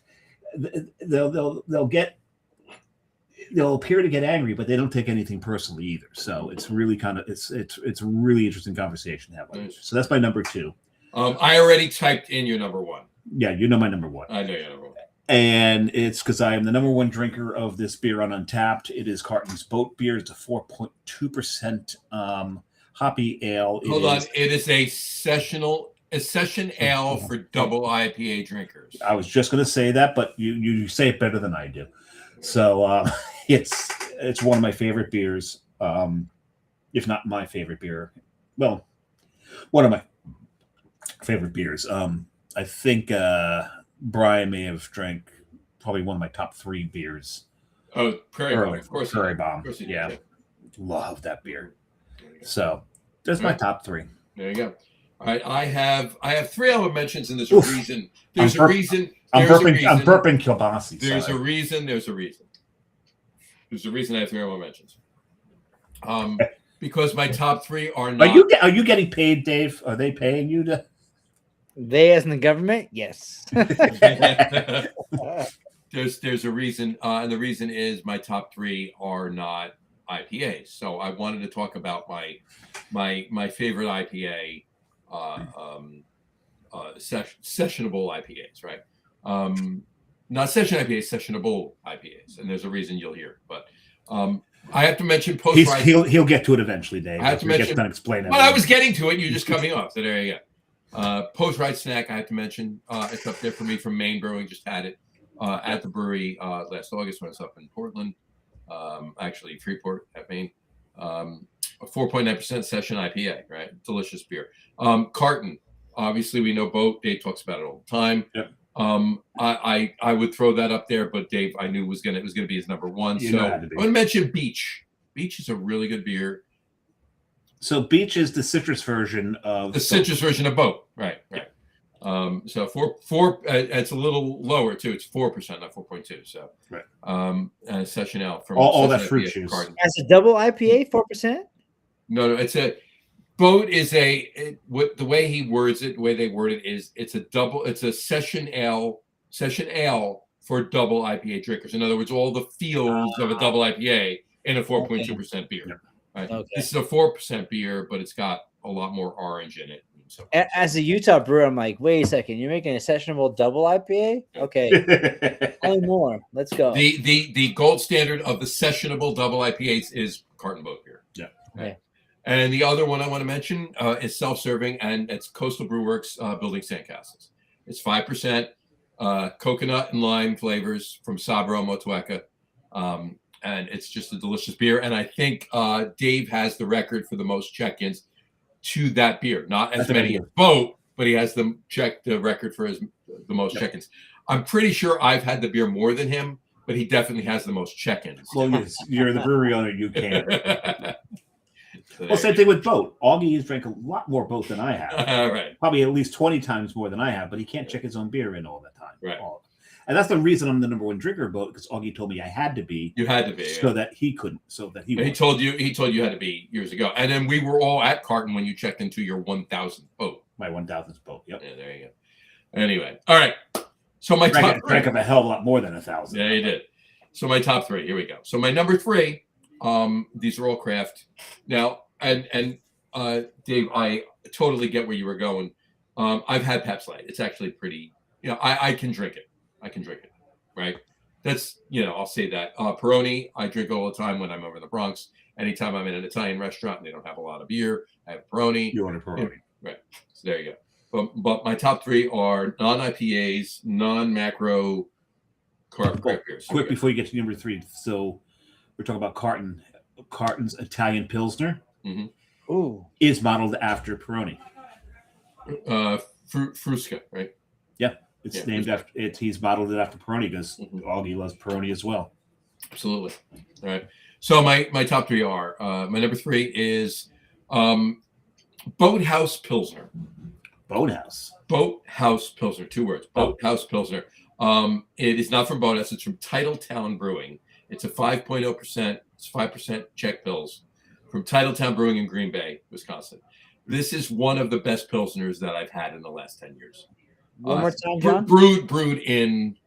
[SPEAKER 2] appear to get angry, but they don't take anything personally either. So it's really it's a really interesting conversation to have. Nice. So that's my number 2.
[SPEAKER 1] I already typed in your number 1.
[SPEAKER 2] Yeah, you know my number 1.
[SPEAKER 1] I know your number 1.
[SPEAKER 2] And it's because I am the number 1 drinker of this beer on Untapped. It is Carton's Boat Beer. It's a 4.2% hoppy ale.
[SPEAKER 1] Hold on. It is a session ale for double IPA drinkers.
[SPEAKER 2] I was just going to say that, but you say it better than I do. So it's one of my favorite beers, if not my favorite beer. Well, one of my favorite beers. I think Brian may have drank probably one of my top 3 beers.
[SPEAKER 1] Oh, Prairie Bomb, of course.
[SPEAKER 2] Prairie Bomb. Yeah. Love that beer. So that's my top 3.
[SPEAKER 1] There you go. All right, I have 3 other mentions, and there's a reason. There's a reason.
[SPEAKER 2] I'm burping kielbasi.
[SPEAKER 1] There's a reason. There's a reason I have 3 other mentions. Because my top 3 are not.
[SPEAKER 2] Are you getting paid, Dave? Are they paying you to?
[SPEAKER 3] They, as in the government, yes.
[SPEAKER 1] There's a reason, and the reason is my top 3 are not IPAs. So I wanted to talk about my favorite IPA, sessionable IPAs, right? Not session IPAs, sessionable IPAs, and there's a reason you'll hear. But I have to mention post-rise.
[SPEAKER 2] He'll get to it eventually, Dave.
[SPEAKER 1] I have to mention.
[SPEAKER 2] Explain it.
[SPEAKER 1] Well, I was getting to it. You're just coming off. So there you go. Post-ride snack, I have to mention. It's up there for me from Maine Brewing. Just had it at the brewery last August when I was up in Portland. Actually, Freeport at Maine. A 4.9% session IPA, right? Delicious beer. Carton, obviously we know Boat. Dave talks about it all the time.
[SPEAKER 2] Yep.
[SPEAKER 1] I would throw that up there, but Dave I knew it was gonna be his number 1. So I'm gonna mention Beach. Beach is a really good beer.
[SPEAKER 2] So Beach is the citrus version of
[SPEAKER 1] citrus version of Boat, right? So 4, it's a little lower too. It's 4%, not 4.2. So right. Session ale from
[SPEAKER 2] all that fruit juice.
[SPEAKER 3] As a double IPA, 4%.
[SPEAKER 1] No, it's a Boat is the way he words it, the way they word it is it's a session ale for double IPA drinkers. In other words, all the feels of a double IPA in a 4.2% beer.
[SPEAKER 2] Yeah.
[SPEAKER 1] Right?
[SPEAKER 3] Okay.
[SPEAKER 1] This is a 4% beer, but it's got a lot more orange in it. So.
[SPEAKER 3] As a Utah brewer, I'm like, wait a second, you're making a sessionable double IPA? Okay, tell me more. Let's go.
[SPEAKER 1] The gold standard of the sessionable double IPAs is Carton Boat beer.
[SPEAKER 2] Yeah.
[SPEAKER 3] Okay.
[SPEAKER 1] And the other one I want to mention is self-serving, and it's Coastal Brew Works Building Sandcastles. It's 5% coconut and lime flavors from Sabro Motueka. And it's just a delicious beer. And I think Dave has the record for the most check-ins to that beer. Not as many as Boat, but he has the record for the most check-ins. I'm pretty sure I've had the beer more than him, but he definitely has the most check-ins.
[SPEAKER 2] Well, you're the brewery owner. You can. Well, same thing with Boat. Augie has drank a lot more Boat than I have.
[SPEAKER 1] Right.
[SPEAKER 2] Probably at least 20 times more than I have, but he can't check his own beer in all the time.
[SPEAKER 1] Right.
[SPEAKER 2] And that's the reason I'm the number 1 drinker of Boat, because Augie told me I had to be.
[SPEAKER 1] You had to be.
[SPEAKER 2] So that he couldn't. So that he
[SPEAKER 1] told you you had to be years ago. And then we were all at Carton when you checked into your 1,000th boat.
[SPEAKER 2] My 1,000th boat. Yep.
[SPEAKER 1] Yeah, there you go. Anyway. All right. So my top 3.
[SPEAKER 2] Drank of a hell of a lot more than 1,000.
[SPEAKER 1] Yeah, you did. So my top 3. Here we go. So my number 3, these are all craft. Now, and Dave, I totally get where you were going. I've had Pabst Light. It's actually pretty, I can drink it. Right? That's, I'll say that. Peroni, I drink all the time when I'm over in the Bronx. Anytime I'm in an Italian restaurant and they don't have a lot of beer, I have Peroni.
[SPEAKER 2] You want a Peroni.
[SPEAKER 1] Yeah, right. So there you go. But my top 3 are non-IPAs, non-macro craft beers.
[SPEAKER 2] Quick before you get to number 3. So we're talking about Carton's Italian Pilsner.
[SPEAKER 1] Mm-hmm.
[SPEAKER 3] Ooh.
[SPEAKER 2] is modeled after Peroni.
[SPEAKER 1] Fruska, right?
[SPEAKER 2] Yeah, it's
[SPEAKER 1] Yeah,
[SPEAKER 2] named after it. He's modeled it after Peroni because
[SPEAKER 1] Mhm.
[SPEAKER 2] Augie loves Peroni as well.
[SPEAKER 1] Absolutely. All right. So my top three are my number three is Boathouse Pilsner.
[SPEAKER 2] Boathouse.
[SPEAKER 1] Boathouse Pilsner. 2 words. Boathouse Pilsner. It is not from Boathouse. It's from Titletown Brewing. It's a 5.0%. It's 5% Czech Pils from Titletown Brewing in Green Bay, Wisconsin. This is one of the best pilsners that I've had in the last 10 years.
[SPEAKER 3] One more time, John.
[SPEAKER 1] Brewed in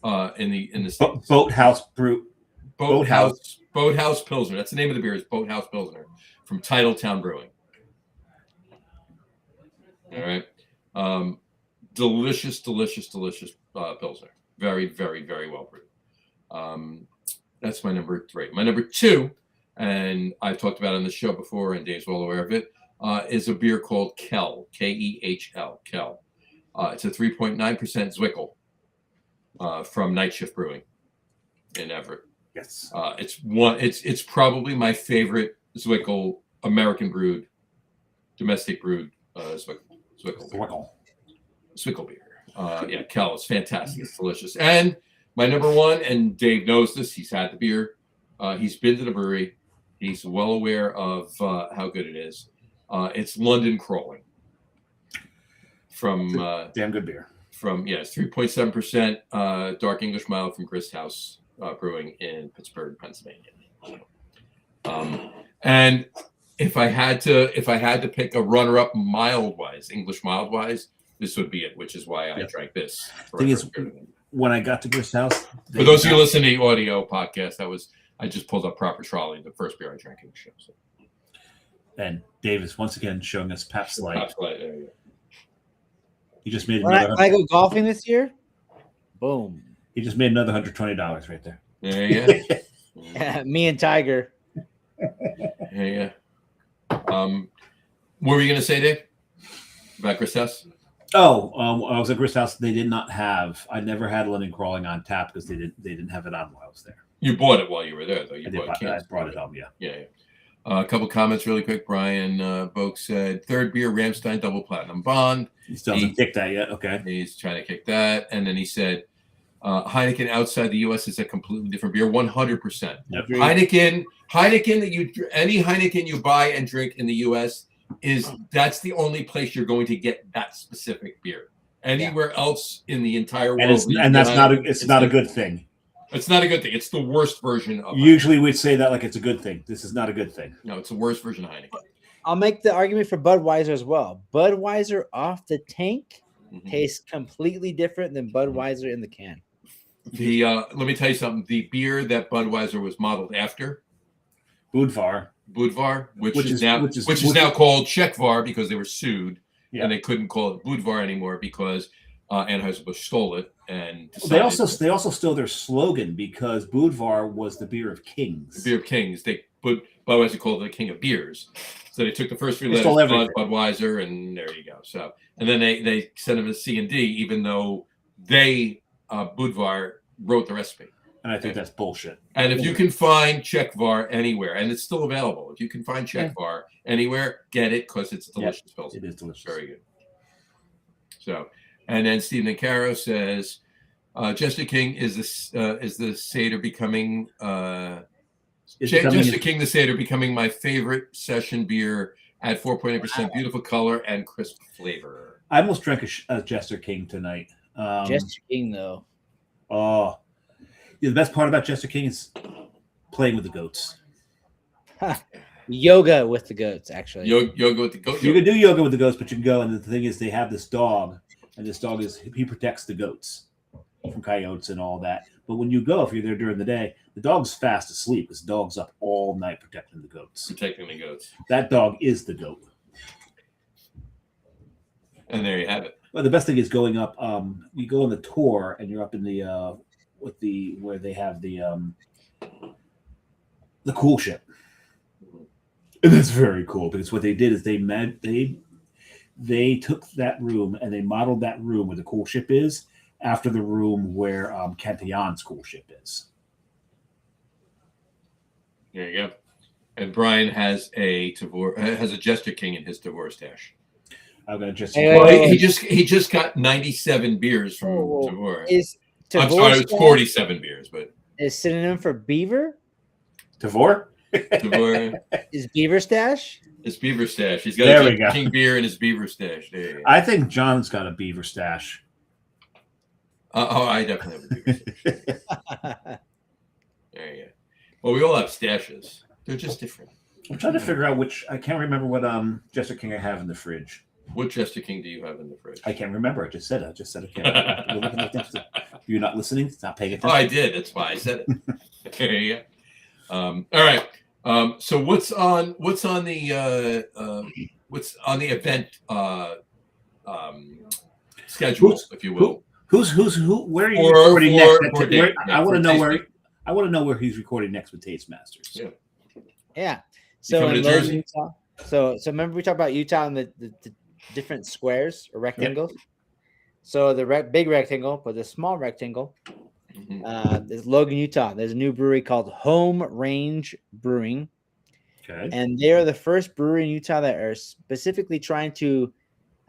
[SPEAKER 1] the States.
[SPEAKER 2] Boathouse Brew.
[SPEAKER 1] Boathouse Pilsner. That's the name of the beer. Is Boathouse Pilsner from Titletown Brewing. All right. Delicious Pilsner. Very, very, very well brewed. That's my number three. My number two, and I've talked about it on the show before, and Dave's well aware of it, is a beer called Kel, Kehl, Kel. It's a 3.9% Zwickel from Night Shift Brewing in Everett.
[SPEAKER 2] Yes.
[SPEAKER 1] It's probably my favorite Zwickel American brewed, domestic brewed Zwickel beer. Yeah, Kel is fantastic. It's delicious. And my number one, and Dave knows this, he's had the beer. He's been to the brewery. He's well aware of how good it is. It's London Crawling. From
[SPEAKER 2] damn good beer.
[SPEAKER 1] It's 3.7% dark English mild from Grist House Brewing in Pittsburgh, Pennsylvania. And if I had to pick a runner-up English mild wise, this would be it, which is why I drank this.
[SPEAKER 2] Thing is, when I got to Grist House,
[SPEAKER 1] for those of you listening to the audio podcast, I just pulled up Proper Trolley, the first beer I drank in the show. So.
[SPEAKER 2] And Dave is once again showing us Pabst Light.
[SPEAKER 1] Pabst Light, there you go.
[SPEAKER 2] He just made
[SPEAKER 3] when I go golfing this year, boom.
[SPEAKER 2] He just made another $120 right there.
[SPEAKER 1] There you go.
[SPEAKER 3] Yeah, me and Tiger.
[SPEAKER 1] Yeah. What were you going to say, Dave? About Grist House?
[SPEAKER 2] Oh, I was at Grist House. They did not have. I never had London Crawling on tap because they didn't have it on while I was there.
[SPEAKER 1] You bought it while you were there, though.
[SPEAKER 2] I brought it home. Yeah.
[SPEAKER 1] Yeah. A couple comments really quick. Brian Boak said, third beer, Ramstein Double Platinum Bond.
[SPEAKER 2] He still hasn't kicked that yet. Okay.
[SPEAKER 1] He's trying to kick that. And then he said, Heineken outside the U.S. is a completely different beer. 100%.
[SPEAKER 2] Yep.
[SPEAKER 1] Heineken any Heineken you buy and drink in the U.S. that's the only place you're going to get that specific beer. Anywhere else in the entire world,
[SPEAKER 2] it's not a good thing.
[SPEAKER 1] It's not a good thing. It's the worst version of
[SPEAKER 2] Usually we'd say that like it's a good thing. This is not a good thing.
[SPEAKER 1] No, it's the worst version of Heineken.
[SPEAKER 3] I'll make the argument for Budweiser as well. Budweiser off the tank tastes completely different than Budweiser in the can.
[SPEAKER 1] Let me tell you something. The beer that Budweiser was modeled after,
[SPEAKER 2] Budvar,
[SPEAKER 1] which is now called Czechvar because they were sued, and they couldn't call it Budvar anymore because Anheuser-Busch stole it. And
[SPEAKER 2] they also stole their slogan because Budvar was the beer of kings.
[SPEAKER 1] The beer of kings. Budweiser called it the king of beers. So they took the first 3 letters, Budweiser, and there you go. So and then they sent them a C and D, even though they Budvar wrote the recipe.
[SPEAKER 2] And I think that's bullshit.
[SPEAKER 1] And if you can find Czechvar anywhere, and it's still available, if you can find Czechvar anywhere, get it because it's delicious.
[SPEAKER 2] It is delicious.
[SPEAKER 1] Very good. So, and then Stephen Caro says, Jester King is the Seder becoming Jester King the Seder becoming my favorite session beer at 4.8%, beautiful color and crisp flavor.
[SPEAKER 2] I almost drank a Jester King tonight.
[SPEAKER 3] Jester King though.
[SPEAKER 2] Oh, the best part about Jester King is playing with the goats.
[SPEAKER 3] Yoga with the goats, actually.
[SPEAKER 1] Yoga with the goats.
[SPEAKER 2] You can do yoga with the goats, but you can go. And the thing is, they have this dog, and this dog he protects the goats from coyotes and all that. But when you go, if you're there during the day, the dog's fast asleep. This dog's up all night protecting the goats. That dog is the goat.
[SPEAKER 1] And there you have it.
[SPEAKER 2] Well, the best thing is going up. You go on the tour, and you're up in the where they have the cool ship, and that's very cool because what they did is they took that room and they modeled that room where the cool ship is after the room where Cantillon's cool ship is.
[SPEAKER 1] There you go. And Brian has a Jester King in his Tavor stash.
[SPEAKER 2] I'm gonna just.
[SPEAKER 3] Hey,
[SPEAKER 1] Well,
[SPEAKER 3] wait.
[SPEAKER 1] he just got 97 beers from
[SPEAKER 3] Whoa.
[SPEAKER 1] Tavor.
[SPEAKER 3] Is
[SPEAKER 1] I'm
[SPEAKER 3] Tavor
[SPEAKER 1] sorry, it was 47 beers, but
[SPEAKER 3] is synonym for beaver?
[SPEAKER 2] Tavor?
[SPEAKER 1] Tavor
[SPEAKER 3] Is beaver stash?
[SPEAKER 1] is Beaver Stash. He's got
[SPEAKER 2] There
[SPEAKER 1] a
[SPEAKER 2] we
[SPEAKER 1] Jester
[SPEAKER 2] go.
[SPEAKER 1] King beer in his Beaver Stash. There you go.
[SPEAKER 2] I think John's got a beaver stash.
[SPEAKER 1] I definitely have a Beaver Stash. There you go. Well, we all have stashes. They're just different.
[SPEAKER 2] I'm trying to figure out which. I can't remember what Jester King I have in the fridge.
[SPEAKER 1] What Jester King do you have in the fridge?
[SPEAKER 2] I can't remember. I just said it. You're not listening. Not paying attention.
[SPEAKER 1] Oh, I did. That's why I said it. There you go. All right. So what's on the event schedule, if you will?
[SPEAKER 2] Who? Where are you recording next? I want to know where. I want to know where he's recording next with Taste Masters.
[SPEAKER 1] Yeah.
[SPEAKER 3] Yeah. So
[SPEAKER 1] coming
[SPEAKER 3] in
[SPEAKER 1] to
[SPEAKER 3] Logan,
[SPEAKER 1] Jersey?
[SPEAKER 3] Utah. So remember we talked about Utah and the different squares or rectangles. So the big rectangle, but the small rectangle.
[SPEAKER 1] Mhm.
[SPEAKER 3] There's Logan, Utah. There's a new brewery called Home Range Brewing,
[SPEAKER 2] Okay.
[SPEAKER 3] and they're the first brewery in Utah that are specifically trying to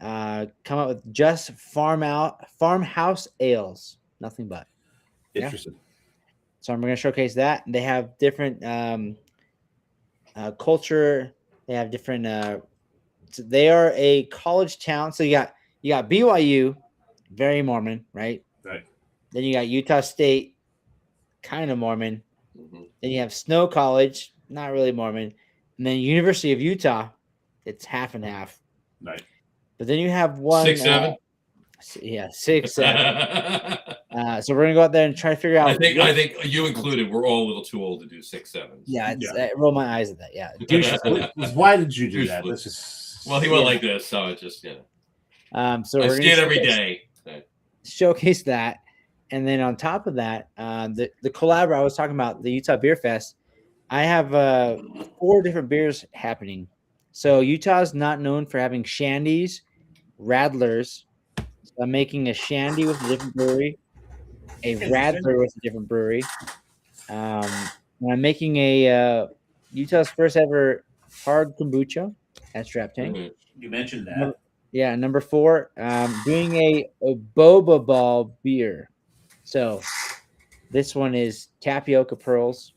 [SPEAKER 3] come up with just farmhouse ales, nothing but.
[SPEAKER 2] Interesting.
[SPEAKER 3] So I'm going to showcase that. They have different culture. They have different. So they are a college town. So you got BYU, very Mormon, right?
[SPEAKER 2] Right.
[SPEAKER 3] Then you got Utah State, kind of Mormon.
[SPEAKER 1] Mhm.
[SPEAKER 3] Then you have Snow College, not really Mormon, and then University of Utah, it's half and half.
[SPEAKER 2] Right.
[SPEAKER 3] But then you have one
[SPEAKER 1] 6'7".
[SPEAKER 3] 6, 7. So we're gonna go out there and try to figure out.
[SPEAKER 1] I think you included. We're all a little too old to do 6'7".
[SPEAKER 3] Yeah, I roll my eyes at that. Yeah,
[SPEAKER 2] Why did you do that?
[SPEAKER 1] Douche.
[SPEAKER 2] Let's just.
[SPEAKER 1] Well, he went like this, so it just
[SPEAKER 3] So
[SPEAKER 1] I
[SPEAKER 3] we're
[SPEAKER 1] see it
[SPEAKER 3] gonna
[SPEAKER 1] every day.
[SPEAKER 3] showcase that, and then on top of that, the collab I was talking about, the Utah Beer Fest. I have 4 different beers happening. So Utah's not known for having shandies, radlers. So I'm making a shandy with a different brewery, a radler with a different brewery. And I'm making a Utah's first ever hard kombucha at Strap Tank.
[SPEAKER 1] Mhm.
[SPEAKER 2] You mentioned that.
[SPEAKER 3] Yeah, number 4, doing a boba ball beer. So this one is tapioca pearls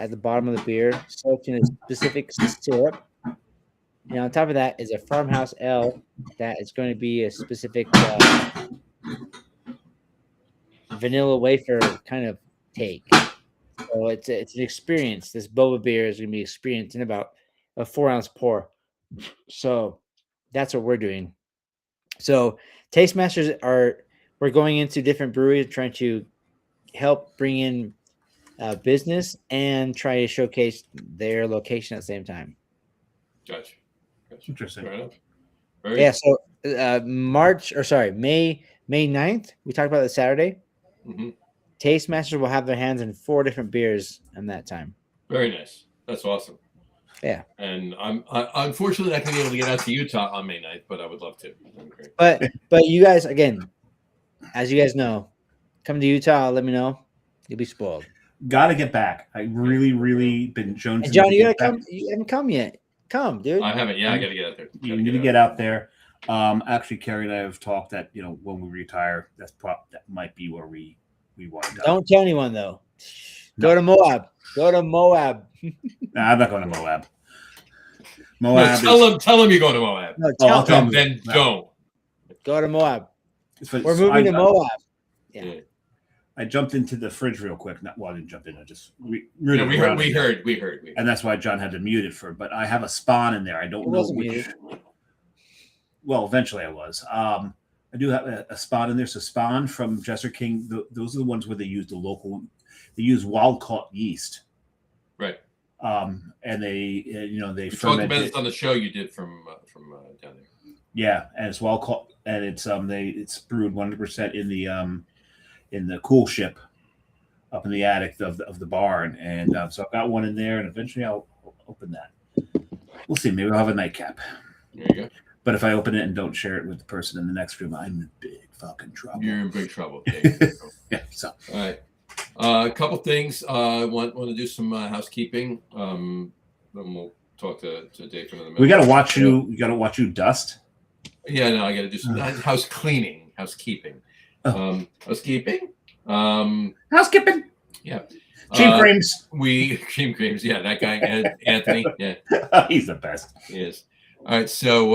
[SPEAKER 3] at the bottom of the beer, soaked in a specific syrup. And on top of that is a farmhouse ale that is going to be a specific vanilla wafer kind of take. So it's an experience. This boba beer is going to be experienced in about a 4-ounce pour. So that's what we're doing. So Taste Masters we're going into different breweries trying to help bring in business and try to showcase their location at the same time.
[SPEAKER 1] Gotcha.
[SPEAKER 2] Interesting.
[SPEAKER 1] Fair enough.
[SPEAKER 3] Yeah. So May 9th, we talked about it Saturday.
[SPEAKER 1] Mm-hmm.
[SPEAKER 3] Taste Masters will have their hands in 4 different beers in that time.
[SPEAKER 1] Very nice. That's awesome.
[SPEAKER 3] Yeah.
[SPEAKER 1] And I'm unfortunately not going to be able to get out to Utah on May 9th, but I would love to. Okay.
[SPEAKER 3] But you guys, again, as you guys know, come to Utah, let me know. You'll be spoiled.
[SPEAKER 2] Gotta get back. I really been jonesing.
[SPEAKER 3] And John, you gotta come. You haven't come yet. Come, dude.
[SPEAKER 1] I haven't. Yeah, I got to get out there.
[SPEAKER 2] You need to get out there. Actually, Carrie and I have talked that when we retire, that might be where we wind up.
[SPEAKER 3] Don't tell anyone though. Go to Moab. Go to Moab.
[SPEAKER 2] Nah, I'm not going to Moab. Moab.
[SPEAKER 1] Tell them you're going to Moab.
[SPEAKER 3] No,
[SPEAKER 2] I'll tell
[SPEAKER 1] And then don't.
[SPEAKER 3] Go to Moab.
[SPEAKER 2] So
[SPEAKER 3] We're moving to Moab.
[SPEAKER 1] Yeah.
[SPEAKER 2] I jumped into the fridge real quick. I didn't jump in. I just
[SPEAKER 1] We heard.
[SPEAKER 2] and that's why John had to mute it for. But I have a spawn in there. I don't
[SPEAKER 3] It
[SPEAKER 2] know
[SPEAKER 3] wasn't
[SPEAKER 2] which.
[SPEAKER 3] muted.
[SPEAKER 2] Well, eventually I was. I do have a spawn in there. So spawn from Jester King. Those are the ones where they use they use wild caught yeast.
[SPEAKER 1] Right.
[SPEAKER 2] And they
[SPEAKER 1] We talked
[SPEAKER 2] ferment
[SPEAKER 1] about
[SPEAKER 2] it.
[SPEAKER 1] this on the show you did from down there.
[SPEAKER 2] Yeah, and it's wild caught, and it's brewed 100% in the cool ship up in the attic of the barn, and so I've got one in there, and eventually I'll open that. We'll see. Maybe I'll have a nightcap.
[SPEAKER 1] There you go.
[SPEAKER 2] But if I open it and don't share it with the person in the next room, I'm in big fucking trouble.
[SPEAKER 1] You're in big trouble.
[SPEAKER 2] Yeah. So
[SPEAKER 1] All right. A couple things. Want to do some housekeeping. we'll talk to Dave for another minute.
[SPEAKER 2] We got to watch you. We got to watch you dust.
[SPEAKER 1] Yeah, no, I got to do some housekeeping. Housekeeping.
[SPEAKER 2] Housekeeping.
[SPEAKER 1] Yeah.
[SPEAKER 2] Cheap creams.
[SPEAKER 1] Cream creams. Yeah, that guy Anthony. Yeah,
[SPEAKER 2] he's the best.
[SPEAKER 1] He is. All right, so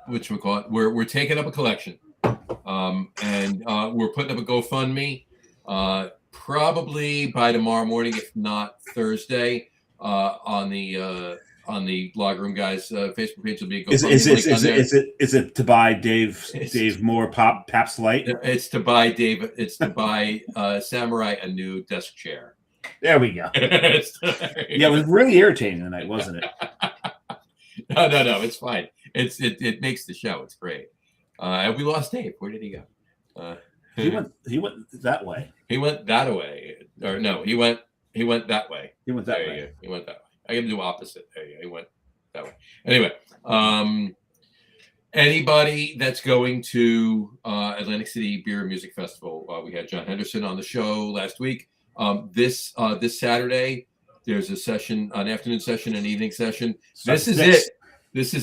[SPEAKER 1] whatchamacallit, we're taking up a collection, and we're putting up a GoFundMe. Probably by tomorrow morning, if not Thursday, on the Log Room Guys Facebook page will be a GoFundMe.
[SPEAKER 2] Is it to buy Dave Moore Pabst Light?
[SPEAKER 1] It's to buy Dave. It's to buy Samurai a new desk chair.
[SPEAKER 2] There we go. Yeah, it was really irritating tonight, wasn't it?
[SPEAKER 1] No, it's fine. It makes the show. It's great. We lost Dave. Where did he go?
[SPEAKER 2] He went that way.
[SPEAKER 1] He went that way. Or no, he went that way.
[SPEAKER 2] He went that way.
[SPEAKER 1] He went that way. I got to do opposite. There you go. He went that way. Anyway, anybody that's going to Atlantic City Beer and Music Festival, we had John Henderson on the show last week. This Saturday, there's a session, an afternoon session, an evening session. This is it. This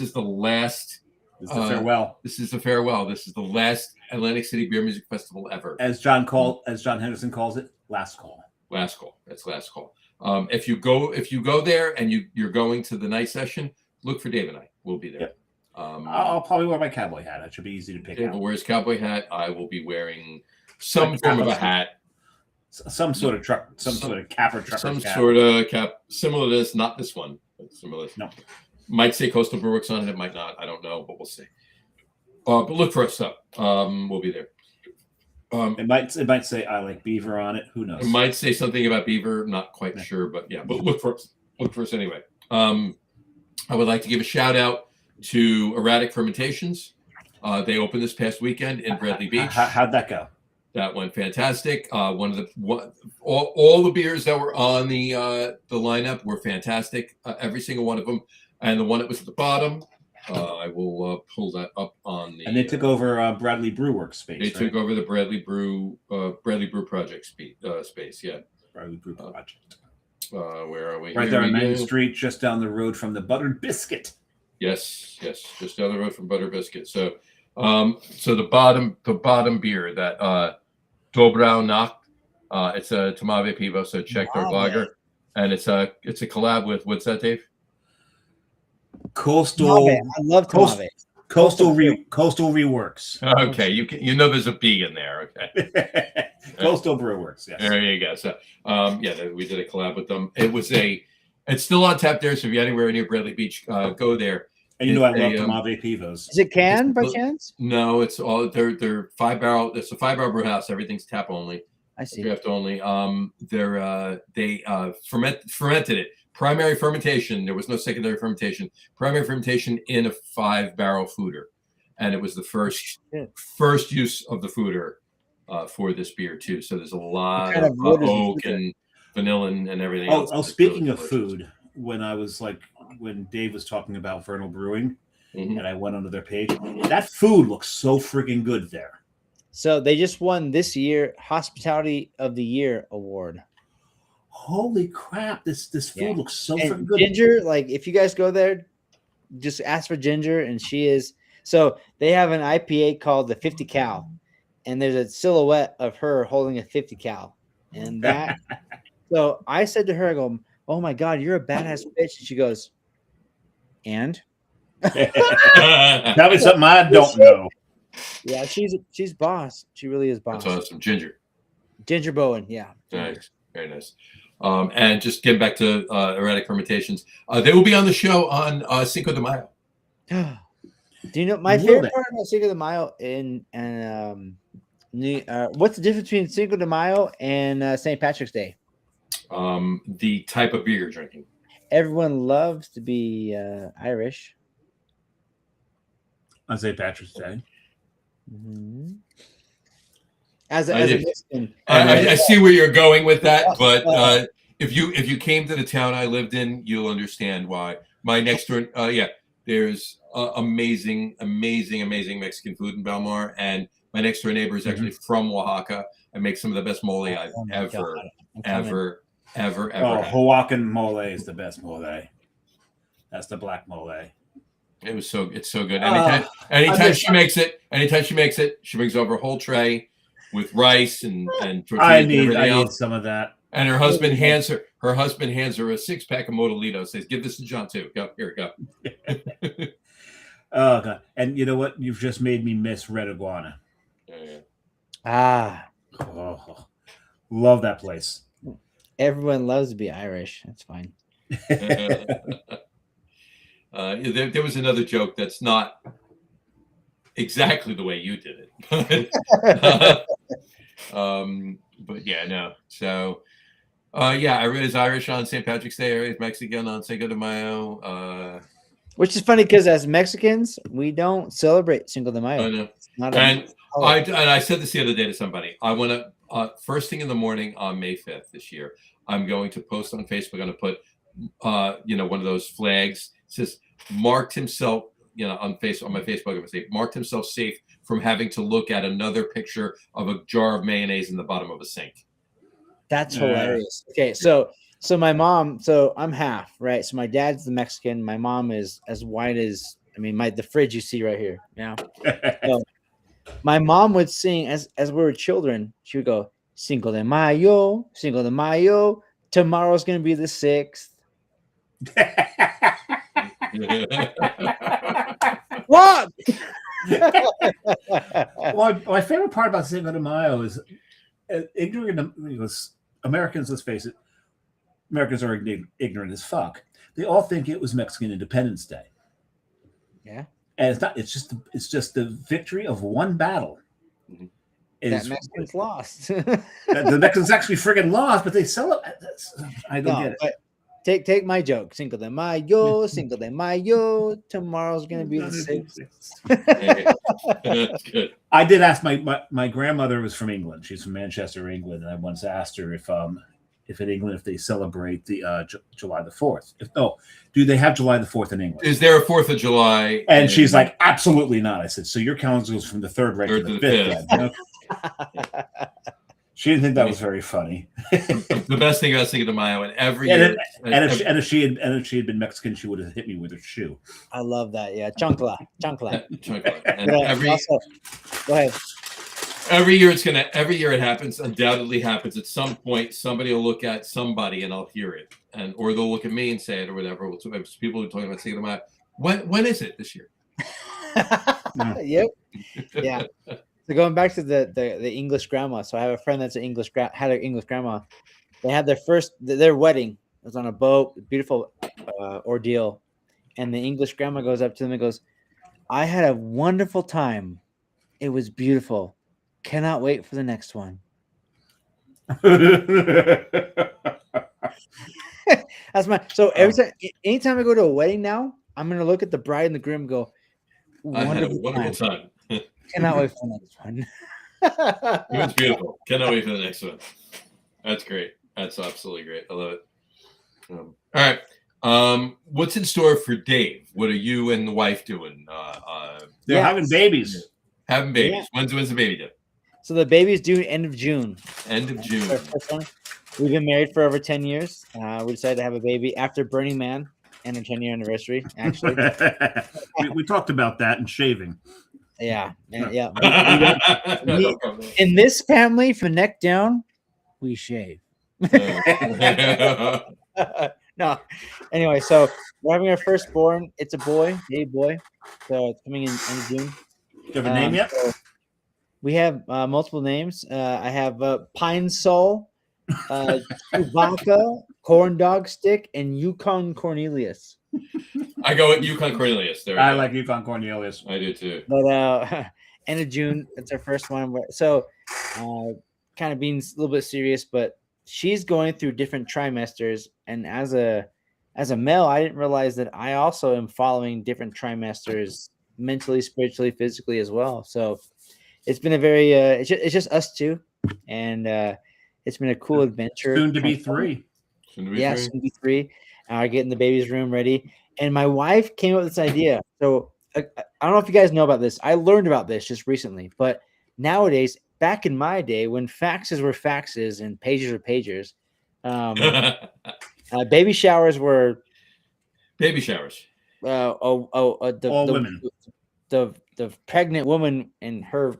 [SPEAKER 1] is the last.
[SPEAKER 2] This is the farewell.
[SPEAKER 1] This is the farewell. This is the last Atlantic City Beer Music Festival ever.
[SPEAKER 2] As John Henderson calls it, last call.
[SPEAKER 1] Last call. That's last call. If you go there and you're going to the night session, look for Dave and I. We'll be there.
[SPEAKER 2] Yep. I'll probably wear my cowboy hat. That should be easy to pick
[SPEAKER 1] Dave
[SPEAKER 2] out.
[SPEAKER 1] wears cowboy hat. I will be wearing some form of a hat.
[SPEAKER 2] Some sort of truck, sort of cap or trucker
[SPEAKER 1] some
[SPEAKER 2] cap.
[SPEAKER 1] sort of cap, similar to this, not this one, but similar.
[SPEAKER 2] No.
[SPEAKER 1] Might say Coastal Brewing on it. It might not. I don't know, but we'll see. But look for us up. We'll be there.
[SPEAKER 2] It might say I like beaver on it. Who knows?
[SPEAKER 1] It might say something about beaver. Not quite sure, but yeah. But look for us. Look for us anyway. I would like to give a shout out to Erratic Fermentations. They opened this past weekend in Bradley Beach.
[SPEAKER 2] How'd that go?
[SPEAKER 1] That went fantastic. All the beers that were on the lineup were fantastic. Every single one of them, and the one that was at the bottom, I will pull that up on the.
[SPEAKER 2] And they took over Bradley Brew Works space.
[SPEAKER 1] They took over the Bradley Brew Project space. Yeah.
[SPEAKER 2] Bradley Brew Project.
[SPEAKER 1] Where are we?
[SPEAKER 2] Right there on Main Street, just down the road from the Buttered Biscuit.
[SPEAKER 1] Yes, just down the road from Buttered Biscuit. So the bottom beer that Dobrau Nacht, it's a Tomave Pivo, so check their blogger, and it's a collab with, what's that, Dave?
[SPEAKER 2] Coastal.
[SPEAKER 3] I love Tomave.
[SPEAKER 2] Coastal Reworks.
[SPEAKER 1] Okay, you know there's a B in there. Okay.
[SPEAKER 2] Coastal Brewworks. Yes.
[SPEAKER 1] There you go. So we did a collab with them. It's still on tap there. So if you're anywhere near Bradley Beach, go there.
[SPEAKER 2] And you know I love Tomave Pivos.
[SPEAKER 3] Is it canned by chance?
[SPEAKER 1] No, it's all they're 5-barrel. It's a 5-barrel brew house. Everything's tap only.
[SPEAKER 3] I see.
[SPEAKER 1] Draft only. They fermented it. Primary fermentation. There was no secondary fermentation. Primary fermentation in a 5-barrel foeder, and it was the first use of the foeder for this beer too. So there's a lot of oak and vanilla and everything else.
[SPEAKER 2] Oh, speaking of food, when Dave was talking about Vernal Brewing, and I went onto their page, that food looks so freaking good there.
[SPEAKER 3] So they just won this year Hospitality of the Year award.
[SPEAKER 2] Holy crap! This food looks so freaking good.
[SPEAKER 3] Ginger, like if you guys go there, just ask for Ginger, and she is. So they have an IPA called the 50 Cal, and there's a silhouette of her holding a 50 Cal, and that. So I said to her, I go, "Oh my God, you're a badass bitch," and she goes, "And."
[SPEAKER 2] That was something I don't know.
[SPEAKER 3] Yeah, she's boss. She really is boss.
[SPEAKER 1] That's awesome. Ginger
[SPEAKER 3] Bowen. Yeah.
[SPEAKER 1] Nice. Very nice. And just getting back to Erratic Fermentations, they will be on the show on Cinco de Mayo.
[SPEAKER 3] Do you know my favorite part about Cinco de Mayo what's the difference between Cinco de Mayo and St. Patrick's Day?
[SPEAKER 1] The type of beer you're drinking.
[SPEAKER 3] Everyone loves to be Irish.
[SPEAKER 2] On St. Patrick's Day.
[SPEAKER 3] Mm-hmm.
[SPEAKER 1] I see where you're going with that, but if you came to the town I lived in, you'll understand why. My next door, there's amazing Mexican food in Belmar, and my next door neighbor is actually from Oaxaca and makes some of the best mole I've ever ever
[SPEAKER 2] Oh,
[SPEAKER 1] had.
[SPEAKER 2] Hawaiian mole is the best mole. That's the black mole.
[SPEAKER 1] It's so good.
[SPEAKER 2] Uh,
[SPEAKER 1] Anytime she makes it, she brings over a whole tray with rice and
[SPEAKER 2] I
[SPEAKER 1] tortillas and
[SPEAKER 2] need
[SPEAKER 1] everything else.
[SPEAKER 2] some of that.
[SPEAKER 1] And her husband hands her a 6-pack of Modalito. Says, "Give this to John too. Go here, go."
[SPEAKER 2] Oh god! And you know what? You've just made me miss Red Iguana.
[SPEAKER 1] Yeah.
[SPEAKER 3] Ah,
[SPEAKER 2] Oh, love that place.
[SPEAKER 3] everyone loves to be Irish. That's fine.
[SPEAKER 1] There was another joke that's not exactly the way you did it, but yeah, no. So, I raised Irish on St. Patrick's Day. I raised Mexican on Cinco de Mayo.
[SPEAKER 3] Which is funny because as Mexicans, we don't celebrate Cinco de Mayo.
[SPEAKER 1] I know.
[SPEAKER 3] It's not
[SPEAKER 1] And I said this the other day to somebody. I want to first thing in the morning on May 5th this year. I'm going to post on Facebook. I'm going to put one of those flags. It says marked himself. On my Facebook, I'm going to say marked himself safe from having to look at another picture of a jar of mayonnaise in the bottom of a sink.
[SPEAKER 3] That's hilarious. Okay, so my mom, so I'm half, right? So my dad's the Mexican. My mom is as white as the fridge you see right here. Yeah. So my mom would sing as we were children. She would go, Cinco de Mayo, Cinco de Mayo. Tomorrow's gonna be the 6th. What?
[SPEAKER 2] My favorite part about Cinco de Mayo is ignorant. Americans, let's face it, Americans are ignorant as fuck. They all think it was Mexican Independence Day.
[SPEAKER 3] Yeah,
[SPEAKER 2] and it's not. It's just the victory of one battle.
[SPEAKER 3] Mm-hmm. That Mexicans lost.
[SPEAKER 2] The Mexicans actually friggin' lost, but they celebrate. I don't get it.
[SPEAKER 3] Take my joke. Cinco de Mayo, Cinco de Mayo. Tomorrow's gonna be the 6th.
[SPEAKER 1] That's good.
[SPEAKER 2] I did ask my grandmother was from England. She's from Manchester, England, and I once asked her if in England if they celebrate the July the 4th. Do they have July the 4th in England?
[SPEAKER 1] Is there a 4th of July?
[SPEAKER 2] And she's like, absolutely not. I said, so your calendar goes from the 3rd right to the 5th. She didn't think that was very funny.
[SPEAKER 1] The best thing about Cinco de Mayo, and every year,
[SPEAKER 2] if she had been Mexican, she would have hit me with her shoe.
[SPEAKER 3] I love that. Yeah, chancla.
[SPEAKER 1] And
[SPEAKER 3] go ahead.
[SPEAKER 1] Every year it happens. Undoubtedly happens at some point. Somebody will look at somebody and I'll hear it, or they'll look at me and say it or whatever. People are talking about Cinco de Mayo. When is it this year?
[SPEAKER 3] Yep. Yeah. So going back to the English grandma. So I have a friend that's had an English grandma. They had their wedding. It was on a boat, beautiful ordeal. And the English grandma goes up to them and goes, I had a wonderful time. It was beautiful. Cannot wait for the next one. Anytime I go to a wedding now, I'm gonna look at the bride and the groom and go,
[SPEAKER 1] I had a wonderful time.
[SPEAKER 3] Cannot wait for the next one.
[SPEAKER 1] It was beautiful. Cannot wait for the next one. That's great. That's absolutely great. I love it. All right. What's in store for Dave? What are you and the wife doing?
[SPEAKER 2] They're having babies.
[SPEAKER 1] Having babies. Yeah. When's the baby due?
[SPEAKER 3] So the baby's due end of June.
[SPEAKER 1] End of June.
[SPEAKER 3] We've been married for over 10 years. We decided to have a baby after Burning Man and our 10-year anniversary, actually.
[SPEAKER 2] we talked about that and shaving.
[SPEAKER 3] Yeah. In this family, from the neck down, we shave. No. Anyway, so we're having our firstborn. It's a boy, baby boy. So it's coming in end of June.
[SPEAKER 2] Do you have a name yet?
[SPEAKER 3] So we have multiple names. I have Pine Sol, Chewbacca, Corn Dog Stick, and Yukon Cornelius.
[SPEAKER 1] I go with Yukon Cornelius.
[SPEAKER 2] I like Yukon Cornelius.
[SPEAKER 1] I do too.
[SPEAKER 3] But end of June, it's our first one. So kind of being a little bit serious, but she's going through different trimesters. And as a male, I didn't realize that I also am following different trimesters mentally, spiritually, physically as well. So it's been a very it's just us two, and it's been a cool adventure.
[SPEAKER 2] Soon to be 3.
[SPEAKER 3] Soon to be 3. Getting the baby's room ready, and my wife came up with this idea. So I don't know if you guys know about this. I learned about this just recently, but nowadays, back in my day, when faxes were faxes and pagers were pagers, Baby showers were
[SPEAKER 1] Baby showers.
[SPEAKER 2] All women.
[SPEAKER 3] The pregnant woman and her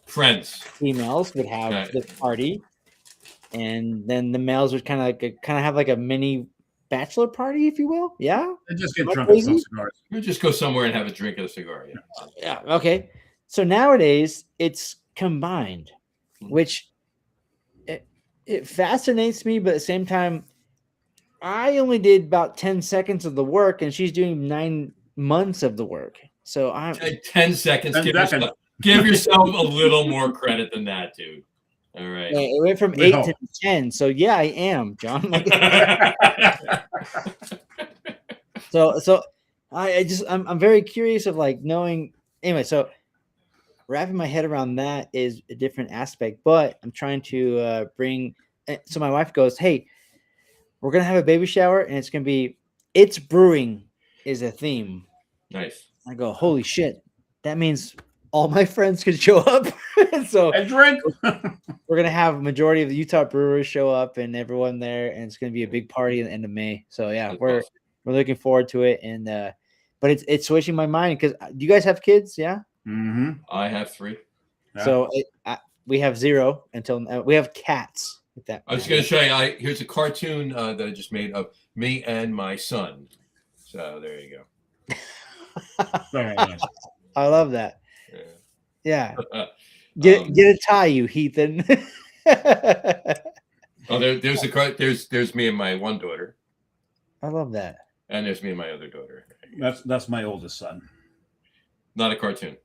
[SPEAKER 1] Friends.
[SPEAKER 3] females would have
[SPEAKER 1] Right.
[SPEAKER 3] the party, and then the males would kind of have like a mini bachelor party, if you will. Yeah,
[SPEAKER 2] And just get
[SPEAKER 3] Am I
[SPEAKER 2] drunk and
[SPEAKER 3] crazy?
[SPEAKER 2] smoke cigars.
[SPEAKER 1] You just go somewhere and have a drink and a cigar. Yeah.
[SPEAKER 3] yeah. Okay, so nowadays it's combined, which it fascinates me, but at the same time, I only did about 10 seconds of the work, and she's doing 9 months of the work. So I'm
[SPEAKER 1] 10 seconds.
[SPEAKER 2] 10 seconds.
[SPEAKER 1] Give yourself a little more credit than that, dude. All right.
[SPEAKER 3] it went from
[SPEAKER 2] We
[SPEAKER 3] 8
[SPEAKER 2] hope.
[SPEAKER 3] to 10. So yeah, I am, John. So I'm very curious of like knowing. Anyway, so wrapping my head around that is a different aspect, but I'm trying to bring. So my wife goes, "Hey, we're gonna have a baby shower, and it's gonna be It's Brewing is a theme."
[SPEAKER 1] Nice.
[SPEAKER 3] I go, "Holy shit! That means all my friends could show up." So
[SPEAKER 2] And drink.
[SPEAKER 3] we're gonna have a majority of the Utah brewers show up and everyone there, and it's gonna be a big party at the end of May. So yeah,
[SPEAKER 1] That's
[SPEAKER 3] we're
[SPEAKER 1] awesome.
[SPEAKER 3] looking forward to it. And but it's switching my mind because do you guys have kids? Yeah.
[SPEAKER 2] Mm-hmm.
[SPEAKER 1] I have 3.
[SPEAKER 2] Yeah.
[SPEAKER 3] So we have 0 until we have cats. With that,
[SPEAKER 1] I was going to show you. Here's a cartoon that I just made of me and my son. So there you
[SPEAKER 2] Very nice.
[SPEAKER 3] I love that.
[SPEAKER 1] go.
[SPEAKER 3] Yeah,
[SPEAKER 1] Yeah.
[SPEAKER 3] get a tie, you heathen.
[SPEAKER 1] Oh, there's me and my one daughter,
[SPEAKER 3] I love that.
[SPEAKER 1] and there's me and my other daughter.
[SPEAKER 2] That's my oldest son.
[SPEAKER 1] Not a cartoon.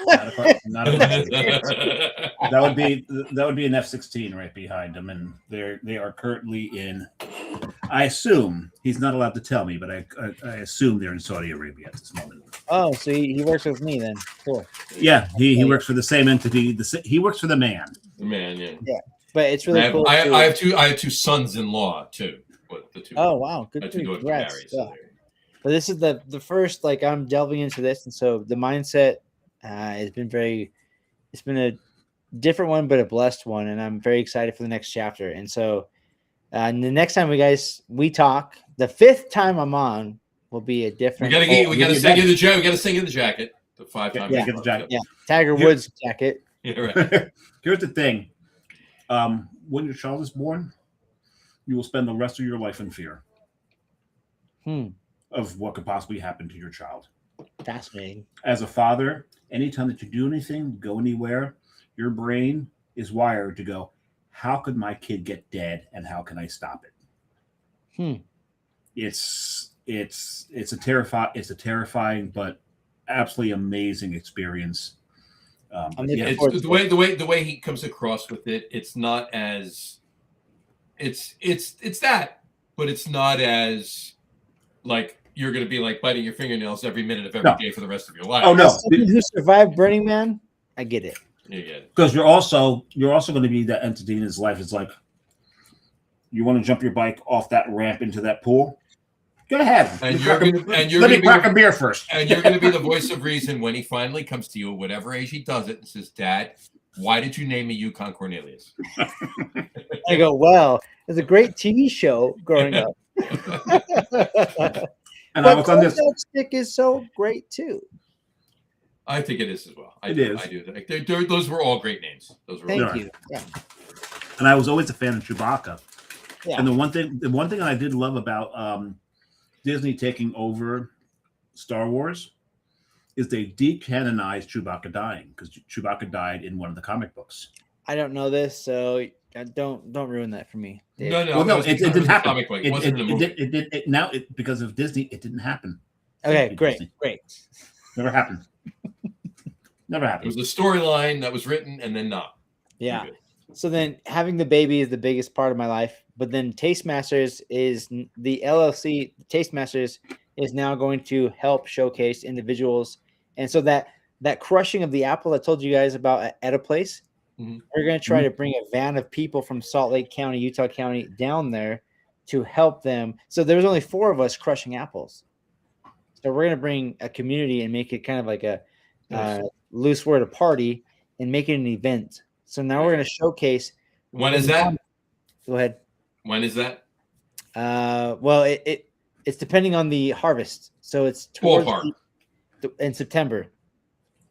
[SPEAKER 2] Not a that would be an F-16 right behind him, and they are currently in. I assume he's not allowed to tell me, but I assume they're in Saudi Arabia at this moment.
[SPEAKER 3] Oh, so he works with me then. Cool.
[SPEAKER 2] Yeah, he works for the same entity. He works for the man.
[SPEAKER 1] Man, yeah.
[SPEAKER 3] But it's really cool.
[SPEAKER 1] I have 2 sons-in-law too. But the 2.
[SPEAKER 3] Oh wow,
[SPEAKER 1] My
[SPEAKER 3] good
[SPEAKER 1] 2
[SPEAKER 3] for you.
[SPEAKER 1] daughters
[SPEAKER 3] Congrats.
[SPEAKER 1] married.
[SPEAKER 3] Yeah.
[SPEAKER 1] So
[SPEAKER 3] But this is the first like I'm delving into this, and so the mindset has been it's been a different one, but a blessed one, and I'm very excited for the next chapter. And so the next time we talk, the 5th time I'm on will be a different.
[SPEAKER 1] we gotta sing you the jacket. We gotta sing you the jacket. The 5 times.
[SPEAKER 2] Yeah, get the jacket.
[SPEAKER 3] Yeah, Tiger Woods jacket.
[SPEAKER 1] Yeah, right.
[SPEAKER 2] Here's the thing: when your child is born, you will spend the rest of your life in fear of what could possibly happen to your child.
[SPEAKER 3] Fascinating.
[SPEAKER 2] As a father, anytime that you do anything, go anywhere, your brain is wired to go, how could my kid get dead and how can I stop it? It's a terrifying but absolutely amazing experience.
[SPEAKER 1] It's the way he comes across with it. It's not as it's that, but it's not as like you're going to be like biting your fingernails every minute of every day for the rest of your life.
[SPEAKER 2] Oh no!
[SPEAKER 3] Who survived Burning Man? I get it.
[SPEAKER 1] You get it.
[SPEAKER 2] Because you're also going to be that entity in his life. It's like you want to jump your bike off that ramp into that pool. Go ahead.
[SPEAKER 1] And
[SPEAKER 2] let me crack a beer first.
[SPEAKER 1] And you're going to be the voice of reason when he finally comes to you, whatever age he does it, and says, "Dad, why did you name me Yukon Cornelius?"
[SPEAKER 3] I go, well, it's a great TV show growing up.
[SPEAKER 2] And
[SPEAKER 3] but
[SPEAKER 2] I was on this.
[SPEAKER 3] Stick is so great too.
[SPEAKER 1] I think it is as well. I
[SPEAKER 2] It
[SPEAKER 1] do.
[SPEAKER 2] is.
[SPEAKER 1] I do. Like, those were all great names. Those were
[SPEAKER 3] Thank
[SPEAKER 1] all
[SPEAKER 3] you. Yeah.
[SPEAKER 2] And I was always a fan of Chewbacca.
[SPEAKER 3] Yeah.
[SPEAKER 2] And the one thing I did love about Disney taking over Star Wars is they decanonized Chewbacca dying because Chewbacca died in one of the comic books.
[SPEAKER 3] I don't know this, so don't ruin that for me. Dave.
[SPEAKER 1] No,
[SPEAKER 2] it didn't happen.
[SPEAKER 1] Comic book. It wasn't in the movie.
[SPEAKER 2] It because of Disney, it didn't happen.
[SPEAKER 3] Okay, great,
[SPEAKER 2] Disney.
[SPEAKER 3] great.
[SPEAKER 2] Never happened. Never
[SPEAKER 1] It
[SPEAKER 2] happened.
[SPEAKER 1] was a storyline that was written and then not.
[SPEAKER 3] Yeah. So then having the baby is the biggest part of my life, but then Tastemasters is the LLC. Tastemasters is now going to help showcase individuals, and so that crushing of the apple I told you guys about at a place, we're going to try to bring a van of people from Salt Lake County, Utah County down there to help them. So there was only 4 of us crushing apples, so we're going to bring a community and make it kind of like a loose word, a party, and make it an event. So now we're going to showcase.
[SPEAKER 1] When is that?
[SPEAKER 3] Go ahead.
[SPEAKER 1] When is that?
[SPEAKER 3] Well, it's depending on the harvest. So it's towards
[SPEAKER 1] Ballpark.
[SPEAKER 3] in September,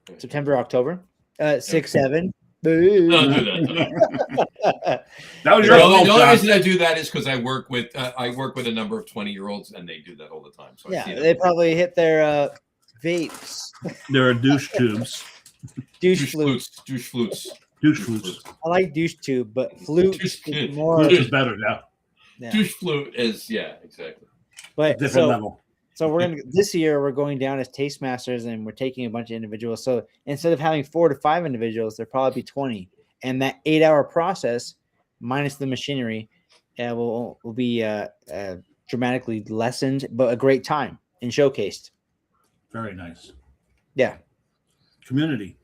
[SPEAKER 3] October, 6, 7.
[SPEAKER 1] Don't do that.
[SPEAKER 2] That was
[SPEAKER 1] The
[SPEAKER 2] your
[SPEAKER 1] only,
[SPEAKER 2] fault,
[SPEAKER 1] the only
[SPEAKER 2] John.
[SPEAKER 1] reason I do that is because I work with a number of 20-year-olds, and they do that all the time. So I
[SPEAKER 3] Yeah,
[SPEAKER 1] see
[SPEAKER 3] they
[SPEAKER 1] them.
[SPEAKER 3] probably hit their vapes,
[SPEAKER 2] There are douche tubes.
[SPEAKER 3] douche flutes.
[SPEAKER 1] Douche flutes.
[SPEAKER 2] Douche flutes.
[SPEAKER 3] I like douche tube, but flute
[SPEAKER 1] Douche-
[SPEAKER 3] is more.
[SPEAKER 2] Flute is better now.
[SPEAKER 3] Yeah.
[SPEAKER 1] Douche flute is exactly.
[SPEAKER 3] But
[SPEAKER 2] Different level.
[SPEAKER 3] So this year we're going down as taste masters, and we're taking a bunch of individuals. So instead of having 4 to 5 individuals, there'll probably be 20, and that 8-hour process minus the machinery will be dramatically lessened, but a great time and showcased.
[SPEAKER 2] Very nice.
[SPEAKER 3] Yeah,
[SPEAKER 2] Community.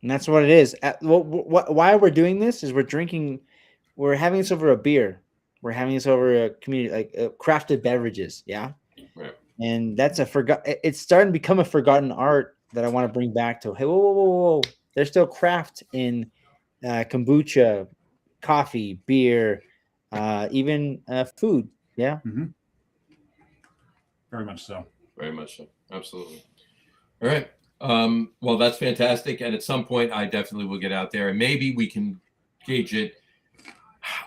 [SPEAKER 3] and that's what it is. Why we're doing this is we're having this over a beer. We're having this over a community, like crafted beverages. Yeah.
[SPEAKER 1] Right.
[SPEAKER 3] And that's it's starting to become a forgotten art that I want to bring back to. Hey, whoa. There's still craft in kombucha, coffee, beer, even food. Yeah.
[SPEAKER 2] Mm-hmm. Very much so.
[SPEAKER 1] Very much so. Absolutely. All right. Well, that's fantastic. And at some point, I definitely will get out there, and maybe we can gauge it.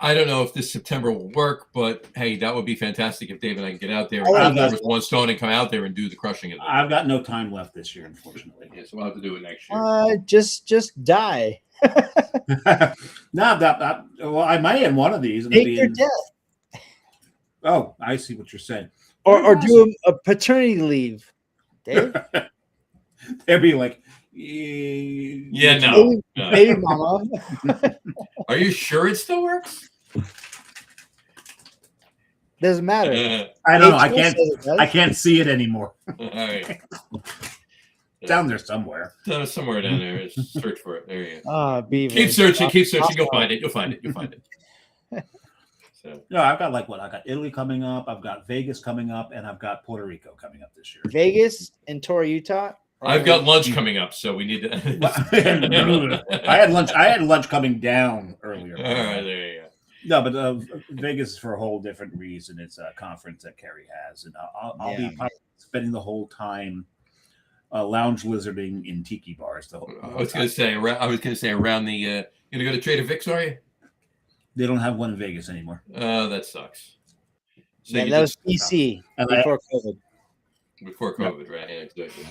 [SPEAKER 1] I don't know if this September will work, but hey, that would be fantastic if Dave and I can get out there with one stone and come out there and do the crushing of it.
[SPEAKER 2] I've got no time left this year, unfortunately.
[SPEAKER 1] Yeah, so we'll have to do it next year.
[SPEAKER 3] Just die.
[SPEAKER 2] No, well, I might in one of these. And
[SPEAKER 3] Take your death.
[SPEAKER 2] Oh, I see what you're saying.
[SPEAKER 3] Or do a paternity leave. Dave?
[SPEAKER 2] They'd be like,
[SPEAKER 1] no.
[SPEAKER 3] Baby mama.
[SPEAKER 1] Are you sure it still works?
[SPEAKER 3] Doesn't matter.
[SPEAKER 2] I don't know. I can't see it anymore.
[SPEAKER 1] All right.
[SPEAKER 2] Down there somewhere.
[SPEAKER 1] Somewhere down there. Just search for it. There you go.
[SPEAKER 3] Beaver.
[SPEAKER 1] Keep searching. You'll find it. You'll find it. So.
[SPEAKER 2] No, I've got I got Italy coming up. I've got Vegas coming up, and I've got Puerto Rico coming up this year.
[SPEAKER 3] Vegas and Torre, Utah.
[SPEAKER 1] I've got lunch coming up, so we need to.
[SPEAKER 2] I had lunch coming down earlier.
[SPEAKER 1] All right, there you go.
[SPEAKER 2] No, but Vegas is for a whole different reason. It's a conference that Kerry has, and I'll be spending the whole time lounge lizarding in tiki bars.
[SPEAKER 1] I was going to say around the. You gonna go to Trader Vic's? Are you?
[SPEAKER 2] They don't have one in Vegas anymore.
[SPEAKER 1] Oh, that sucks. So
[SPEAKER 3] that was PC before COVID.
[SPEAKER 1] Before COVID, right? Yeah, exactly.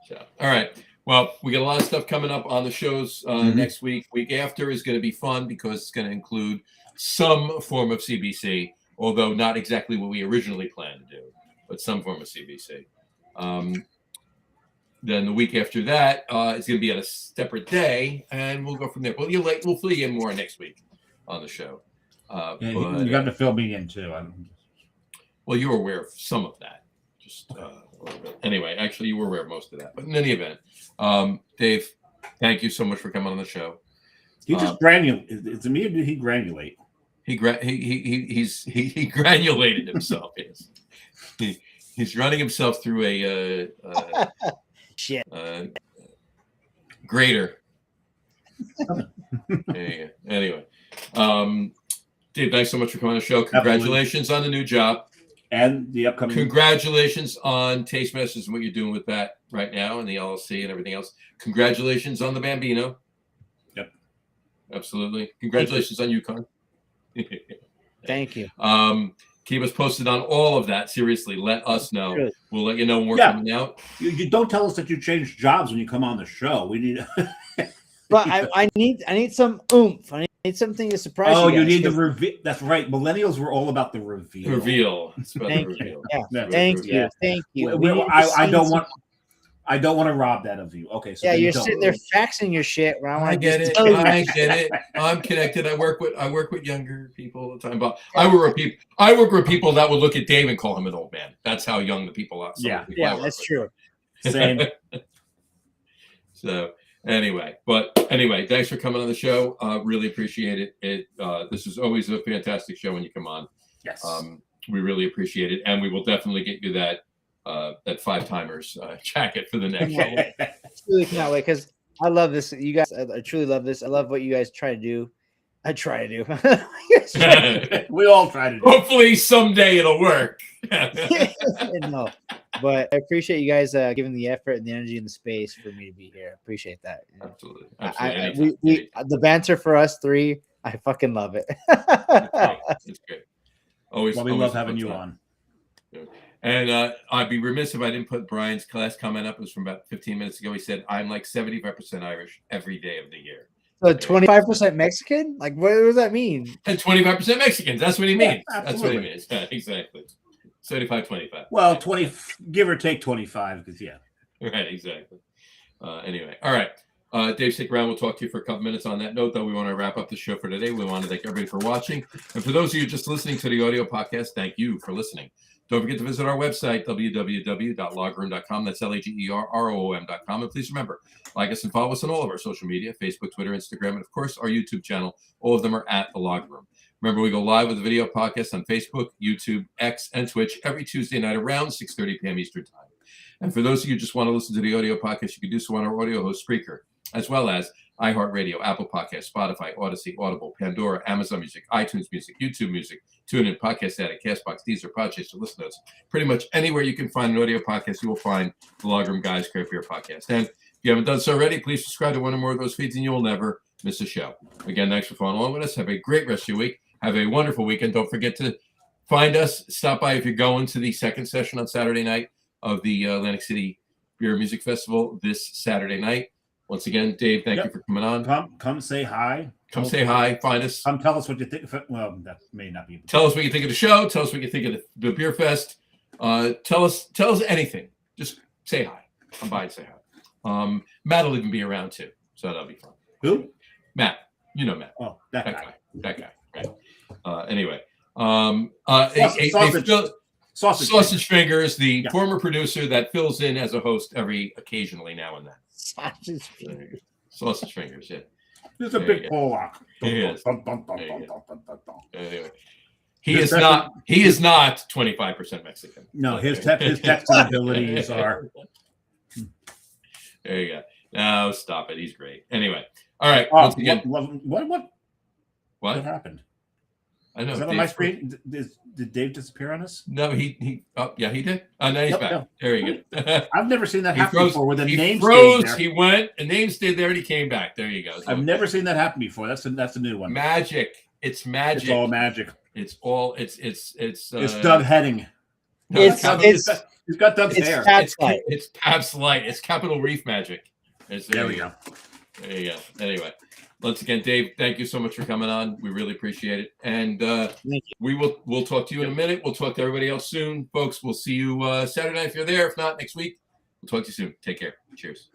[SPEAKER 1] So, all right. Well, we got a lot of stuff coming up on the shows next week. Week after is going to be fun because it's going to include some form of CBC, although not exactly what we originally planned to do, but some form of CBC. Then the week after that is going to be on a separate day, and we'll go from there. Well, we'll fill you in more next week on the show.
[SPEAKER 2] You got to fill me in too.
[SPEAKER 1] Well, you were aware of some of that. Just anyway, actually, you were aware of most of that. But in any event, Dave, thank you so much for coming on the show.
[SPEAKER 2] He just granulated. To me, or did he granulate?
[SPEAKER 1] He granulated himself. Yes, he's running himself through a grater. Anyway, Dave, thanks so much for coming on the show. Congratulations on the new job.
[SPEAKER 2] And the upcoming.
[SPEAKER 1] Congratulations on Taste Masters and what you're doing with that right now and the LLC and everything else. Congratulations on the Bambino.
[SPEAKER 2] Yep.
[SPEAKER 1] Absolutely. Congratulations on UConn.
[SPEAKER 3] Thank you.
[SPEAKER 1] Keep us posted on all of that. Seriously, let us know. Sure. We'll let you know when we're coming out.
[SPEAKER 2] You don't tell us that you changed jobs when you come on the show. We need.
[SPEAKER 3] But I need some oomph. I need something to surprise you.
[SPEAKER 2] Oh, you need the reveal. That's right. Millennials were all about the reveal.
[SPEAKER 1] It's about the reveal.
[SPEAKER 3] Yeah. Thank you.
[SPEAKER 2] I don't want to rob that of you. Okay. So
[SPEAKER 3] you're sitting there faxing your shit. Where
[SPEAKER 1] I get it. I'm connected. I work with younger people all the time. But I work with people that would look at Dave and call him an old man. That's how young the people are.
[SPEAKER 3] That's true.
[SPEAKER 2] Same.
[SPEAKER 1] So. Anyway, thanks for coming on the show. Really appreciate it. This is always a fantastic show when you come on.
[SPEAKER 2] Yes.
[SPEAKER 1] We really appreciate it, and we will definitely get you that 5-timers jacket for the next show.
[SPEAKER 3] Really cannot wait because I love this. You guys, I truly love this. I love what you guys try to do. I try to do.
[SPEAKER 2] We all try to do.
[SPEAKER 1] Hopefully someday it'll work.
[SPEAKER 3] No, but I appreciate you guys giving the effort and the energy and the space for me to be here. I appreciate that.
[SPEAKER 1] Absolutely.
[SPEAKER 3] The banter for us three, I fucking love it.
[SPEAKER 1] It's great. Always.
[SPEAKER 2] Well, we love having you on.
[SPEAKER 1] And I'd be remiss if I didn't put Brian's last comment up. It was from about 15 minutes ago. He said, "I'm like 75% Irish every day of the year."
[SPEAKER 3] So 25% Mexican? Like, what does that mean?
[SPEAKER 1] And 25% Mexicans. That's what he means.
[SPEAKER 2] Yeah,
[SPEAKER 1] that's what he means. Yeah, exactly. 75-25.
[SPEAKER 2] Well, 20, give or take 25, because yeah.
[SPEAKER 1] Right, exactly. Anyway, all right. Dave, stick around. We'll talk to you for a couple minutes on that note, though. We want to wrap up the show for today. We want to thank everybody for watching. And for those of you just listening to the audio podcast, thank you for listening. Don't forget to visit our website, www.logroom.com. That's LAGEROOM.com. And please remember, like us and follow us on all of our social media, Facebook, Twitter, Instagram, and, of course, our YouTube channel. All of them are at The Log Room. Remember, we go live with a video podcast on Facebook, YouTube, X, and Twitch every Tuesday night around 6:30 p.m. Eastern Time. And for those of you who just want to listen to the audio podcast, you can do so on our audio host, Spreaker, as well as iHeartRadio, Apple Podcasts, Spotify, Odyssey, Audible, Pandora, Amazon Music, iTunes Music, YouTube Music, TuneIn, Podcast Addict, CastBox, Deezer, Podchaser, Listen Notes. Pretty much anywhere you can find an audio podcast, you will find the Log Room Guys Craft Beer Podcast. And if you haven't done so already, please subscribe to one or more of those feeds, and you will never miss a show. Again, thanks for following along with us. Have a great rest of your week. Have a wonderful weekend. Don't forget to find us. Stop by if you're going to the second session on Saturday night of the Atlantic City Beer Music Festival this Saturday night. Once again, Dave, thank you for coming on.
[SPEAKER 2] Come say hi.
[SPEAKER 1] Come say hi. Find us.
[SPEAKER 2] Come tell us what you think. Well, that may not be.
[SPEAKER 1] Tell us what you think of the show. Tell us what you think of the beer fest. Tell us anything. Just say hi. Come by and say hi. Matt will even be around too, so that'll be fun.
[SPEAKER 2] Who?
[SPEAKER 1] Matt. You know Matt.
[SPEAKER 2] Oh, that guy.
[SPEAKER 1] That guy. Right. Anyway. Sausage Fingers, the former producer that fills in as a host occasionally now and then. Sausage Fingers, yeah.
[SPEAKER 2] He's a big Pollock.
[SPEAKER 1] He is. Anyway, he is not 25% Mexican.
[SPEAKER 2] No, his texting abilities are.
[SPEAKER 1] There you go. No, stop it. He's great. Anyway, all right.
[SPEAKER 2] Once again, what happened?
[SPEAKER 1] I know.
[SPEAKER 2] Is that on my screen? Did Dave disappear on us?
[SPEAKER 1] No, he. Oh, yeah, he did. Oh, now he's back. No. There you go.
[SPEAKER 2] I've never seen that happen before. Where the name
[SPEAKER 1] froze.
[SPEAKER 2] Stayed there.
[SPEAKER 1] He went. A name stayed there, and he came back. There you go.
[SPEAKER 2] I've never seen that happen before. That's a new one.
[SPEAKER 1] Magic. It's magic.
[SPEAKER 2] It's all magic.
[SPEAKER 1] It's all. It's.
[SPEAKER 2] It's Doug Heading.
[SPEAKER 1] No,
[SPEAKER 2] he's got Doug's hair.
[SPEAKER 1] It's Pabst Light. It's Capitol Reef magic.
[SPEAKER 2] There we go.
[SPEAKER 1] There you go. Anyway. Once again, Dave, thank you so much for coming on. We really appreciate it. And we'll talk to you in a minute. We'll talk to everybody else soon. Folks, we'll see you Saturday night if you're there. If not, next week. We'll talk to you soon. Take care. Cheers.